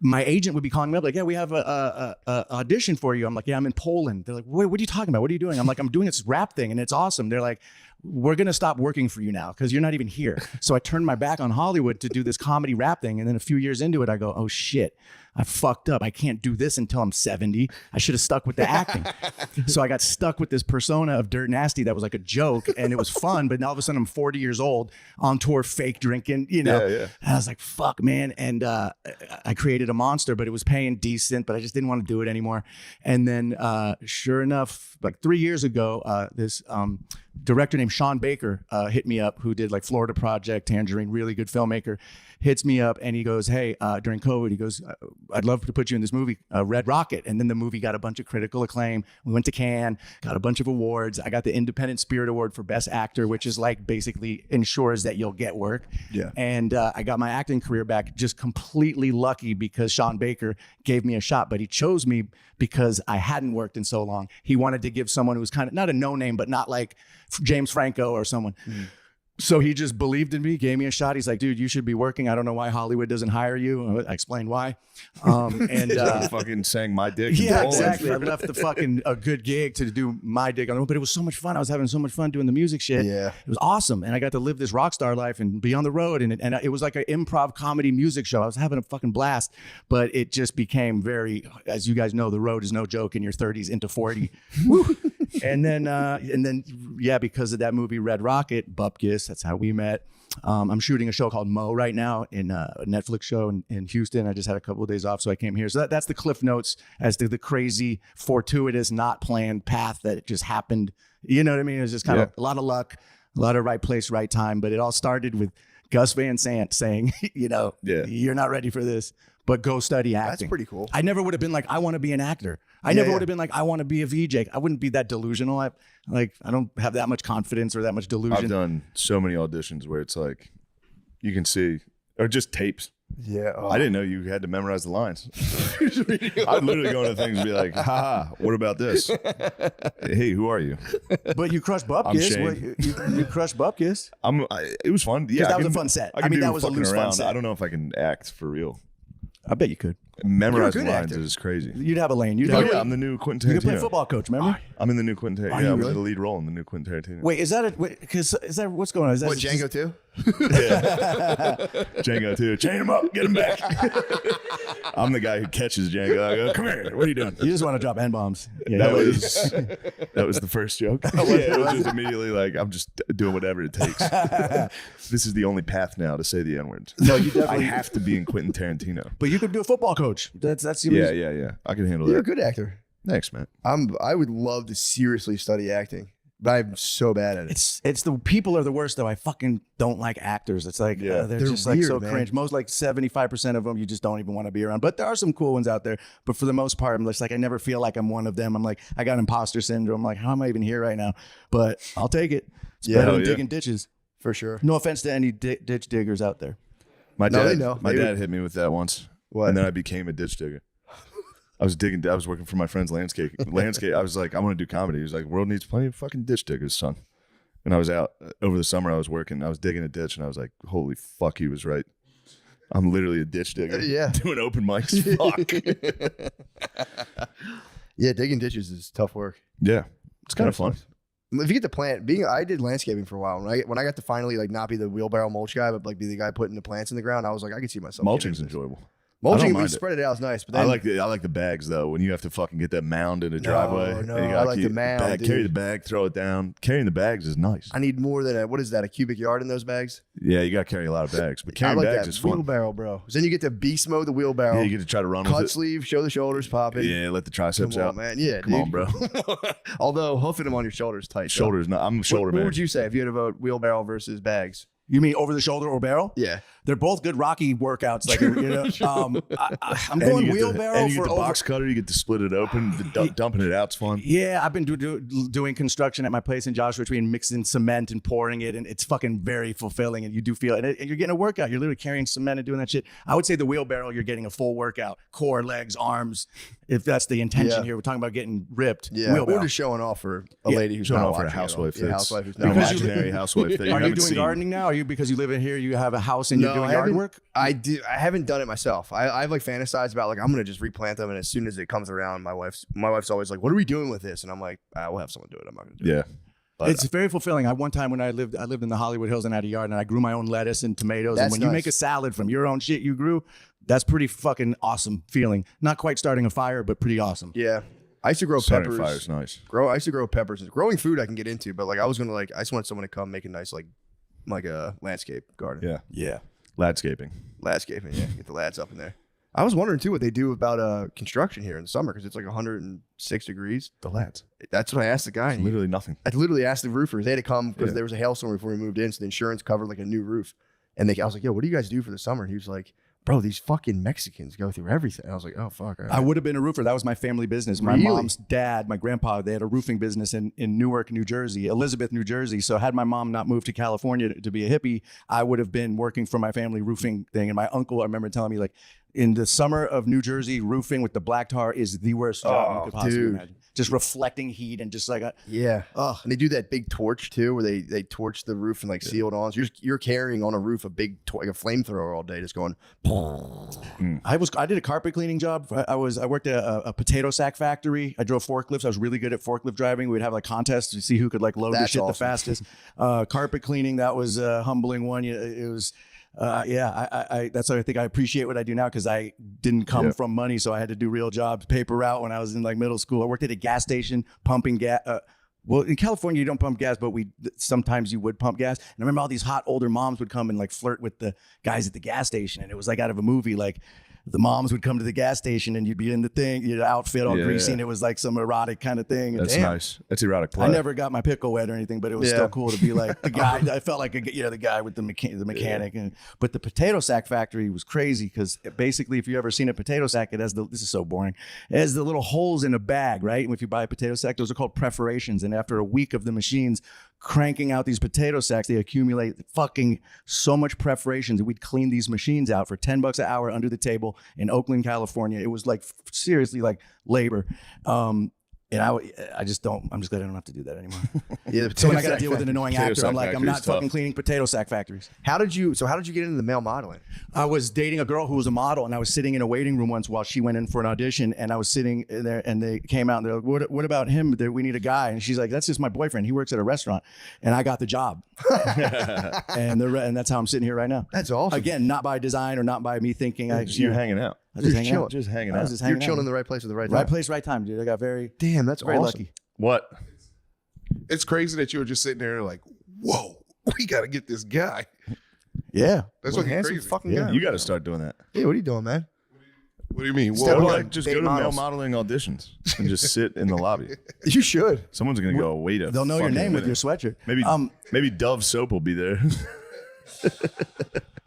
my agent would be calling me up like, yeah, we have a audition for you. I'm like, yeah, I'm in Poland. They're like, what are you talking about? What are you doing? I'm like, I'm doing this rap thing and it's awesome. They're like, we're going to stop working for you now because you're not even here. So I turned my back on Hollywood to do this comedy rap thing. And then a few years into it, I go, oh shit, I fucked up. I can't do this until I'm 70. I should have stuck with the acting. So I got stuck with this persona of Dirt Nasty that was like a joke, and it was fun. But now all of a sudden I'm 40 years old, on tour, fake drinking, And I was like, fuck, man. And I created a monster, but it was paying decent, but I just didn't want to do it anymore. And then sure enough, like 3 years ago, this director named Sean Baker hit me up, who did like Florida Project, Tangerine, really good filmmaker, hits me up and he goes, hey, during COVID, he goes, I'd love to put you in this movie, Red Rocket. And then the movie got a bunch of critical acclaim. We went to Cannes, got a bunch of awards. I got the Independent Spirit Award for Best Actor, which is like basically ensures that you'll get work. Yeah. And I got my acting career back just completely lucky because Sean Baker gave me a shot, but he chose me because I hadn't worked in so long. He wanted to give someone who was kind of not a no-name, but not like James Franco or someone. So he just believed in me, gave me a shot. He's like, dude, you should be working. I don't know why Hollywood doesn't hire you. I explained why. Fucking sang my dick. Yeah, exactly. I left the fucking a good gig to do my dick on the, but it was so much fun. I was having so much fun doing the music shit. Yeah, it was awesome, and I got to live this rock star life and be on the road. And it was like an improv comedy music show. I was having a fucking blast, but it just became very, as you guys know, the road is no joke in your 30s into 40. And then, because of that movie Red Rocket, Bupkis, that's how we met. I'm shooting a show called Mo right now in a Netflix show in Houston. I just had a couple of days off, so I came here. So that's the cliff notes as to the crazy, fortuitous, not planned path that just happened. You know what I mean? It was just kind of a lot of luck, a lot of right place, right time. But it all started with Gus Van Sant saying, you're not ready for this, but go study acting. That's pretty cool. I never would have been like, I want to be an actor. I never would have been like, I want to be a VJ. I wouldn't be that delusional. I don't have that much confidence or that much delusion. I've done so many auditions where it's like, you can see, or just tapes. Yeah. I didn't know you had to memorize the lines. I'd literally go into things and be like, ha, what about this? Hey, who are you? But you crushed Bupkis. You crushed Bupkis. It was fun. Yeah, that was a fun set. I mean, that was a loose fun set. I don't know if I can act for real. I bet you could. Memorizing good lines actor. is crazy. You'd have a lane. Oh yeah, I'm the new Quentin You Tarantino. can play football coach, remember? I'm in the new Quentin Tarantino. you Yeah, I'm really? the lead role in the new Quentin Tarantino. Wait, is that what's going on? Is that What, Django too? Django too. Chain him up, get him back. I'm the guy who catches Django. I go, come here. What are you doing? You just want to drop N-bombs. Yeah, That was the first joke. Yeah, it was just immediately like, I'm just doing whatever it takes. This is the only path now to say the N-word. No, you definitely. I have to be in Quentin Tarantino. But you could do a football coach. That's Yeah. I can handle You're a that. good actor. Thanks, man. I would love to seriously study acting, but I'm so bad at it. It's the people are the worst though. I fucking don't like actors. It's like they're just like weird, so man. cringe. Most like 75% of them you just don't even want to be around. But there are some cool ones out there. But for the most part, I'm just like I never feel like I'm one of them. I'm like I got imposter syndrome. I'm like how am I even here right now? But I'll take it. It's better hell than yeah. digging ditches. For sure. No offense to any ditch diggers out there. My No, dad, they know. my They dad would- hit me with that once. What? And then I became a ditch digger. I was working for my friend's landscape. I was like, I want to do comedy. He was like, world needs plenty of fucking ditch diggers, son. And I was out over the summer. I was working. I was digging a ditch, and I was like, holy fuck, he was right. I'm literally a ditch digger. Yeah. Doing open mics. Fuck. Yeah, digging ditches is tough work. Yeah. It's kind of fun. If you get the plant, I did landscaping for a while. When I got to finally like not be the wheelbarrow mulch guy, but like be the guy putting the plants in the ground, I was like, I could see myself. Mulching's getting into this. enjoyable. Mulching, don't when you mind it. spread it out is nice, but I then like the bags though. When you have to fucking get that mound in a driveway, no, and you I gotta like keep the mound, bag, dude. carry the bag, throw it down. Carrying the bags is nice. I need more than what is that? A cubic yard in those bags? Yeah, you gotta carry a lot of bags, but I carrying like bags that is fun. wheelbarrow, bro. 'Cause then you get to beast mode the wheelbarrow. Yeah, you get to try to run cut with it. sleeve, show the shoulders popping. Yeah, let the triceps Come on, out. man. Yeah, Come on, dude. bro. Although hoofing them on your shoulders tight. though. Shoulders, no, I'm a shoulder What man. would you say if you had to vote wheelbarrow versus bags? You mean over the shoulder or barrel? Yeah. They're both good Rocky workouts. Like I'm And going you get wheelbarrow and you for get the over. box cutter. You get to split it open. Dumping it out's fun. Yeah, I've been doing construction at my place in Joshua Tree and mixing cement and pouring it, and it's fucking very fulfilling. And you do feel it, and you're getting a workout. You're literally carrying cement and doing that shit. I would say the wheelbarrow, you're getting a full workout: core, legs, arms. If that's the intention Yeah. here, we're talking about getting ripped. Yeah. Wheelbarrow. Or just showing off for a Yeah, lady who's Showing not off for a watching at all. housewife. Yeah, that's housewife who's an not watching. imaginary housewife that you Are you haven't doing seen. gardening now? Are you because you live in here? You have a house and you're doing I yard haven't- work. I do. I haven't done it myself. I've like fantasized about like I'm gonna just replant them, and as soon as it comes around, my wife's always like, "What are we doing with this?" And I'm like, "We'll have someone do it. I'm not gonna do it." Yeah, But It's very fulfilling. One time when I lived in the Hollywood Hills and had a yard, and I grew my own lettuce and tomatoes. That's and when you nice. make a salad from your own shit you grew, that's pretty fucking awesome feeling. Not quite starting a fire, but pretty awesome. yeah, I used to grow starting peppers. fire's nice. I used to grow peppers. Growing food I can get into, but like I was gonna I just wanted someone to come make a nice like a landscape garden. Yeah, Yeah. landscaping. Landscaping. Yeah, get the lads up in there. I was wondering too what they do about construction here in the summer because it's like 106 degrees. The lads. That's what I asked the guy. and he- Literally nothing. I literally asked the roofers. They had to come because Yeah. there was a hailstorm before we moved in, so the insurance covered like a new roof. And I was like, "Yo, what do you guys do for the summer?" And he was like, "Bro, these fucking Mexicans go through everything." And I was like, "Oh fuck." all right." I would have been a roofer. That was my family business. My Really? mom's dad, my grandpa, they had a roofing business in Newark, New Jersey, Elizabeth, New Jersey. So had my mom not moved to California to be a hippie, I would have been working for my family roofing thing. And my uncle, I remember telling me like, in the summer of New Jersey, roofing with the black tar is the worst job you could possibly dude. imagine. Just reflecting heat and just like, Yeah. ugh. And they do that big torch too, where they torch the roof and like seal it on. So you're carrying on a roof a big like a flamethrower all day, just going. I did a carpet cleaning job. I worked at a potato sack factory. I drove forklifts. I was really good at forklift driving. We'd have like contests to see who could like load the That's shit the awesome. fastest. Carpet cleaning, that was a humbling one. It was. That's why I think I appreciate what I do now because I didn't come from money, so I had to do real jobs. Paper route when I was in like middle school. I worked at a gas station pumping gas. Well, in California you don't pump gas, but sometimes you would pump gas. And I remember all these hot older moms would come and like flirt with the guys at the gas station, and it was like out of a movie. Like the moms would come to the gas station, and you'd be in the thing, your outfit all greasy, and it was like some erotic kind of thing. And That's damn, nice. That's erotic play. I never got my pickle wet or anything, but it was Yeah. still cool to be like the guy. I felt like the guy with the mechanic. But the potato sack factory was crazy because basically, if you ever seen a potato sack, it has this is so boring. It has the little holes in a bag, right? And if you buy a potato sack, those are called perforations. And after a week of the machines cranking out these potato sacks, they accumulate fucking so much perforations. And we'd clean these machines out for $10 an hour under the table in Oakland, California. It was like seriously like labor. And I just don't. I'm just glad I don't have to do that anymore. Yeah, So when I got to deal with an annoying Potato actor, sack I'm like, I'm factory's not fucking tough. cleaning potato sack factories. How did you get into the male modeling? I was dating a girl who was a model, and I was sitting in a waiting room once while she went in for an audition, and I was sitting in there, and they came out, and they're like, what about him? We need a guy. And she's like, that's just my boyfriend. He works at a restaurant, and I got the job. and that's how I'm sitting here right now. That's awesome. Again, not by design or not by me thinking. Just you hanging out. I was just You're hanging chilling. out. Just hanging I was out. just You're hanging chilling out. in the right place at the right time. Right place, right time, dude. I got very Damn, that's very awesome. lucky. What? It's crazy that you were just sitting there like, whoa, we got to get this guy. Yeah. That's What a fucking handsome crazy. fucking Yeah, guy. you got to start doing that. Yeah, what are you doing, man? What do you mean? Step Whoa, up. Like, just date go to models. male modeling auditions and just sit in the lobby. You should. Someone's gonna go, wait a They'll know your fucking name with minute. your sweatshirt. Maybe maybe Dove soap will be there.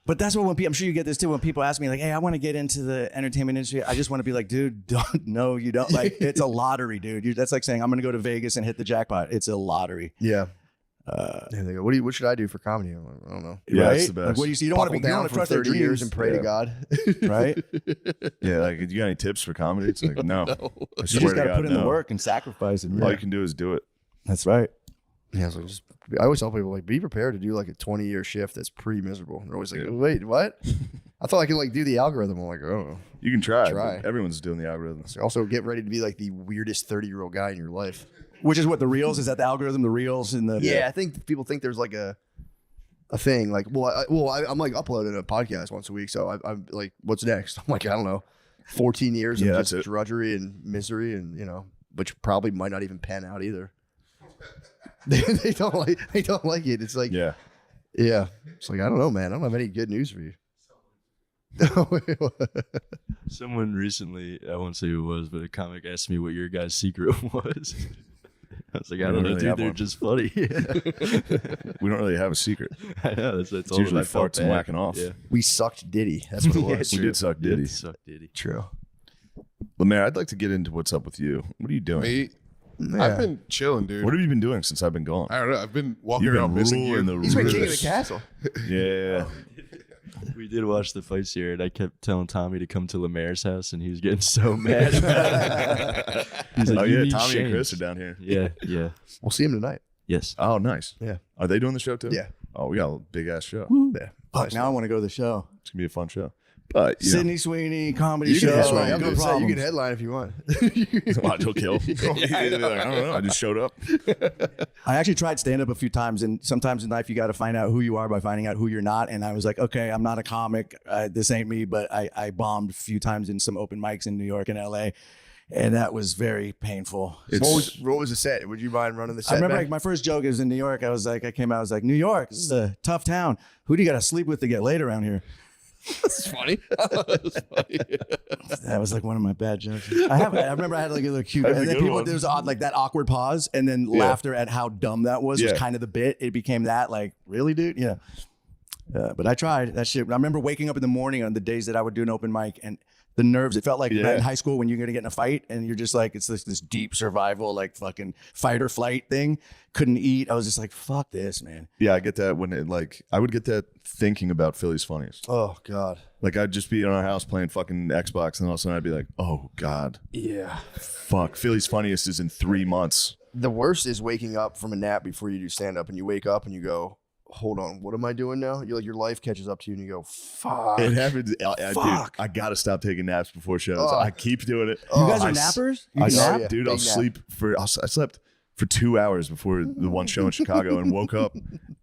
But that's what when people, I'm sure you get this too. When people ask me like, "Hey, I want to get into the entertainment industry," I just want to be like, "Dude, don't. No, you don't. Like, it's a lottery, dude. That's like saying I'm going to go to Vegas and hit the jackpot. It's a lottery, Yeah. There they go. What should I do for comedy? I'm like, I don't know. Yeah, right? that's the best. Like, what do you see? You don't want to be Buckle down down to for crush their 30 years and pray Yeah. to God. right? Yeah, like, you got any tips for comedy? It's like, no. I You swear just to got to God, put in no. the work and sacrifice. And All you can do is do it. That's right. Yeah, so I always tell people like, be prepared to do like a 20-year shift that's pretty miserable. They're always like, wait, what? I thought I could like do the algorithm. I'm like, oh. You can try. Try. But everyone's doing the algorithm. So also get ready to be like the weirdest 30-year-old guy in your life. Which is what the reels is that the algorithm, the reels and the Yeah, I think people think there's like a thing like, I'm like uploading a podcast once a week, so I'm like, what's next? I'm like, I don't know, 14 years Yeah, of that's just it. drudgery and misery, and which probably might not even pan out either. they don't like it. It's like, Yeah. It's like, I don't know, man. I don't have any good news for you. Someone recently, I won't say who it was, but a comic asked me what your guy's secret was. I was like, I We don't don't know, really dude. have They're one. just funny. We don't really have a secret. I know. That's It's all. usually farts and whacking off. Yeah. We sucked Diddy. That's what it was. We did suck Diddy. Suck Diddy. True. Lemaire, I'd like to get into what's up with you. What are you doing? Me, Yeah. I've been chilling, dude. What have you been doing since I've been gone? I don't know. I've been walking You're around missing you. ruling the He's been king of the roost. castle. Yeah. We did watch the fights here, and I kept telling Tommy to come to Lemaire's house, and he was getting so mad about it. He's like, Oh, "You yeah. need Tommy and Chris change." are down here. Yeah, yeah. We'll see him tonight. Yes. Oh, nice. Yeah. Are they doing the show too? Yeah. Oh, we got a big ass show. Yeah. Fuck, now I want to go to the show. It's gonna be a fun show. But you know, Sydney Sweeney comedy You show. can headline. I'm I'm good. gonna say, you can Problems. headline if you want. watch, he'll kill. I don't know. I just showed up. I actually tried stand up a few times, and sometimes in life you got to find out who you are by finding out who you're not. And I was like, okay, I'm not a comic. This ain't me. But I bombed a few times in some open mics in New York and LA, and that was very painful. What was the set? Would you mind running the set? I remember back? like my first joke was in New York. I came out, I was like, New York, this is a tough town. Who do you got to sleep with to get laid around here? That's funny. That's funny. That was like one of my bad jokes. I remember I had like a little cute, That's a and then good people, one. there was odd, like that awkward pause, and then laughter at how dumb that was Yeah. kind of the bit. It became that like, really, dude? Yeah. But I tried that shit. I remember waking up in the morning on the days that I would do an open mic, and the nerves. It felt like Yeah. in high school when you're gonna get in a fight, and you're just like, it's this deep survival, like fucking fight or flight thing. Couldn't eat. I was just like, fuck this, man. Yeah, I get that when I would get that thinking about Philly's funniest. Oh God. Like I'd just be in our house playing fucking Xbox, and all of a sudden I'd be like, oh God, Yeah. fuck, Philly's funniest is in 3 months. The worst is waking up from a nap before you do stand up, and you wake up and you go, hold on, what am I doing now? You're like, your life catches up to you, and you go, fuck. It happens. Dude, Fuck. I gotta stop taking naps before shows. Oh. I keep doing it. You guys I are s- nappers? You I can nap, nap? yeah, dude. big I'll nap. sleep for. I slept for 2 hours before the one show in Chicago, and woke up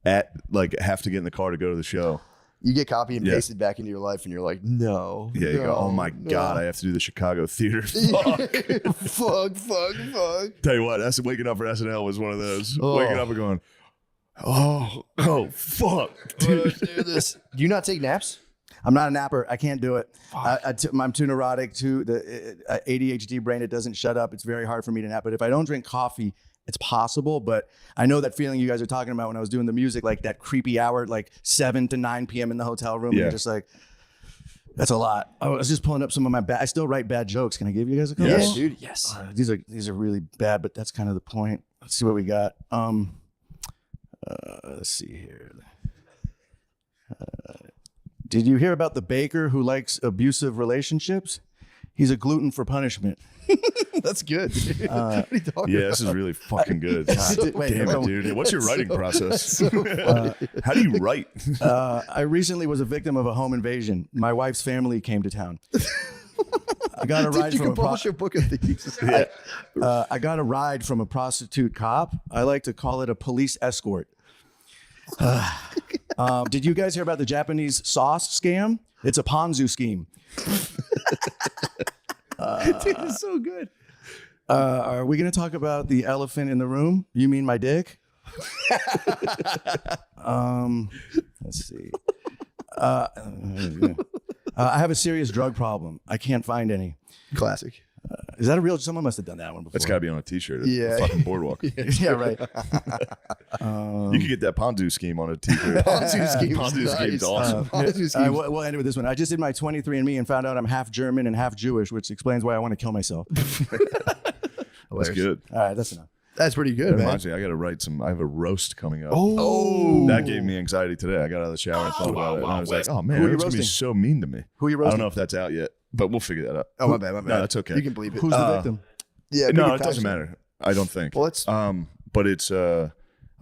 at like have to get in the car to go to the show. You get copy and Yeah. pasted back into your life, and you're like, no. Yeah, you go. Oh my God, I have to do the Chicago theater. Fuck. fuck. Tell you what, that's waking up for SNL was one of those. Oh. Waking up and going, oh, fuck, dude. Let's do this. Do you not take naps? I'm not a napper. I can't do it. I'm too neurotic. The ADHD brain. It doesn't shut up. It's very hard for me to nap. But if I don't drink coffee, it's possible. But I know that feeling you guys are talking about when I was doing the music, like that creepy hour, like 7 to 9 p.m. in the hotel room. Yeah. You're just like, that's a lot. I was just pulling up some of my bad. I still write bad jokes. Can I give you guys a couple? Yes. dude. Yes. These are really bad, but that's kind of the point. Let's see what we got. Let's see here. Did you hear about the baker who likes abusive relationships? He's a gluten for punishment. That's good. What are you talking Yeah, about? this is really fucking good. Wait, Damn it, dude. What's your writing process? How do you write? I recently was a victim of a home invasion. My wife's family came to town. I got a ride You from can a pro- publish your book of these. I got a ride from a prostitute cop. I like to call it a police escort. Did you guys hear about the Japanese sauce scam? It's a Ponzi scheme. Dude, it's so good. Are we going to talk about the elephant in the room? You mean my dick? Let's see. I have a serious drug problem. I can't find any. Classic. Is that a real? Someone must have done that one before. That's got to be on a t-shirt. Yeah. The fucking boardwalk. Yeah, right. You could get that Ponzu scheme on a t-shirt. Ponzi scheme's Ponzu nice. scheme's awesome. Ponzi scheme's- We'll end it with this one. I just did my 23andMe and found out I'm half German and half Jewish, which explains why I want to kill myself. That's good. All right, that's enough. That's pretty good, That man. reminds me, I got to write some. I have a roast coming up. Oh. That gave me anxiety today. I got out of the shower and thought about it. And I was like, oh man, Who are you that's going to be roasting? so mean to me. Who are you I don't roasting? know if that's out yet, but we'll figure that out. Oh, my bad, my bad. No, that's okay. You can believe it. Who's the victim? Yeah, No, make it doesn't passionate. matter. I don't think. Well, it's- but it's, I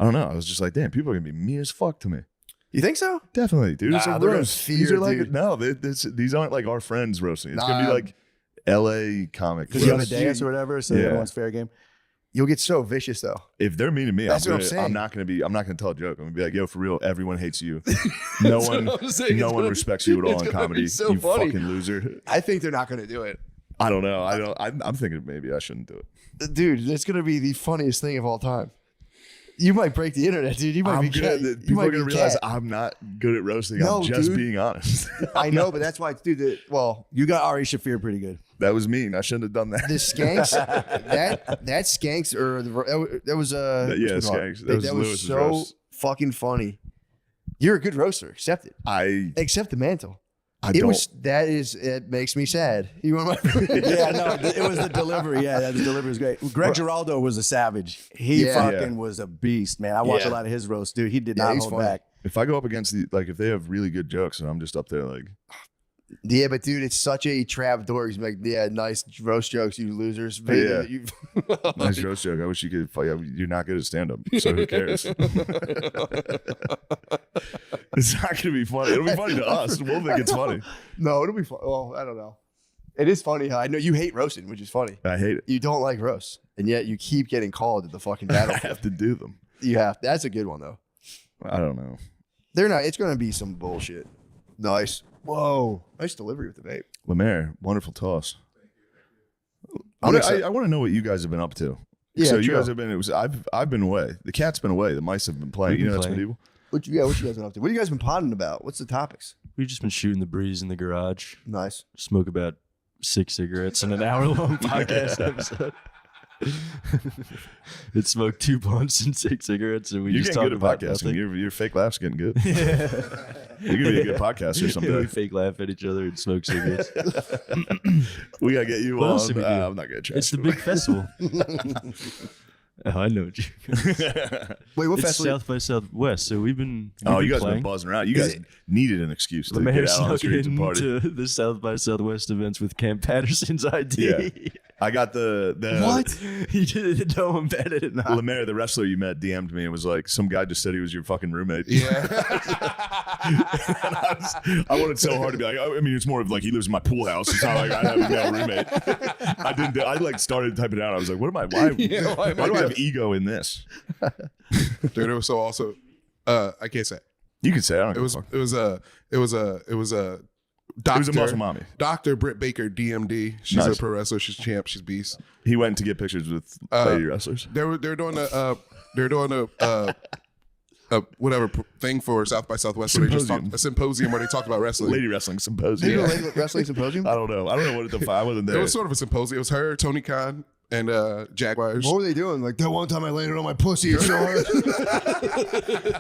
don't know. I was just like, damn, people are going to be mean as fuck to me. You think so? Definitely, dude. It's Nah, a they're gonna roast. fear, These are like, dude. no, these aren't like our friends roasting. It's going to be Nah. like LA comic. Because you're on a roast. dance or whatever, so Yeah. everyone's fair game. You'll get so vicious, though. If they're mean to me, That's what I'm I'm saying. not going to tell a joke. I'm going to be like, yo, for real, everyone hates you. No one, what I'm saying. no It's one gonna- respects you at all it's in gonna comedy. be so you funny. fucking loser. I think they're not going to do it. I don't know. I'm thinking maybe I shouldn't do it. Dude, it's going to be the funniest thing of all time. You might break the internet, dude. You might I'm be gonna, cat. You people might are going be to realize cat. I'm not good at roasting. No, I'm just dude. being honest. I know, but that's why, dude. Well, You got Ari Shaffir pretty good. That was mean. I shouldn't have done that. the skanks, that skanks, or that was Yeah, what's it called? skanks. That was That was Lewis's so roast. fucking funny. You're a good roaster. Accept it. I Accept the mantle. I It don't. was. It makes me sad. You want my? Yeah, no, it was the delivery. Yeah, the delivery was great. Greg Giraldo was a savage. He Yeah. fucking was a beast, man. I watched Yeah. a lot of his roasts, dude. He did Yeah, not he's hold funny. back. If I go up against if they have really good jokes and I'm just up there like, Yeah, but dude, it's such a trap door. He's like, yeah, nice roast jokes, you losers. But Yeah. you- nice roast joke. I wish you could. You're not good at stand up, so who cares? It's not going to be funny. It'll be funny to us. We'll think it's funny. no, it'll be fun. Well, I don't know. It is funny how I know you hate roasting, which is funny. I hate it. You don't like roasts, and yet you keep getting called at the fucking I battlefield. have to do them. You have. That's a good one though. I don't know. They're not. It's going to be some bullshit. Nice. Whoa. Nice delivery with the vape. Lemaire, wonderful toss. I'm excited. I want to know what you guys have been up to. Yeah, so you true. guys have been. I've been away. The cat's been away. The mice have been playing. We've You been know that's playing. medieval. What you guys been up to? What have you guys been podding about? What's the topics? We've just been shooting the breeze in the garage. Nice. Smoke about 6 cigarettes in an hour-long podcast episode. It smoked 2 blunts and 6 cigarettes, and we You're just getting talked good at about podcasting. nothing. Your fake laugh's getting good. You're gonna be a good podcaster We someday. fake laugh at each other and smoke cigarettes. We gotta get you What on. else did we do? I'm not gonna try. It's the big festival. Oh, I know what you. Wait, what It's festival? South by Southwest, so we've been. Oh, we've you guys playing. have been buzzing around. You Is guys needed an excuse to Lemaire get out on the snuck streets and party. into the South by Southwest events with Cam Patterson's ID. Yeah. I got the What? He did no embedded it. Not. Lemaire, the wrestler you met, DM'd me and was like, some guy just said he was your fucking roommate. Yeah. And I wanted so hard to be like, I mean, it's more of like he lives in my pool house. It's not like I have a male roommate. I didn't. I like started typing it out. I was like, what am I? Why Yeah, why do I have ego in this? Dude, it was so also. I can't say. You can say I don't. It was. give a fuck. It was a. It was a. It was a. Doctor, It was a muscle mommy. Dr. Britt Baker, DMD. She's Nice. a pro wrestler. She's champ. She's beast. He went to get pictures with lady wrestlers. They're doing a whatever thing for South by Southwest. Where they just Symposium. talked, a symposium where they talked about wrestling. Lady wrestling Did symposium. you go to wrestling symposium? I don't know. I don't know what I wasn't there. It was sort of a symposium. It was her, Tony Khan, and Jaguars. What were they doing? Like that one time I landed on my pussy. It's so hard.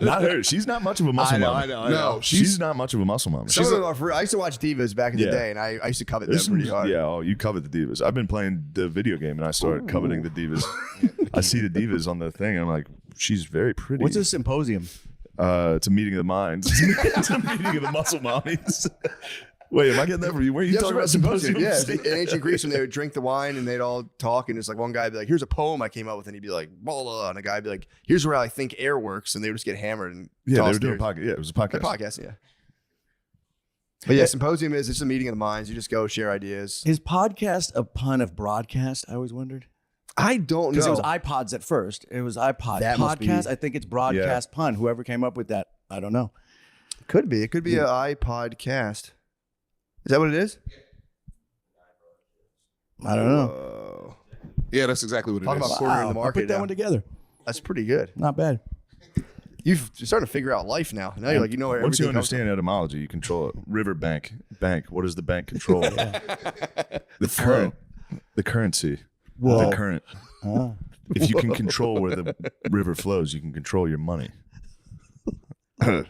Not her. She's not much of a muscle mommy. No, She's not much of a muscle mommy. Some of them are for, I used to watch Divas back in the Yeah. day, and I used to covet them There's some, pretty hard. yeah, oh, you covet the divas. I've been playing the video game and I started coveting the divas. I see the divas on the thing and I'm like, she's very pretty. What's a symposium? It's a meeting of the minds. It's a meeting of the muscle mommies. Wait, am I getting that from you? Where are you talking about symposium? Yeah, in ancient Greece, when they would drink the wine and they'd all talk, and it's like one guy would be like, "Here's a poem I came up with," and he'd be like, "Blah, blah," and a guy would be like, "Here's where I think air works," and they would just get hammered and Yeah, they were doing a podcast. Yeah, it was a podcast. A podcast, yeah. But yeah, symposium is it's a meeting of the minds. You just go share ideas. Is podcast a pun of broadcast? I always wondered. I don't know. Because it was iPods at first. It was iPod. That must Podcast, be- I think it's broadcast pun. Whoever came up with that, I don't know. Could be. It could be an iPodcast. Is that what it is? I don't know. Whoa. Yeah, that's exactly what it Talk is. about quartering the I market. put that now. one together. That's pretty good. Not bad. You're starting to figure out life now. Now you're like, you know, where Once you everything comes understand etymology, you control it. River bank. What does the bank control? The current. The currency. Whoa. The current. If you can control where the river flows, you can control your money. That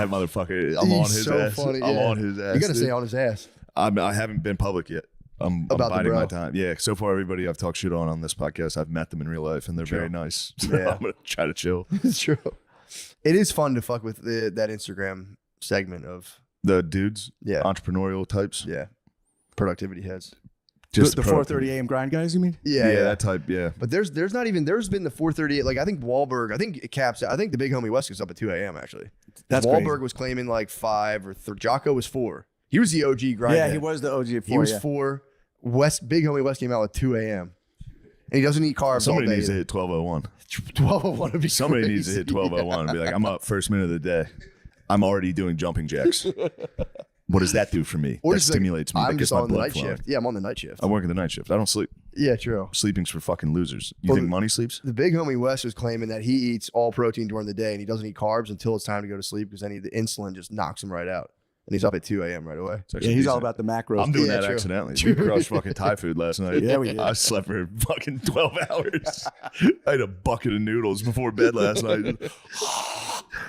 motherfucker, I'm He's on his so ass. funny, I'm yeah. on his ass. You got to dude. stay on his ass. I haven't been public yet. I'm About the biding my bro. time. Yeah, so far everybody I've talked shit on this podcast, I've met them in real life, and they're very nice. So Yeah. I'm gonna try to chill. It's true. It is fun to fuck with that Instagram segment of The dudes, entrepreneurial types, productivity heads. just the 4:30 a.m. grind guys, you mean? Yeah, that type. Yeah, But there's been the 4:38. Like I think Wahlberg. I think it caps. I think the big homie West gets up at 2 a.m. Actually. That's Wahlberg crazy. was claiming like 5 or Jocko was 4. He was the OG grind. Yeah, head. he was the OG at 4. He was 4. Big homie West came out at 2 a.m. And he doesn't eat carbs. somebody all day. needs to hit 12:01. 12:01 would be Somebody crazy. needs to hit 12:01 and be like, I'm up first minute of the day. I'm already doing jumping jacks. What does that do for me? Or That just like, stimulates me. That I'm gets just my on the blood night flowing. shift. Yeah, I'm on the night shift. I'm working the night shift. I don't sleep. Yeah, true. Sleeping's for fucking losers. You Well, think money sleeps? The big homie West was claiming that he eats all protein during the day and he doesn't eat carbs until it's time to go to sleep because then the insulin just knocks him right out. And he's up at 2 a.m. right away. It's actually Yeah, he's all decent. about the macros. I'm doing Yeah, that true. accidentally. We crushed fucking Thai food last night. Yeah, we did. I slept for fucking 12 hours. I had a bucket of noodles before bed last night.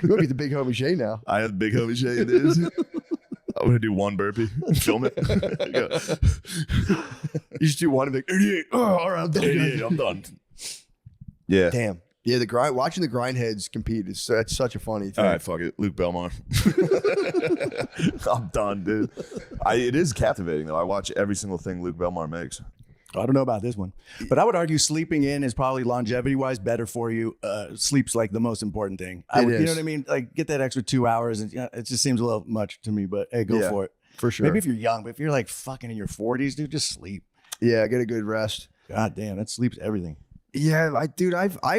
You might be the big homie Shay now. I had big homie shake, dude. I'm gonna do one burpee, film it. You just do one and be like, 88. Oh, all right, I'm done. 88, I'm done. Yeah. Damn. Yeah, watching the grind heads compete that's such a funny thing. All right, fuck it. Luke Belmont. I'm done, dude. It is captivating though. I watch every single thing Luke Belmont makes. I don't know about this one, but I would argue sleeping in is probably longevity-wise better for you. Sleep's like the most important thing. You know is. what I mean? Like get that extra 2 hours, and it just seems a little much to me. But hey, go Yeah, for it. for sure. Maybe if you're young, but if you're like fucking in your 40s, dude, just sleep. Yeah, get a good rest. God damn, that sleep's everything. Yeah, I've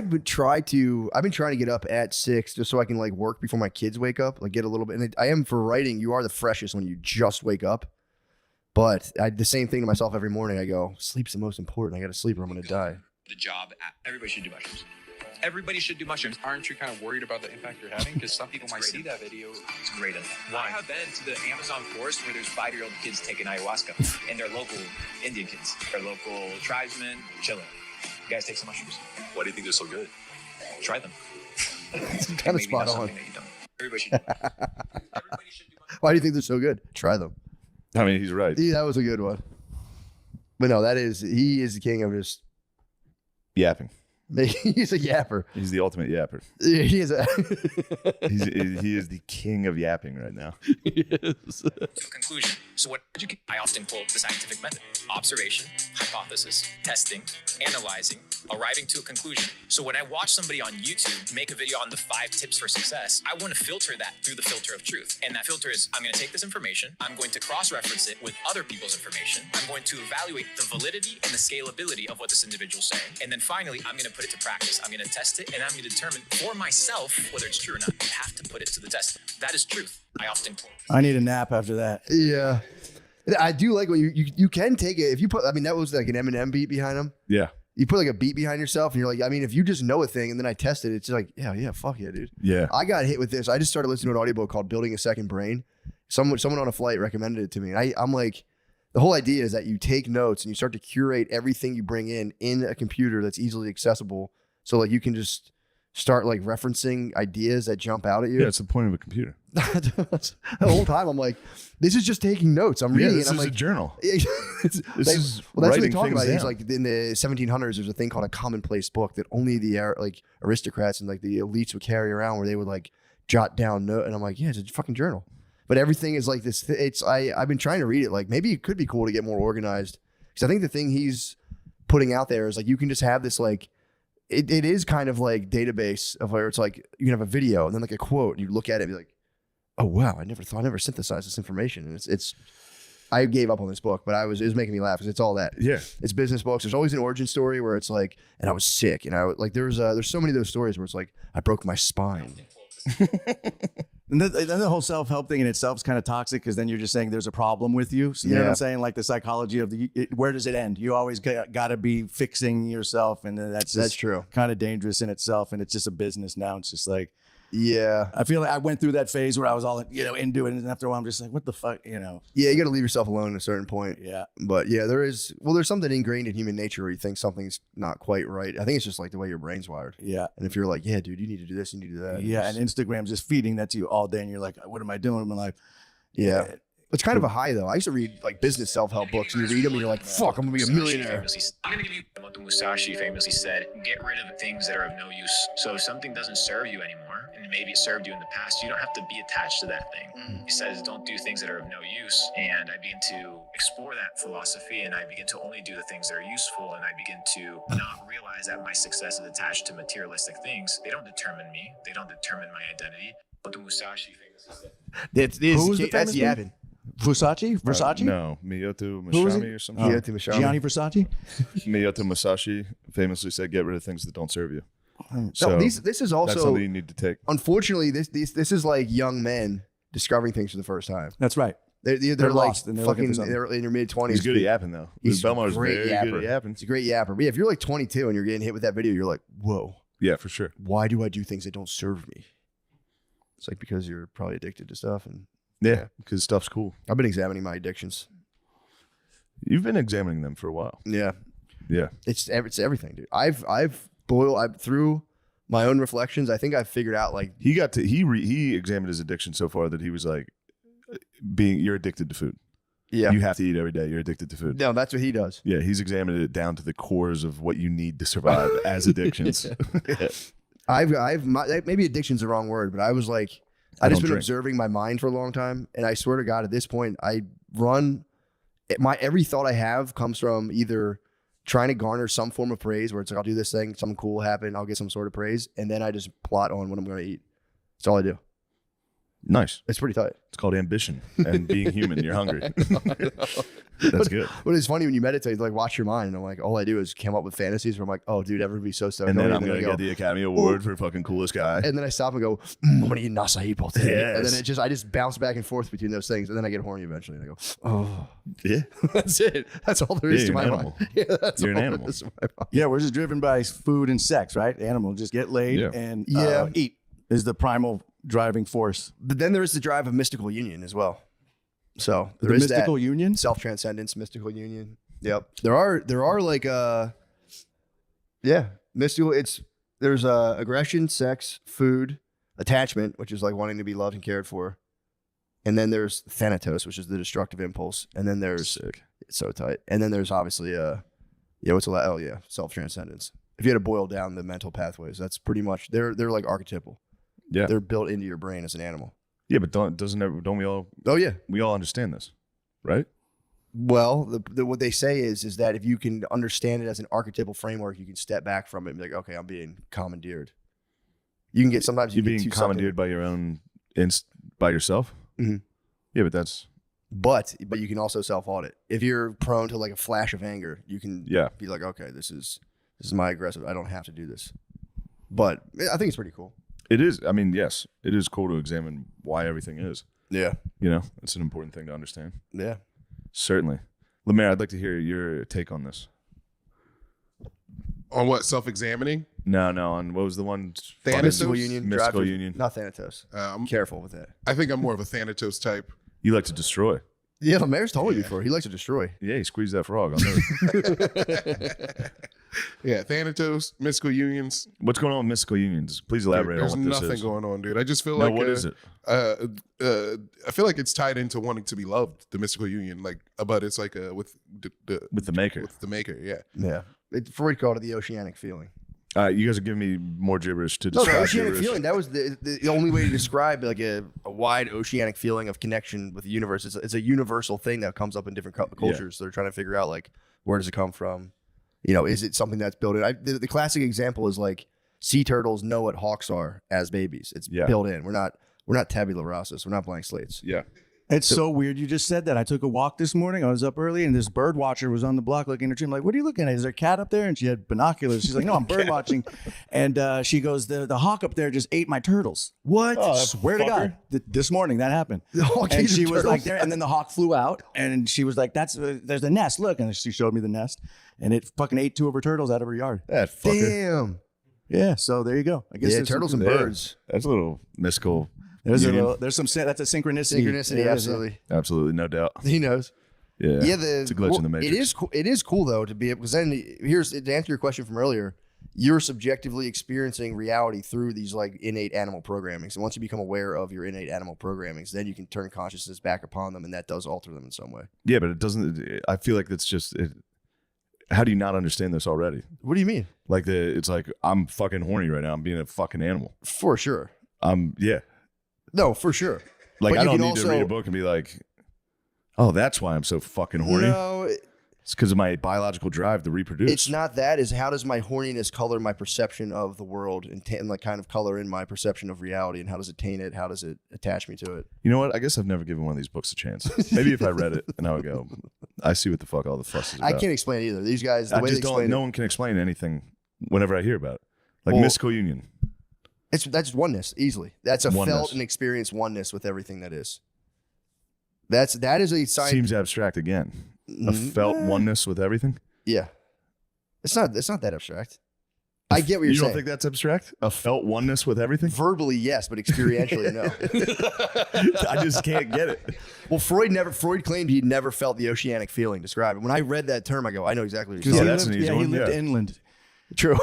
been trying to get up at 6 just so I can like work before my kids wake up, like get a little bit. And I am for writing. You are the freshest when you just wake up. But I the same thing to myself every morning. I go, sleep's the most important. I got to sleep or I'm gonna die. The job. Everybody should do mushrooms. Everybody should do mushrooms. Aren't you kind of worried about the impact you're having? Because some people might see that video. It's great. I have been to the Amazon forest where there's 5-year-old kids taking ayahuasca, and they're local Indian kids. They're local tribesmen chilling. You guys take some mushrooms. Why do you think they're so good? Try them. It's kind of Maybe spot that's on. something that you don't. Everybody should. Everybody should do mushrooms. Why do you think they're so good? Try them. I mean, he's right. Yeah, that was a good one. But no, he is the king of just. Yapping. He's a yapper. He's the ultimate yapper. He is a. He is the king of yapping right now. To a conclusion. So what I often quote the scientific method: observation, hypothesis, testing, analyzing, arriving to a conclusion. So when I watch somebody on YouTube make a video on the 5 tips for success, I want to filter that through the filter of truth. And that filter is, I'm going to take this information, I'm going to cross-reference it with other people's information, I'm going to evaluate the validity and the scalability of what this individual is saying. And then finally, I'm going to put it to practice. I'm going to test it, and I'm going to determine for myself whether it's true or not. You have to put it to the test. That is truth. I often quote. I need a nap after that. Yeah. I do like when you can take it if you put. I mean, that was like an Eminem beat behind him. Yeah. You put like a beat behind yourself, and you're like, I mean, if you just know a thing, and then I test it, it's just like, yeah, fuck yeah, dude. Yeah. I got hit with this. I just started listening to an audiobook called "Building a Second Brain." Someone on a flight recommended it to me. And I'm like, the whole idea is that you take notes and you start to curate everything you bring in a computer that's easily accessible. So like you can just start like referencing ideas that jump out at you. Yeah, it's the point of a computer. The whole time I'm like, this is just taking notes. I'm reading this it. I'm is like, a journal. this is that's what they writing talk things about. It's down. like in the 1700s, there's a thing called a commonplace book that only the like aristocrats and like the elites would carry around, where they would like jot down note. And I'm like, yeah, it's a fucking journal. but everything is like this. I've been trying to read it. Like maybe it could be cool to get more organized because I think the thing he's putting out there is like you can just have this like it is kind of like database of where it's like you can have a video and then like a quote and you look at it and be like, oh wow, I never synthesized this information. And it's I gave up on this book, but it was making me laugh because it's all that. Yeah, it's business books. There's always an origin story where it's like, and I was sick, and I like there's so many of those stories where it's like I broke my spine. And then the whole self-help thing in itself is kind of toxic because then you're just saying there's a problem with you. So you know what I'm saying? Like the psychology of where does it end? You always got to be fixing yourself, and that's true. Kind of dangerous in itself, and it's just a business now. It's just like. Yeah, I feel like I went through that phase where I was all into it, and after a while I'm just like, what the fuck, Yeah, you got to leave yourself alone at a certain point. Yeah, but yeah, there's something ingrained in human nature where you think something's not quite right. I think it's just like the way your brain's wired. Yeah, and if you're like, yeah, dude, you need to do this, you need to do that. Yeah, and Instagram's just feeding that to you all day, and you're like, what am I doing in my life? Yeah. It's kind of a high though. I used to read like business self-help books, and you read them, and you're like, "Fuck, I'm gonna be a millionaire." I'm gonna give you what the Musashi famously said: "Get rid of things that are of no use." So if something doesn't serve you anymore, and maybe it served you in the past, you don't have to be attached to that thing. He says, "Don't do things that are of no use." And I begin to explore that philosophy, and I begin to only do the things that are useful, and I begin to not realize that my success is attached to materialistic things. They don't determine me. They don't determine my identity. But the Musashi famously said, That's Yavin. Versace? No, Miyoto Musashi or something. Miyoto Musashi. Gianni Versace? Miyoto Musashi famously said, "Get rid of things that don't serve you." So this is also that's something you need to take. Unfortunately, this is like young men discovering things for the first time. That's right. They're like lost and they're fucking. looking for They're in their mid-20s. He's good at yapping though. He's Belmar's great very yapper. good at yapping. He's a great yapper. But yeah, if you're like 22 and you're getting hit with that video, you're like, whoa. Yeah, for sure. Why do I do things that don't serve me? It's like because you're probably addicted to stuff, and yeah, because stuff's cool. I've been examining my addictions. You've been examining them for a while. Yeah, yeah. It's everything, dude. I've through my own reflections. I think I've figured out like he examined his addiction so far that he was like, you're addicted to food. Yeah, you have to eat every day. You're addicted to food. No, that's what he does. Yeah, he's examined it down to the cores of what you need to survive as addictions. Yeah. Maybe addiction's the wrong word, but I was like, I just been observing my mind for a long time, and I swear to God, at this point, every thought I have comes from either trying to garner some form of praise, where it's like I'll do this thing, something cool will happen, I'll get some sort of praise, and then I just plot on what I'm going to eat. That's all I do. Nice. It's pretty tight. It's called ambition and being human. You're hungry. That's good. But it's funny when you meditate, like watch your mind. And I'm like, all I do is come up with fantasies where I'm like, oh, dude, everybody be so stoked. And then I'm going to get the Academy Award for fucking coolest guy. And then I stop and go, I'm going to eat an acai bowl today. Yes. And then I just bounce back and forth between those things. And then I get horny eventually. And I go, oh. Yeah. That's it. That's all there is to my mind. Yeah, that's You're all an animal. there is to my mind. Yeah, we're just driven by food and sex, right? Animal, just get laid and eat is the primal driving force. But then there is the drive of mystical union as well. So the mystical union, self-transcendence, mystical union. Yep. There are like mystical. There's aggression, sex, food, attachment, which is like wanting to be loved and cared for, and then there's thanatos, which is the destructive impulse, and then there's it's so tight, and then there's obviously self-transcendence. If you had to boil down the mental pathways, that's pretty much they're like archetypal. Yeah, they're built into your brain as an animal. Yeah, but don't we all? Oh yeah, we all understand this, right? Well, what they say is that if you can understand it as an archetypal framework, you can step back from it and be like, okay, I'm being commandeered. You can get sometimes you're being commandeered by your own by yourself. Mm-hmm. Yeah, but but you can also self-audit. If you're prone to like a flash of anger, you can be like, okay, this is my aggressive. I don't have to do this. But I think it's pretty cool. It is. I mean, yes, it is cool to examine why everything is. Yeah. You know, it's an important thing to understand. Yeah. Certainly. Lemaire, I'd like to hear your take on this. On what? Self-examining? No, on what was the one? Thanatos? Mystical union. Mystical union. Not Thanatos. I'm careful with that. I think I'm more of a Thanatos type. You like to destroy. Yeah, Lemaire's told me before. He likes to destroy. Yeah, he squeezed that frog. I'll never. Yeah, Thanatos, mystical unions. What's going on with mystical unions? Please elaborate on what this is. There's nothing going on, dude. I just feel like what is it? I feel like it's tied into wanting to be loved, the mystical union. Like, but it's like with the maker. With the maker, yeah. Yeah. Freud called it the oceanic feeling. You guys are giving me more gibberish to No, describe oceanic gibberish. feeling. That was the only way to describe like a wide oceanic feeling of connection with the universe. It's a universal thing that comes up in different cultures. So they're trying to figure out like where does it come from? Is it something that's built in? The classic example is like sea turtles know what hawks are as babies. It's built in. We're not tabula rasa. We're not blank slates. Yeah. It's so weird you just said that. I took a walk this morning. I was up early, and this bird watcher was on the block looking at her tree. I'm like, what are you looking at? Is there a cat up there? And she had binoculars. She's like, no, I'm bird watching. And she goes, the hawk up there just ate my turtles. What? Swear to God. This morning that happened. And she was like there, and then the hawk flew out, and she was like, there's a nest. Look. And she showed me the nest, and it fucking ate 2 of her turtles out of her yard. That fucker. Damn. Yeah, so there you go. I guess turtles and birds. That's a little mystical. There's some that's a synchronicity. Synchronicity, absolutely. Absolutely, no doubt. He knows. Yeah, it's a glitch in the matrix. It is cool though to be able, because then to answer your question from earlier, you're subjectively experiencing reality through these like innate animal programmings, and once you become aware of your innate animal programmings, then you can turn consciousness back upon them, and that does alter them in some way. Yeah, but it doesn't. I feel like that's just. How do you not understand this already? What do you mean? Like it's like I'm fucking horny right now. I'm being a fucking animal. For sure. Yeah. No, for sure. Like but I don't need to read a book and be like, oh, that's why I'm so fucking horny. No, it's because of my biological drive to reproduce. It's not that. Is how does my horniness color my perception of the world and like kind of color in my perception of reality, and how does it taint it? How does it attach me to it? You know what? I guess I've never given one of these books a chance. Maybe if I read it and I would go, I see what the fuck all the fuss is about. I can't explain it either. These guys, the way they explain no one can explain anything whenever I hear about it. Like mystical union. That's oneness easily. That's a oneness. Felt and experienced oneness with everything that is. That is a sign. Seems abstract again. A felt oneness with everything. Yeah, it's not that abstract. I get what you're saying. You don't think that's abstract? A felt oneness with everything? Verbally, yes, but experientially, no. I just can't get it. Well, Freud claimed he never felt the oceanic feeling described. When I read that term, I go, I know exactly what you're saying. That's an easy one. He lived inland. True.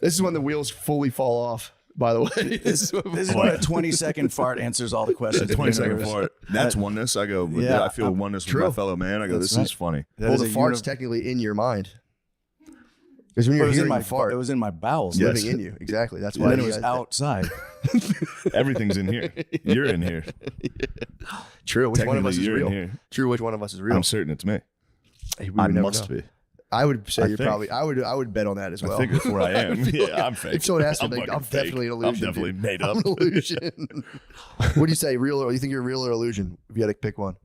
This is when the wheels fully fall off, by the way. This is when a 20-second fart answers all the questions. 20-second fart. That's oneness. I go, I feel oneness with my fellow man. I go, this is funny. Well, the fart's technically in your mind. Because when you're hearing a fart, it was in my bowels. Living in you. Exactly. That's why it was outside. Everything's in here. You're in here. True. Which one of us is real? Here. True. Which one of us is real? I'm certain it's me. I must be. I would say you're probably. I would bet on that as well. I think that's where I am. I'm fake. If someone asked me, I'm definitely an illusion. I'm definitely made up. I'm an illusion. What do you say? Real or you think you're real or illusion? If you had to pick one.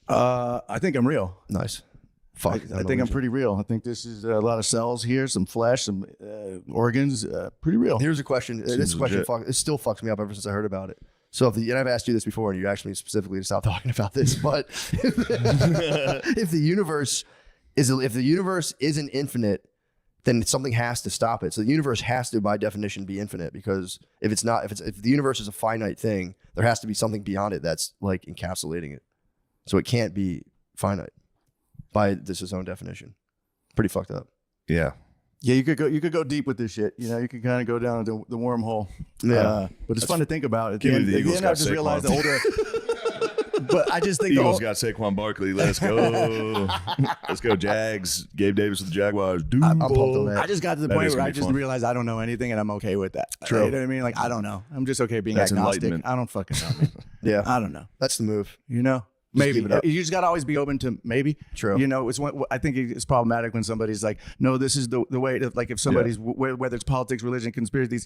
I think I'm real. Nice. I think I'm pretty real. I think this is a lot of cells here, some flesh, some organs. Pretty real. Here's a question. This question it still fucks me up ever since I heard about it. So and I've asked you this before, and you asked me specifically to stop talking about this. But if the universe isn't infinite, then something has to stop it. So the universe has to, by definition, be infinite, because if the universe is a finite thing, there has to be something beyond it that's like encapsulating it. So it can't be finite by its own definition. Pretty fucked up. Yeah. Yeah, you could go deep with this shit. You know, you could kind of go down the wormhole. Yeah, but it's fun to think about. At the end, Eagles I just realized the older. But I just think Eagles got Saquon Barkley. Let's go. Let's go, Jags. Gabe Davis with the Jaguars. Dude, I'm pumped on that. I just got to the point where I just realized I don't know anything, and I'm okay with that. True. You know what I mean? Like, I don't know. I'm just okay being That's agnostic. enlightenment. I don't fucking know. Man. Yeah, I don't know. That's the move. You know. Maybe you just got to always be open to maybe. True. You know, I think it's problematic when somebody's like, no, this is the way. Like if somebody's whether it's politics, religion, conspiracy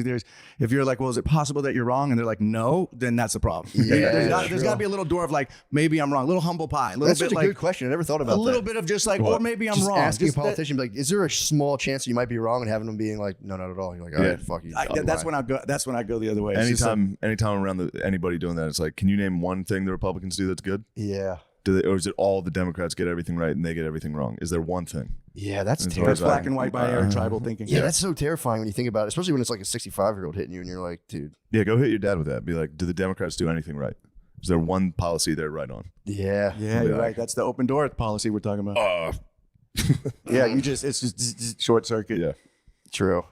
theories. If you're like, well, is it possible that you're wrong? And they're like, no, then that's a problem. Yeah, there's got to be a little door of like, maybe I'm wrong. A little humble pie. That's such a good question. I never thought about that. A little bit of just like, or maybe I'm just wrong. Asking a politician, like, is there a small chance you might be wrong, and having them being like, no, not at all. You're like, all right, fuck you. That's when I go. That's when I go the other way. Anytime around anybody doing that, it's like, can you name one thing the Republicans do that's good? Yeah. Or is it all the Democrats get everything right and they get everything wrong? Is there one thing? Yeah, that's terrifying. That's black and white binary tribal thinking. Yeah, that's so terrifying when you think about it, especially when it's like a 65-year-old hitting you and you're like, dude. Yeah, go hit your dad with that. Be like, do the Democrats do anything right? Is there one policy they're right on? Yeah. Yeah, you're right. That's the open door policy we're talking about. Yeah, it's just short circuit. Yeah. True.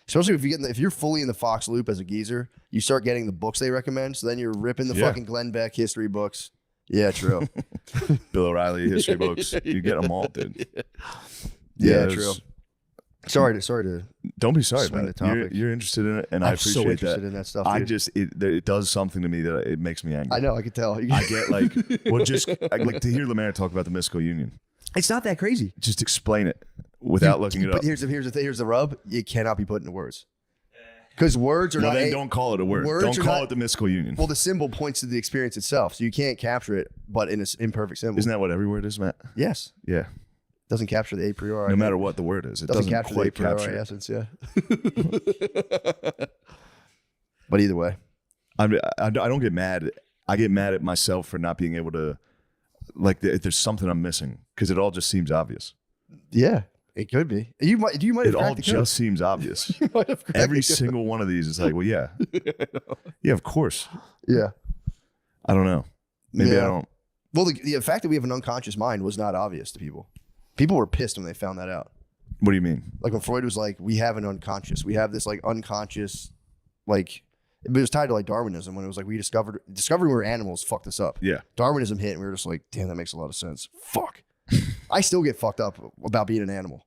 Especially if you're fully in the Fox loop as a geezer, you start getting the books they recommend. So then you're ripping the fucking Glenn Beck history books. Yeah, true. Bill O'Reilly history books. You get them all, dude. Yeah, true. Sorry to. Don't be sorry Swing about it. the topic. You're interested in it, and I I'm appreciate so interested that. in that stuff. I Dude. just it does something to me that it makes me angry. I know. I can tell. I get like, well, just like to hear Lemaire talk about the mystical union. It's not that crazy. Just explain it without looking it up. But here's the thing. Here's the rub. You cannot be put into words. Because words are Well, not. then don't call it a word. words Don't are call not- it the mystical union. Well, the symbol points to the experience itself, so you can't capture it, but in an imperfect symbol. Isn't that what every word is, Matt? Yes. Yeah. Doesn't capture the a priori. No matter what the word is, it doesn't doesn't capture the a quite priori capture it. essence. Yeah. But either way, I don't get mad. I get mad at myself for not being able to, like, if there's something I'm missing, because it all just seems obvious. yeah, it could be. You might have It all cracked the code. just seems obvious. You might have cracked Every the code. single one of these is like, well, yeah. Yeah, of course. Yeah. I don't know. Maybe Yeah. I don't. Well, the fact that we have an unconscious mind was not obvious to people. People were pissed when they found that out. What do you mean? Like when Freud was like, we have an unconscious. We have this like unconscious, like, it was tied to like Darwinism when it was like we discovered we were animals fucked us up. Yeah. Darwinism hit and we were just like, damn, that makes a lot of sense. Fuck. I still get fucked up about being an animal.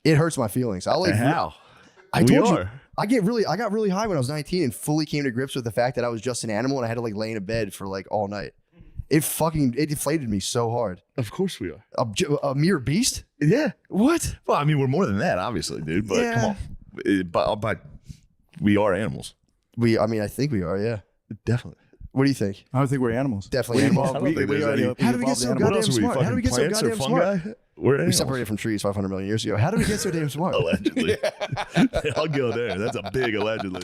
It hurts my feelings. I like How? I We told you. are. I got really high when I was 19 and fully came to grips with the fact that I was just an animal and I had to like lay in a bed for like all night. It deflated me so hard. Of course we are. A mere beast? Yeah. What? Well, I mean, we're more than that, obviously, dude. But Yeah. come on. But we are animals. I think we are, yeah. Definitely. What do you think? I don't think we're animals. Definitely I animals. don't think there's any- How did we get so What goddamn else are we? smart? How did we Fucking get so plants or goddamn smart? fungi? We're We animals. separated from trees 500 million years ago. How did we get so damn smart? Allegedly. I'll go there. That's a big allegedly.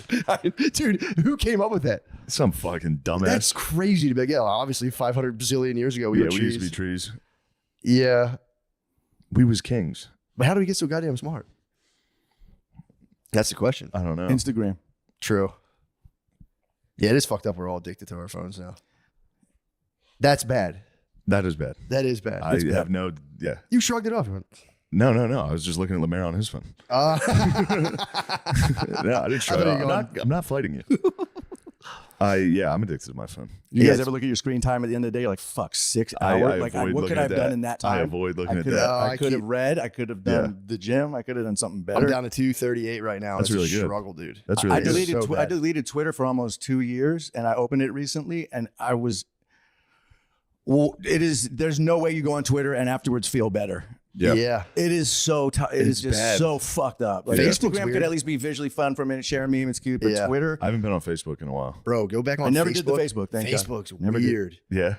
Dude, who came up with that? Some fucking dumbass. That's crazy to be like, yeah, obviously 500 bazillion years ago we were we trees. used to be trees. Yeah. We was kings. But how do we get so goddamn smart? That's the question. I don't know. Instagram. True. Yeah, it is fucked up. We're all addicted to our phones now. That's bad. That is bad. That is bad. I have no. Yeah. You shrugged it off. You went, No. I was just looking at Lemaire on his phone. No, I didn't try. thought you I'm were not. I'm not fighting you. I'm addicted to my phone. You Yeah, guys it's- ever look at your screen time at the end of the day? You're like, fuck, 6 I hours? Like, avoid what looking could I have at done that. in that time? I avoid looking at could, that. I I could have keep- read. I could have done the gym. I could have done something better. I'm down to 238 right now. That's It's really a good. struggle, dude. That's really I good. deleted. so I bad. deleted Twitter for almost 2 years, and I opened it recently, and I was. Well, it is. There's no way you go on Twitter and afterwards feel better. Yeah. It is so. It is just bad. so fucked up. Like, Facebook's Instagram weird. could at least be visually fun for a minute, share a meme, it's cute. But Yeah. Twitter, I haven't been on Facebook in a while. Bro, go back on I never Facebook. did the Facebook. Thank God. Facebook's Never did. weird. Yeah.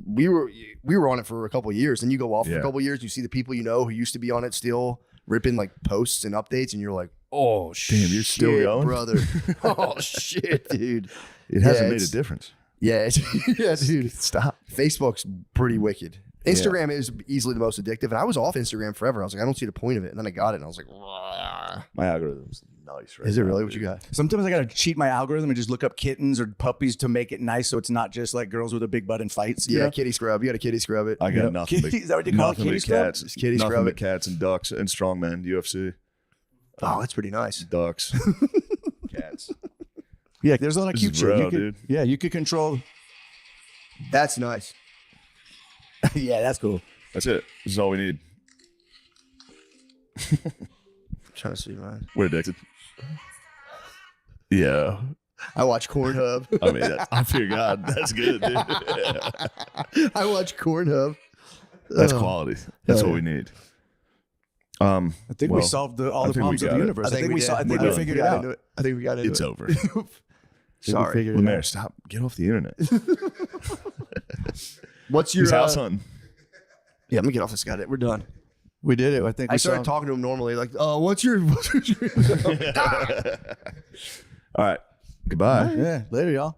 We were on it for a couple of years. Then you go off for Yeah. a couple of years. You see the people you know who used to be on it still ripping like posts and updates, and you're like, oh shit, Damn, you're still going? brother. Oh shit, dude. It hasn't Yeah, made a it's- difference. Yeah, yeah, dude. Stop. Facebook's pretty wicked. Instagram is easily the most addictive, and I was off Instagram forever. I was like, I don't see the point of it, and then I got it, and I was like, "Wah." My algorithm's nice, right? Is it now, really what dude. you got? sometimes I gotta cheat my algorithm and just look up kittens or puppies to make it nice, so it's not just like girls with a big butt and fights. You Yeah, know? kitty scrub. You got to kitty scrub it. I got Yep. nothing. Kitty- is that what you call it? nothing Kitty but scrub? cats. Just kitty nothing scrub but it. cats and ducks and strongmen. UFC. Oh, that's pretty nice. Ducks. Cats. Yeah, there's a lot of This cute is shit. bro, You could, dude. Yeah, you could control. That's nice. Yeah, that's cool. That's it. This is all we need. I'm trying to see mine. We're addicted. Yeah. I watch Cornhub. I mean, I fear God. That's good, dude. I watch Cornhub. That's Oh. quality. That's Hell what we yeah. need. I think we Well, solved all I the think we problems of got the it. universe. I think we did. saw. I think We're we done. figured it got out. into it. I think we got into It's it. over. Sorry. Figured it Lemaire, out. stop. Get off the internet. What's your He's house hunting. Yeah, I'm gonna get off this guy. We're done. We did it. I think I we started solved- talking to him normally, like, "Oh, what's your?" All right. Goodbye. Yeah, later, y'all.